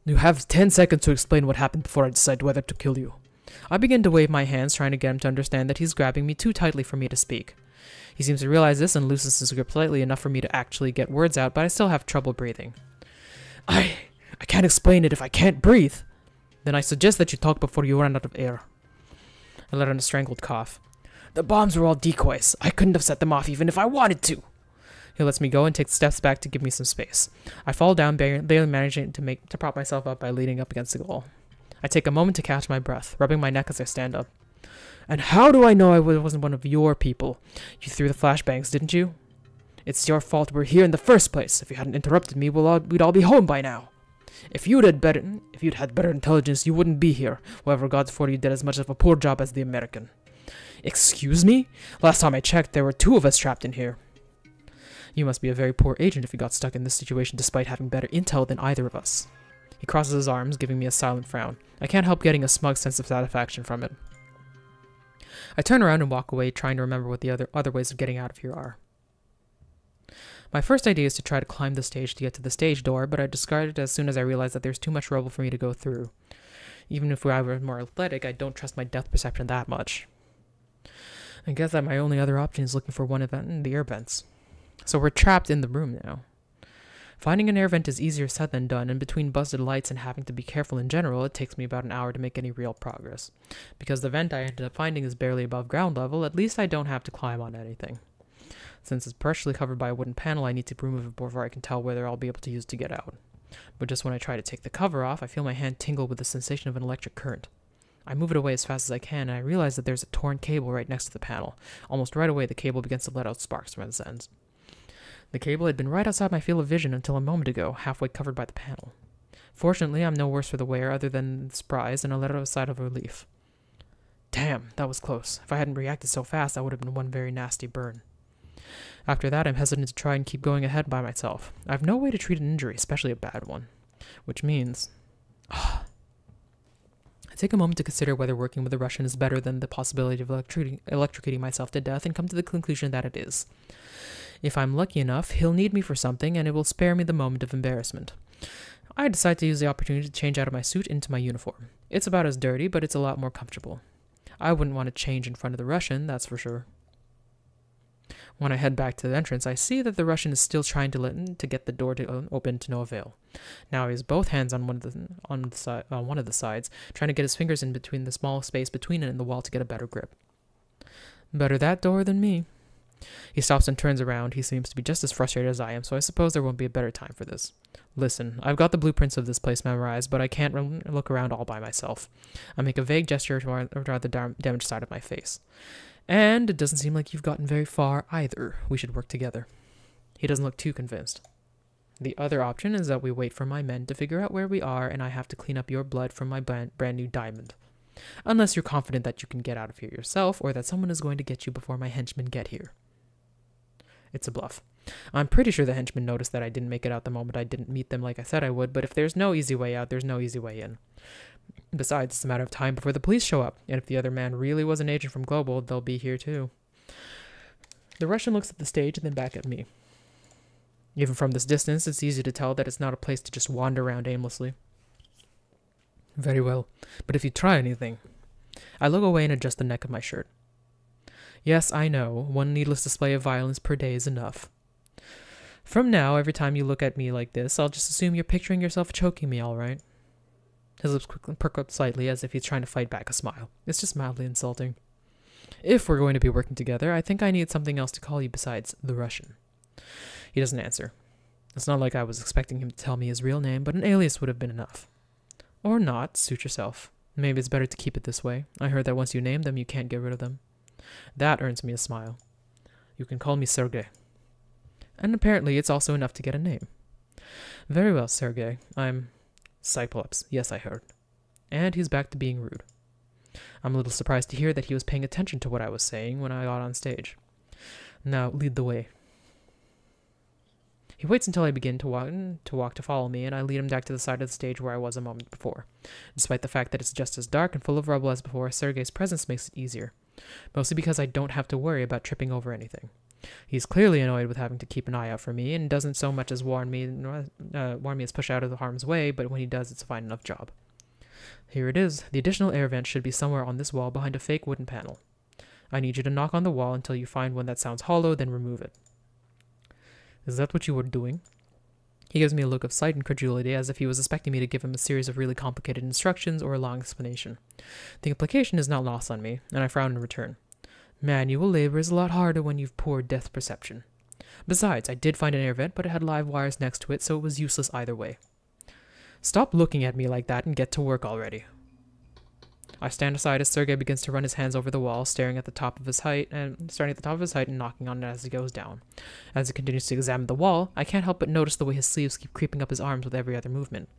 You have 10 seconds to explain what happened before I decide whether to kill you. I begin to wave my hands, trying to get him to understand that he's grabbing me too tightly for me to speak. He seems to realize this and loosens his grip slightly enough for me to actually get words out, but I still have trouble breathing. I can't explain it if I can't breathe. Then I suggest that you talk before you run out of air. I let out a strangled cough. The bombs were all decoys. I couldn't have set them off even if I wanted to. He lets me go and takes steps back to give me some space. I fall down, barely managing to prop myself up by leaning up against the wall. I take a moment to catch my breath, rubbing my neck as I stand up. And how do I know I wasn't one of your people? You threw the flashbangs, didn't you? It's your fault we're here in the first place. If you hadn't interrupted me, we'd all be home by now. If you'd had better intelligence, you wouldn't be here. Whoever got for you did as much of a poor job as the American. Excuse me? Last time I checked, there were 2 of us trapped in here. You must be a very poor agent if you got stuck in this situation despite having better intel than either of us. He crosses his arms, giving me a silent frown. I can't help getting a smug sense of satisfaction from it. I turn around and walk away, trying to remember what the other ways of getting out of here are. My first idea is to try to climb the stage to get to the stage door, but I discard it as soon as I realize that there's too much rubble for me to go through. Even if I were more athletic, I don't trust my depth perception that much. I guess that my only other option is looking for one event in the air vents. So we're trapped in the room now. Finding an air vent is easier said than done, and between busted lights and having to be careful in general, it takes me about an hour to make any real progress. Because the vent I ended up finding is barely above ground level, at least I don't have to climb on anything. Since it's partially covered by a wooden panel, I need to remove it before I can tell whether I'll be able to use it to get out. But just when I try to take the cover off, I feel my hand tingle with the sensation of an electric current. I move it away as fast as I can, and I realize that there's a torn cable right next to the panel. Almost right away, the cable begins to let out sparks from its ends. The cable had been right outside my field of vision until a moment ago, halfway covered by the panel. Fortunately, I'm no worse for the wear other than the surprise, and I let out a sigh of relief. Damn, that was close. If I hadn't reacted so fast, that would have been one very nasty burn. After that, I'm hesitant to try and keep going ahead by myself. I have no way to treat an injury, especially a bad one. Which means... I take a moment to consider whether working with a Russian is better than the possibility of electrocuting myself to death, and come to the conclusion that it is. If I'm lucky enough, he'll need me for something, and it will spare me the moment of embarrassment. I decide to use the opportunity to change out of my suit into my uniform. It's about as dirty, but it's a lot more comfortable. I wouldn't want to change in front of the Russian, that's for sure. When I head back to the entrance, I see that the Russian is still trying to get the door to open to no avail. Now he has both hands on one of the sides, trying to get his fingers in between the small space between it and the wall to get a better grip. Better that door than me. He stops and turns around. He seems to be just as frustrated as I am, so I suppose there won't be a better time for this. Listen, I've got the blueprints of this place memorized, but I can't look around all by myself. I make a vague gesture toward the damaged side of my face. And it doesn't seem like you've gotten very far either. We should work together. He doesn't look too convinced. The other option is that we wait for my men to figure out where we are and I have to clean up your blood from my brand new diamond. Unless you're confident that you can get out of here yourself or that someone is going to get you before my henchmen get here. It's a bluff. I'm pretty sure the henchmen noticed that I didn't make it out the moment I didn't meet them like I said I would, but if there's no easy way out, there's no easy way in. Besides, it's a matter of time before the police show up, and if the other man really was an agent from Global, they'll be here too. The Russian looks at the stage and then back at me. Even from this distance, it's easy to tell that it's not a place to just wander around aimlessly. Very well, but if you try anything... I look away and adjust the neck of my shirt. Yes, I know, one needless display of violence per day is enough. From now, every time you look at me like this, I'll just assume you're picturing yourself choking me, all right? His lips perk up slightly as if he's trying to fight back a smile. It's just mildly insulting. If we're going to be working together, I think I need something else to call you besides the Russian. He doesn't answer. It's not like I was expecting him to tell me his real name, but an alias would have been enough. Or not, suit yourself. Maybe it's better to keep it this way. I heard that once you name them, you can't get rid of them. That earns me a smile. You can call me Sergei. And apparently it's also enough to get a name. Very well, Sergei. I'm... Cyclops. Yes, I heard. And he's back to being rude. I'm a little surprised to hear that he was paying attention to what I was saying when I got on stage. Now, lead the way. He waits until I begin to walk to follow me, and I lead him back to the side of the stage where I was a moment before. Despite the fact that it's just as dark and full of rubble as before, Sergei's presence makes it easier. Mostly because I don't have to worry about tripping over anything. He's clearly annoyed with having to keep an eye out for me, and doesn't so much as warn me as push out of the harm's way, but when he does, it's a fine enough job. Here it is. The additional air vent should be somewhere on this wall behind a fake wooden panel. I need you to knock on the wall until you find one that sounds hollow, then remove it. Is that what you were doing? He gives me a look of slight incredulity, as if he was expecting me to give him a series of really complicated instructions or a long explanation. The implication is not lost on me, and I frown in return. Manual labor is a lot harder when you've poor depth perception. Besides, I did find an air vent, but it had live wires next to it, so it was useless either way. Stop looking at me like that and get to work already. I stand aside as Sergei begins to run his hands over the wall, starting at the top of his height and knocking on it as he goes down. As he continues to examine the wall, I can't help but notice the way his sleeves keep creeping up his arms with every other movement.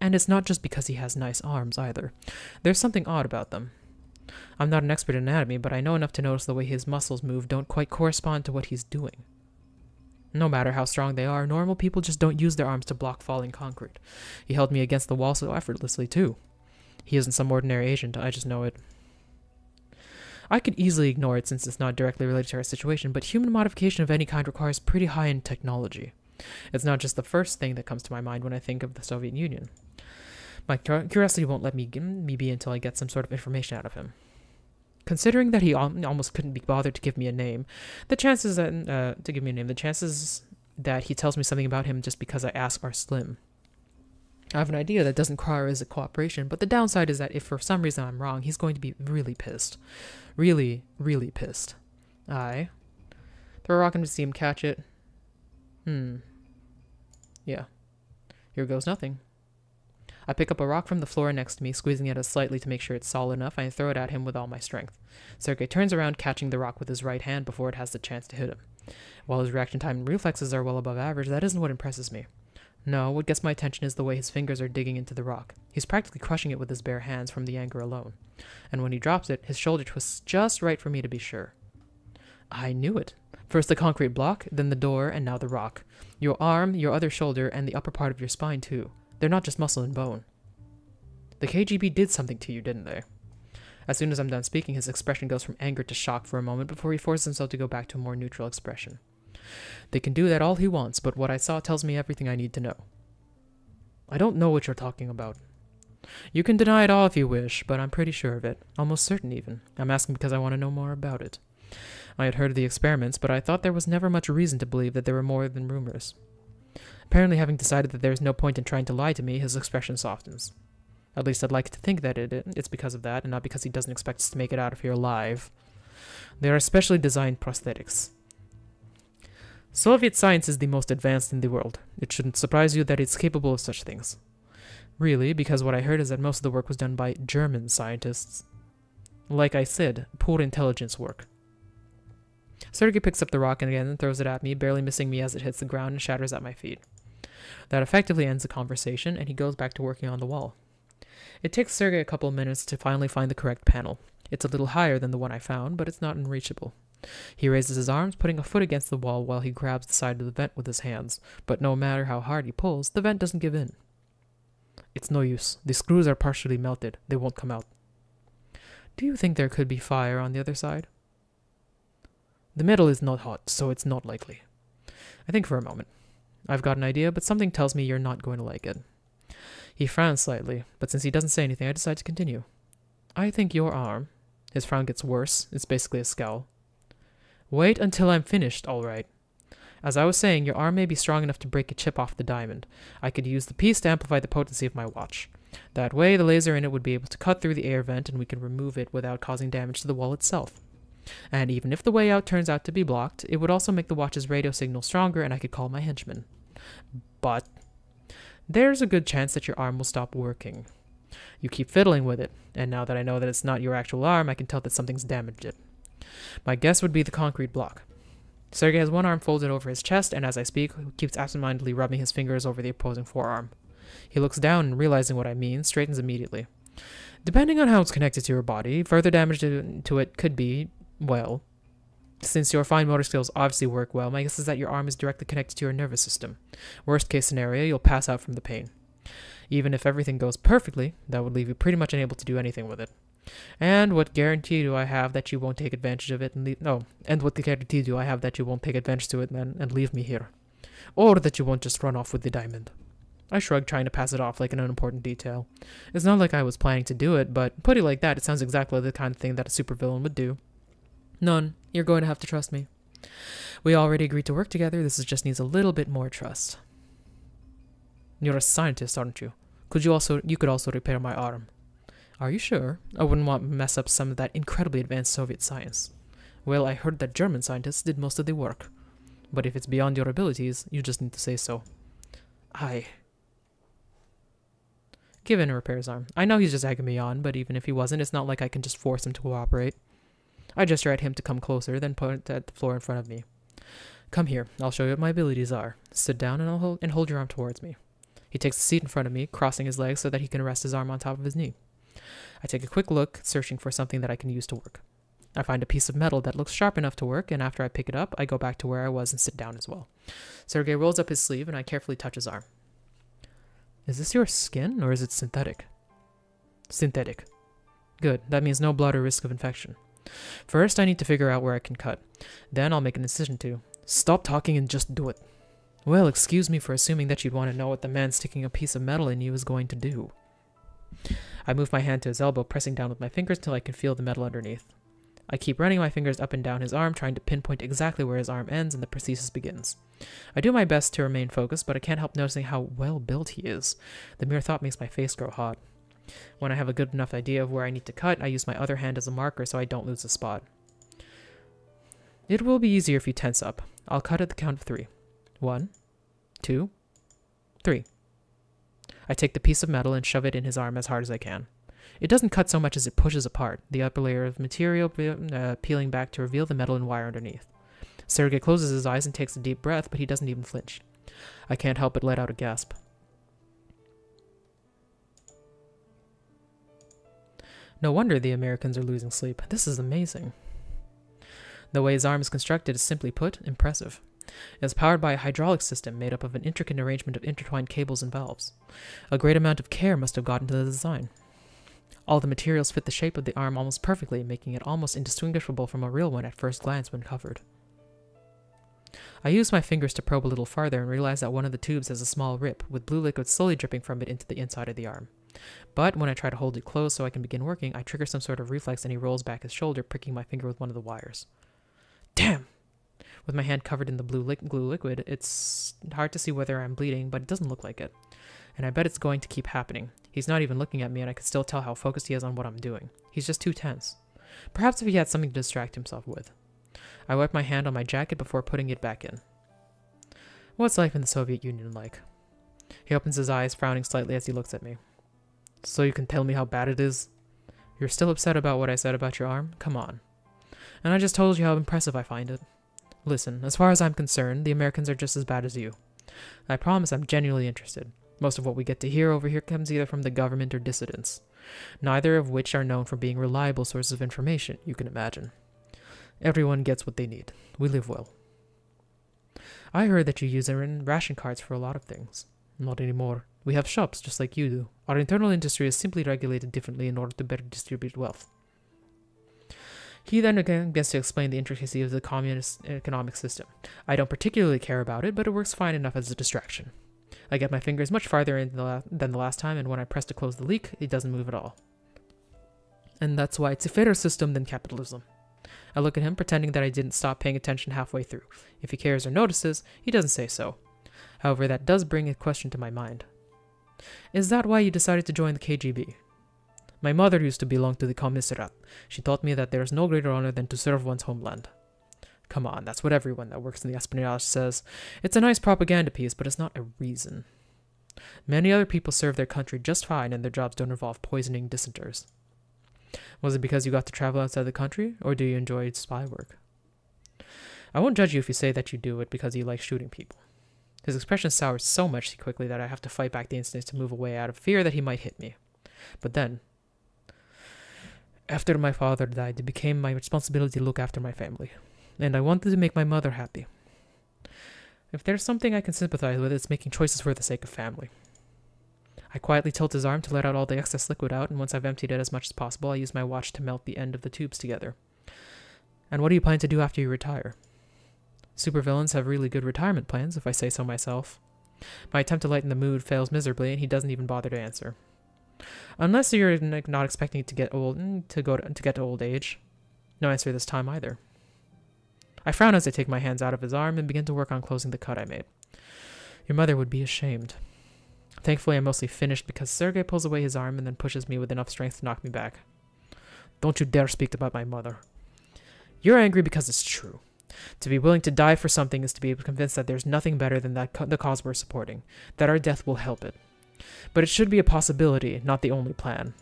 And it's not just because he has nice arms, either. There's something odd about them. I'm not an expert in anatomy, but I know enough to notice the way his muscles move don't quite correspond to what he's doing. No matter how strong they are, normal people just don't use their arms to block falling concrete. He held me against the wall so effortlessly, too. He isn't some ordinary agent, I just know it. I could easily ignore it since it's not directly related to our situation, but human modification of any kind requires pretty high-end technology. It's not just the first thing that comes to my mind when I think of the Soviet Union. My curiosity won't let me be until I get some sort of information out of him. Considering that he almost couldn't be bothered to give me a name, the chances that he tells me something about him just because I ask are slim. I have an idea that doesn't require his cooperation, but the downside is that if for some reason I'm wrong, he's going to be really pissed. Really, really pissed. I throw a rock in to see him catch it. Yeah. Here goes nothing. I pick up a rock from the floor next to me, squeezing it slightly to make sure it's solid enough, and I throw it at him with all my strength. Sergei turns around, catching the rock with his right hand before it has the chance to hit him. While his reaction time and reflexes are well above average, that isn't what impresses me. No, what gets my attention is the way his fingers are digging into the rock. He's practically crushing it with his bare hands from the anger alone. And when he drops it, his shoulder twists just right for me to be sure. I knew it. First the concrete block, then the door, and now the rock. Your arm, your other shoulder, and the upper part of your spine, too. They're not just muscle and bone. The KGB did something to you, didn't they? As soon as I'm done speaking, his expression goes from anger to shock for a moment before he forces himself to go back to a more neutral expression. They can do that all he wants, but what I saw tells me everything I need to know. I don't know what you're talking about. You can deny it all if you wish, but I'm pretty sure of it. Almost certain, even. I'm asking because I want to know more about it. I had heard of the experiments, but I thought there was never much reason to believe that there were more than rumors. Apparently, having decided that there is no point in trying to lie to me, his expression softens. At least I'd like to think that it's because of that, and not because he doesn't expect us to make it out of here alive. They are specially designed prosthetics. Soviet science is the most advanced in the world. It shouldn't surprise you that it's capable of such things. Really, because what I heard is that most of the work was done by German scientists. Like I said, poor intelligence work. Sergey picks up the rock again and throws it at me, barely missing me as it hits the ground and shatters at my feet. That effectively ends the conversation, and he goes back to working on the wall. It takes Sergey a couple of minutes to finally find the correct panel. It's a little higher than the one I found, but it's not unreachable. He raises his arms, putting a foot against the wall while he grabs the side of the vent with his hands, but no matter how hard he pulls, the vent doesn't give in. It's no use. The screws are partially melted. They won't come out. Do you think there could be fire on the other side? The metal is not hot, so it's not likely. I think for a moment. I've got an idea, but something tells me you're not going to like it. He frowns slightly, but since he doesn't say anything, I decide to continue. I think your arm... His frown gets worse. It's basically a scowl. Wait until I'm finished, all right. As I was saying, your arm may be strong enough to break a chip off the diamond. I could use the piece to amplify the potency of my watch. That way, the laser in it would be able to cut through the air vent and we can remove it without causing damage to the wall itself. And even if the way out turns out to be blocked, it would also make the watch's radio signal stronger and I could call my henchman. But there's a good chance that your arm will stop working. You keep fiddling with it, and now that I know that it's not your actual arm, I can tell that something's damaged it. My guess would be the concrete block. Sergey has one arm folded over his chest, and as I speak, keeps absentmindedly rubbing his fingers over the opposing forearm. He looks down and, realizing what I mean, straightens immediately. Depending on how it's connected to your body, further damage to it could be, well, since your fine motor skills obviously work well, my guess is that your arm is directly connected to your nervous system. Worst case scenario, you'll pass out from the pain. Even if everything goes perfectly, that would leave you pretty much unable to do anything with it. And what guarantee do I have that you won't take advantage of it and leave... No, and what guarantee do I have that you won't take advantage to it and leave me here? Or that you won't just run off with the diamond? I shrugged, trying to pass it off like an unimportant detail. It's not like I was planning to do it, but put it like that, it sounds exactly the kind of thing that a supervillain would do. None. You're going to have to trust me. We already agreed to work together, this just needs a little bit more trust. You're a scientist, aren't you? You could also repair my arm. Are you sure? I wouldn't want to mess up some of that incredibly advanced Soviet science. Well, I heard that German scientists did most of the work. But if it's beyond your abilities, you just need to say so. Give in and repair his arm. I know he's just egging me on, but even if he wasn't, it's not like I can just force him to cooperate. I gesture at him to come closer, then point at the floor in front of me. Come here, I'll show you what my abilities are. Sit down and hold your arm towards me. He takes a seat in front of me, crossing his legs so that he can rest his arm on top of his knee. I take a quick look, searching for something that I can use to work. I find a piece of metal that looks sharp enough to work, and after I pick it up, I go back to where I was and sit down as well. Sergey rolls up his sleeve, and I carefully touch his arm. Is this your skin, or is it synthetic? Synthetic. Good, that means no blood or risk of infection. First, I need to figure out where I can cut. Then I'll make an incision too. Stop talking and just do it. Well, excuse me for assuming that you'd want to know what the man sticking a piece of metal in you is going to do. I move my hand to his elbow, pressing down with my fingers till I can feel the metal underneath. I keep running my fingers up and down his arm, trying to pinpoint exactly where his arm ends and the prosthesis begins. I do my best to remain focused, but I can't help noticing how well built he is. The mere thought makes my face grow hot. When I have a good enough idea of where I need to cut, I use my other hand as a marker so I don't lose the spot. It will be easier if you tense up. I'll cut at the count of 3. 1, 2, 3. I take the piece of metal and shove it in his arm as hard as I can. It doesn't cut so much as it pushes apart, the upper layer of material peeling back to reveal the metal and wire underneath. Sergey closes his eyes and takes a deep breath, but he doesn't even flinch. I can't help but let out a gasp. No wonder the Americans are losing sleep. This is amazing. The way his arm is constructed is, simply put, impressive. It is powered by a hydraulic system made up of an intricate arrangement of intertwined cables and valves. A great amount of care must have gone into the design. All the materials fit the shape of the arm almost perfectly, making it almost indistinguishable from a real one at first glance when covered. I use my fingers to probe a little farther and realize that one of the tubes has a small rip, with blue liquid slowly dripping from it into the inside of the arm. But when I try to hold it closed so I can begin working, I trigger some sort of reflex and he rolls back his shoulder, pricking my finger with one of the wires. Damn! With my hand covered in the blue glue liquid, it's hard to see whether I'm bleeding, but it doesn't look like it. And I bet it's going to keep happening. He's not even looking at me, and I can still tell how focused he is on what I'm doing. He's just too tense. Perhaps if he had something to distract himself with. I wipe my hand on my jacket before putting it back in. What's life in the Soviet Union like? He opens his eyes, frowning slightly as he looks at me. So you can tell me how bad it is? You're still upset about what I said about your arm? Come on. And I just told you how impressive I find it. Listen, as far as I'm concerned, the Americans are just as bad as you. I promise I'm genuinely interested. Most of what we get to hear over here comes either from the government or dissidents, neither of which are known for being reliable sources of information, you can imagine. Everyone gets what they need. We live well. I heard that you use our ration cards for a lot of things. Not anymore. We have shops just like you do. Our internal industry is simply regulated differently in order to better distribute wealth. He then again begins to explain the intricacy of the communist economic system. I don't particularly care about it, but it works fine enough as a distraction. I get my fingers much farther in than the last time, and when I press to close the leak, it doesn't move at all. And that's why it's a fairer system than capitalism. I look at him, pretending that I didn't stop paying attention halfway through. If he cares or notices, he doesn't say so. However, that does bring a question to my mind. Is that why you decided to join the KGB? My mother used to belong to the commissariat. She taught me that there is no greater honor than to serve one's homeland. Come on, that's what everyone that works in the espionage says. It's a nice propaganda piece, but it's not a reason. Many other people serve their country just fine, and their jobs don't involve poisoning dissenters. Was it because you got to travel outside the country, or do you enjoy spy work? I won't judge you if you say that you do it because you like shooting people. His expression sours so much quickly that I have to fight back the instinct to move away out of fear that he might hit me. But then, after my father died, it became my responsibility to look after my family, and I wanted to make my mother happy. If there's something I can sympathize with, it's making choices for the sake of family. I quietly tilt his arm to let out all the excess liquid out, and once I've emptied it as much as possible, I use my watch to melt the end of the tubes together. And what do you plan to do after you retire? Supervillains have really good retirement plans, if I say so myself. My attempt to lighten the mood fails miserably, and he doesn't even bother to answer. Unless you're not expecting to get to old age. No answer this time either. I frown as I take my hands out of his arm and begin to work on closing the cut I made. Your mother would be ashamed. Thankfully, I'm mostly finished because Sergei pulls away his arm and then pushes me with enough strength to knock me back. Don't you dare speak about my mother. You're angry because it's true. To be willing to die for something is to be convinced that there's nothing better than the cause we're supporting, that our death will help it. But it should be a possibility, not the only plan.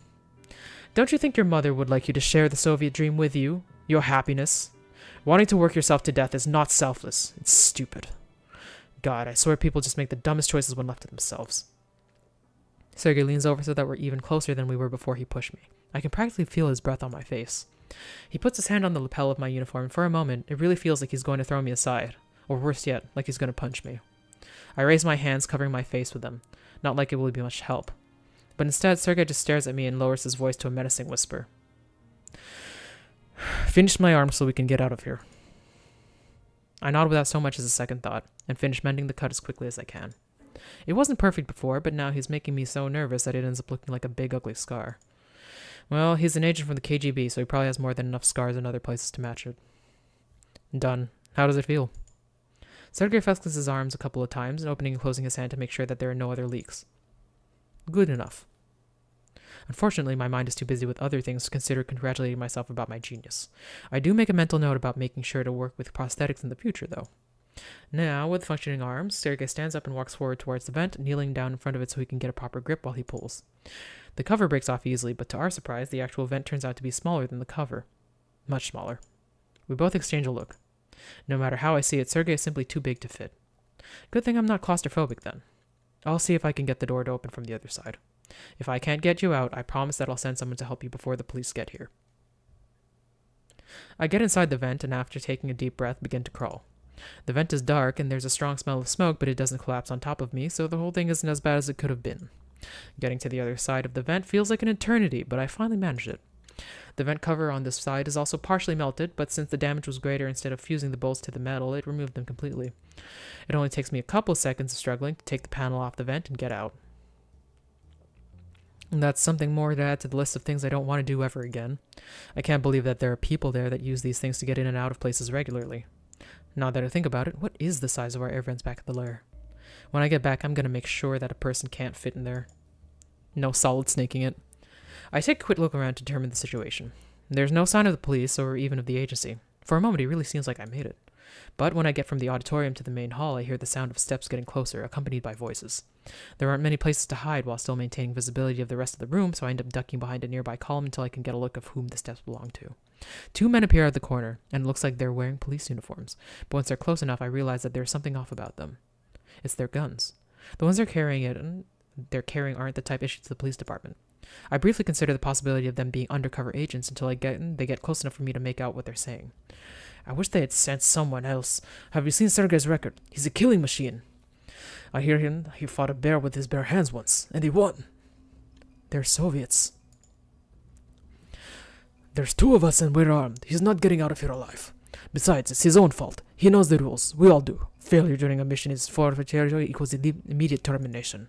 Don't you think your mother would like you to share the Soviet dream with you? Your happiness? Wanting to work yourself to death is not selfless. It's stupid. God, I swear people just make the dumbest choices when left to themselves. Sergei leans over so that we're even closer than we were before he pushed me. I can practically feel his breath on my face. He puts his hand on the lapel of my uniform, and for a moment, it really feels like he's going to throw me aside. Or worse yet, like he's going to punch me. I raise my hands, covering my face with them. Not like it will be much help. But instead, Sergei just stares at me and lowers his voice to a menacing whisper. Finish my arm so we can get out of here. I nod without so much as a second thought, and finish mending the cut as quickly as I can. It wasn't perfect before, but now he's making me so nervous that it ends up looking like a big ugly scar. Well, he's an agent from the KGB, so he probably has more than enough scars in other places to match it. Done. How does it feel? Sergei flexes his arms a couple of times, opening and closing his hand to make sure that there are no other leaks. Good enough. Unfortunately, my mind is too busy with other things to consider congratulating myself about my genius. I do make a mental note about making sure to work with prosthetics in the future, though. Now, with functioning arms, Sergei stands up and walks forward towards the vent, kneeling down in front of it so he can get a proper grip while he pulls. The cover breaks off easily, but to our surprise, the actual vent turns out to be smaller than the cover. Much smaller. We both exchange a look. No matter how I see it, Sergei is simply too big to fit. Good thing I'm not claustrophobic then. I'll see if I can get the door to open from the other side. If I can't get you out, I promise that I'll send someone to help you before the police get here. I get inside the vent and after taking a deep breath, begin to crawl. The vent is dark and there's a strong smell of smoke, but it doesn't collapse on top of me, so the whole thing isn't as bad as it could have been. Getting to the other side of the vent feels like an eternity, but I finally managed it. The vent cover on this side is also partially melted, but since the damage was greater, instead of fusing the bolts to the metal, it removed them completely. It only takes me a couple seconds of struggling to take the panel off the vent and get out. And that's something more to add to the list of things I don't want to do ever again. I can't believe that there are people there that use these things to get in and out of places regularly. Now that I think about it, what is the size of our air vents back at the lair? When I get back, I'm going to make sure that a person can't fit in there. No solid snaking it. I take a quick look around to determine the situation. There's no sign of the police or even of the agency. For a moment, it really seems like I made it. But when I get from the auditorium to the main hall, I hear the sound of steps getting closer, accompanied by voices. There aren't many places to hide while still maintaining visibility of the rest of the room, so I end up ducking behind a nearby column until I can get a look of whom the steps belong to. Two men appear out of the corner, and it looks like they're wearing police uniforms. But once they're close enough, I realize that there's something off about them. It's their guns. The ones they're carrying aren't the type issued to the police department. I briefly consider the possibility of them being undercover agents until they get close enough for me to make out what they're saying. I wish they had sent someone else. Have you seen Sergei's record? He's a killing machine. I hear he fought a bear with his bare hands once, and he won. They're Soviets. There's two of us and we're armed. He's not getting out of here alive. Besides, it's his own fault. He knows the rules. We all do. Failure during a mission is forfeiture equals immediate termination.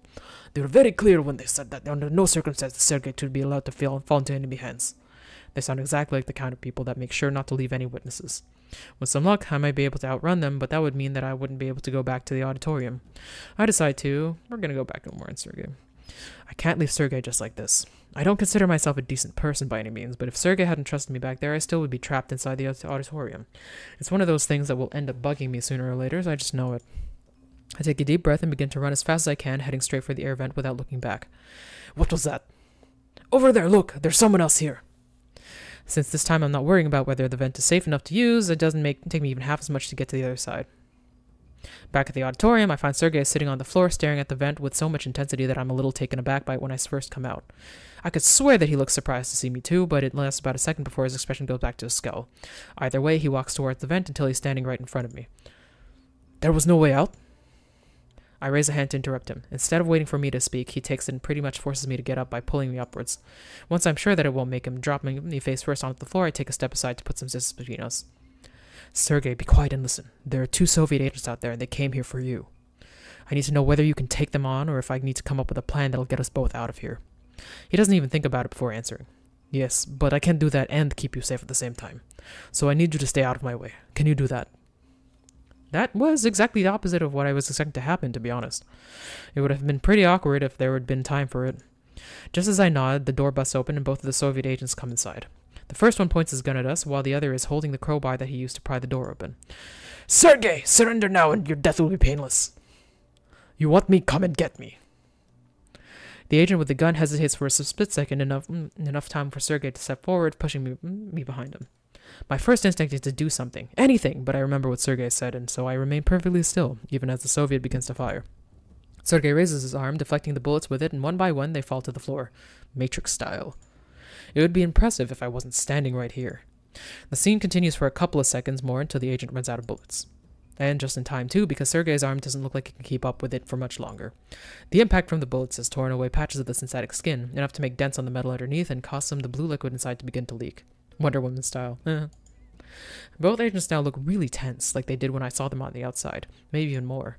They were very clear when they said that under no circumstances Sergei should be allowed to fall into enemy hands. They sound exactly like the kind of people that make sure not to leave any witnesses. With some luck, I might be able to outrun them, but that would mean that I wouldn't be able to go back to the auditorium. I decide we're gonna go back and warn Sergei. I can't leave Sergei just like this. I don't consider myself a decent person by any means, but if Sergei hadn't trusted me back there, I still would be trapped inside the auditorium. It's one of those things that will end up bugging me sooner or later, so I just know it. I take a deep breath and begin to run as fast as I can, heading straight for the air vent without looking back. What was that? Over there, look! There's someone else here! Since this time I'm not worrying about whether the vent is safe enough to use, it doesn't take me even half as much to get to the other side. Back at the auditorium, I find Sergei sitting on the floor staring at the vent with so much intensity that I'm a little taken aback by it when I first come out. I could swear that he looks surprised to see me too, but it lasts about a second before his expression goes back to his skull. Either way, he walks towards the vent until he's standing right in front of me. There was no way out? I raise a hand to interrupt him. Instead of waiting for me to speak, he takes it and pretty much forces me to get up by pulling me upwards. Once I'm sure that it won't make him drop me face first onto the floor, I take a step aside to put some distance between us. Sergei, be quiet and listen. There are 2 Soviet agents out there, and they came here for you. I need to know whether you can take them on, or if I need to come up with a plan that'll get us both out of here. He doesn't even think about it before answering. Yes, but I can't do that and keep you safe at the same time. So I need you to stay out of my way. Can you do that? That was exactly the opposite of what I was expecting to happen, to be honest. It would have been pretty awkward if there had been time for it. Just as I nod, the door busts open and both of the Soviet agents come inside. The first one points his gun at us, while the other is holding the crowbar that he used to pry the door open. Sergei, surrender now and your death will be painless. You want me? Come and get me. The agent with the gun hesitates for a split second, enough time for Sergei to step forward, pushing me behind him. My first instinct is to do something, anything, but I remember what Sergei said, and so I remain perfectly still, even as the Soviet begins to fire. Sergei raises his arm, deflecting the bullets with it, and one by one they fall to the floor, Matrix style. It would be impressive if I wasn't standing right here. The scene continues for a couple of seconds more until the agent runs out of bullets. And just in time, too, because Sergei's arm doesn't look like he can keep up with it for much longer. The impact from the bullets has torn away patches of the synthetic skin, enough to make dents on the metal underneath and cause some of the blue liquid inside to begin to leak. Wonder Woman style. Both agents now look really tense, like they did when I saw them on the outside, maybe even more.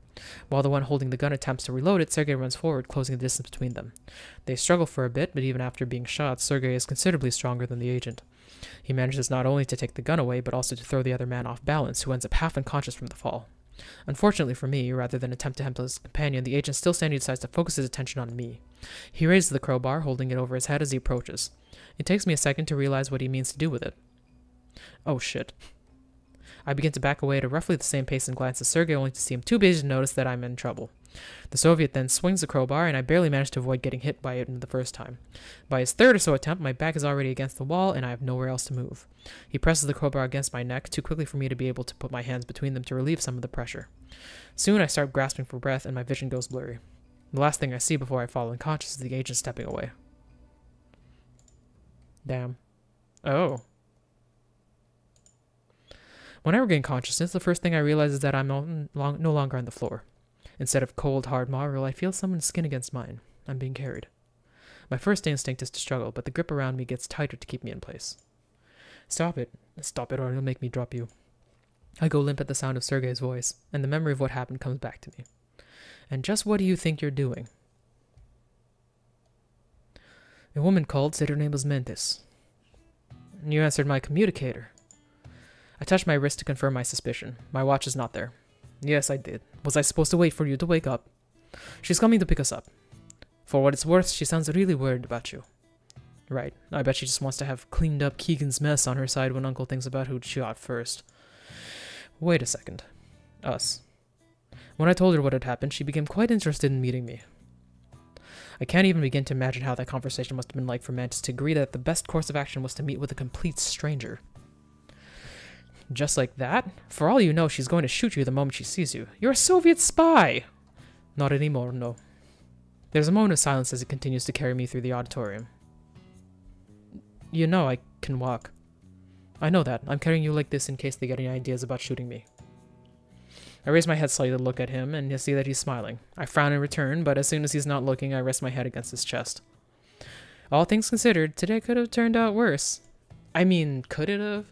While the one holding the gun attempts to reload it, Sergei runs forward, closing the distance between them. They struggle for a bit, but even after being shot, Sergei is considerably stronger than the agent. He manages not only to take the gun away, but also to throw the other man off balance, who ends up half unconscious from the fall. Unfortunately for me, rather than attempt to help his companion, the agent still standing decides to focus his attention on me. He raises the crowbar, holding it over his head as he approaches. It takes me a second to realize what he means to do with it. Oh shit. I begin to back away at a roughly the same pace and glance at Sergei, only to see him too busy to notice that I'm in trouble. The Soviet then swings the crowbar, and I barely manage to avoid getting hit by it the first time. By his third or so attempt, my back is already against the wall, and I have nowhere else to move. He presses the crowbar against my neck, too quickly for me to be able to put my hands between them to relieve some of the pressure. Soon I start grasping for breath, and my vision goes blurry. The last thing I see before I fall unconscious is the agent stepping away. Damn. Oh. When I regain consciousness, the first thing I realize is that I'm no longer on the floor. Instead of cold, hard marble, I feel someone's skin against mine. I'm being carried. My first instinct is to struggle, but the grip around me gets tighter to keep me in place. Stop it, or it'll make me drop you. I go limp at the sound of Sergei's voice, and the memory of what happened comes back to me. And just what do you think you're doing? A woman called, said her name was Mentis. You answered my communicator. I touched my wrist to confirm my suspicion. My watch is not there. Yes, I did. Was I supposed to wait for you to wake up? She's coming to pick us up. For what it's worth, she sounds really worried about you. Right. I bet she just wants to have cleaned up Keegan's mess on her side when Uncle thinks about who'd shot first. Wait a second. Us. When I told her what had happened, she became quite interested in meeting me. I can't even begin to imagine how that conversation must have been like for Mantis to agree that the best course of action was to meet with a complete stranger. Just like that? For all you know, she's going to shoot you the moment she sees you. You're a Soviet spy! Not anymore, no. There's a moment of silence as he continues to carry me through the auditorium. You know I can walk. I know that. I'm carrying you like this in case they get any ideas about shooting me. I raise my head slightly to look at him, and I see that he's smiling. I frown in return, but as soon as he's not looking, I rest my head against his chest. All things considered, today could have turned out worse. I mean, could it have?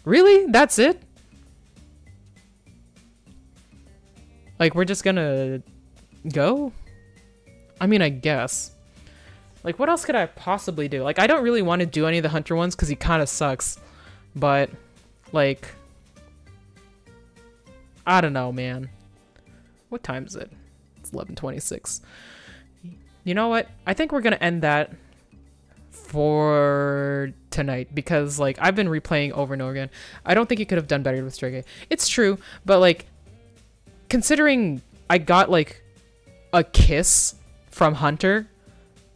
Really? That's it? Like, we're just gonna go? I mean, I guess. Like, what else could I possibly do? Like, I don't really want to do any of the Hunter ones because he kind of sucks. But, like, I don't know, man. What time is it? It's 11:26. You know what? I think we're gonna end that for tonight because, like, I've been replaying over and over again. I don't think you could have done better with Stray Gay. It's true, but, like, considering I got, like, a kiss from Hunter,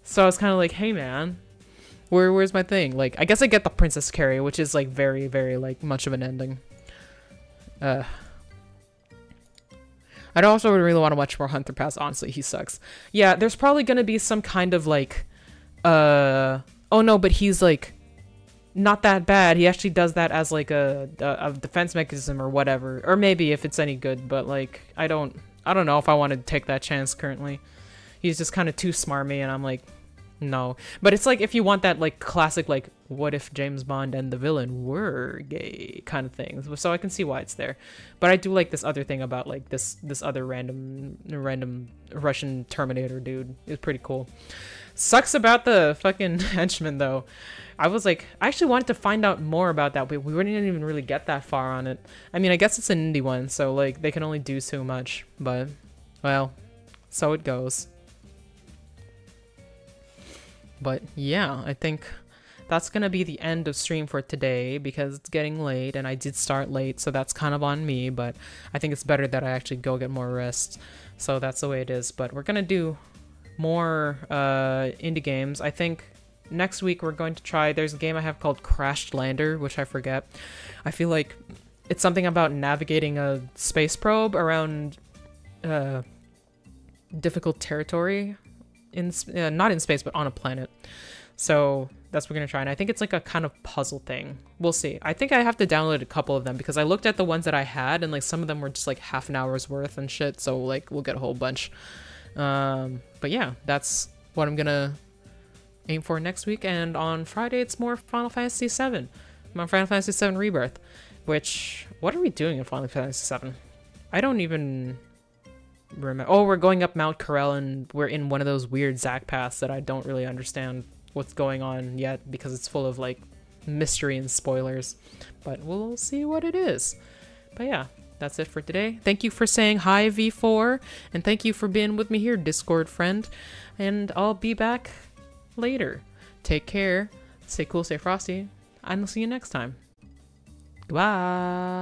so I was kind of like, hey, man, where's my thing? Like, I guess I get the Princess Carrie, which is, like, very, very, like, much of an ending. I'd also really want to watch more Hunter Pass. Honestly, he sucks. Yeah, there's probably gonna be some kind of like, oh no, but he's like not that bad. He actually does that as like a defense mechanism or whatever, or maybe if it's any good. But like, I don't know if I want to take that chance currently. He's just kind of too smarmy, and I'm like, no. But it's like if you want that like classic like, what if James Bond and the villain were gay kind of thing. So I can see why it's there. But I do like this other thing about like this other random Russian Terminator dude. It's pretty cool. Sucks about the fucking henchman though. I was like, I actually wanted to find out more about that, but we didn't even really get that far on it. I mean, I guess it's an indie one, so like they can only do so much, but well, so it goes. But yeah, I think that's gonna be the end of stream for today because it's getting late and I did start late, so that's kind of on me, but I think it's better that I actually go get more rest. So that's the way it is. But we're gonna do more indie games. I think next week we're going to try, there's a game I have called Crashed Lander, which I forget. I feel like it's something about navigating a space probe around difficult territory. Not in space, but on a planet. So that's what we're gonna try, and I think it's like a kind of puzzle thing. We'll see. I think I have to download a couple of them because I looked at the ones that I had, and like some of them were just like half an hour's worth and shit. So like we'll get a whole bunch. But yeah, that's what I'm gonna aim for next week. And on Friday, it's more Final Fantasy VII. I'm on Final Fantasy VII Rebirth. Which, what are we doing in Final Fantasy VII? I don't even remember. Oh, we're going up Mount Corel, and we're in one of those weird Zack paths that I don't really understand what's going on yet because it's full of like mystery and spoilers, but we'll see what it is. But yeah, that's it for today. Thank you for saying hi, V4, and thank you for being with me here, Discord friend, and I'll be back later. Take care, stay cool, stay frosty, and I'll see you next time. Goodbye.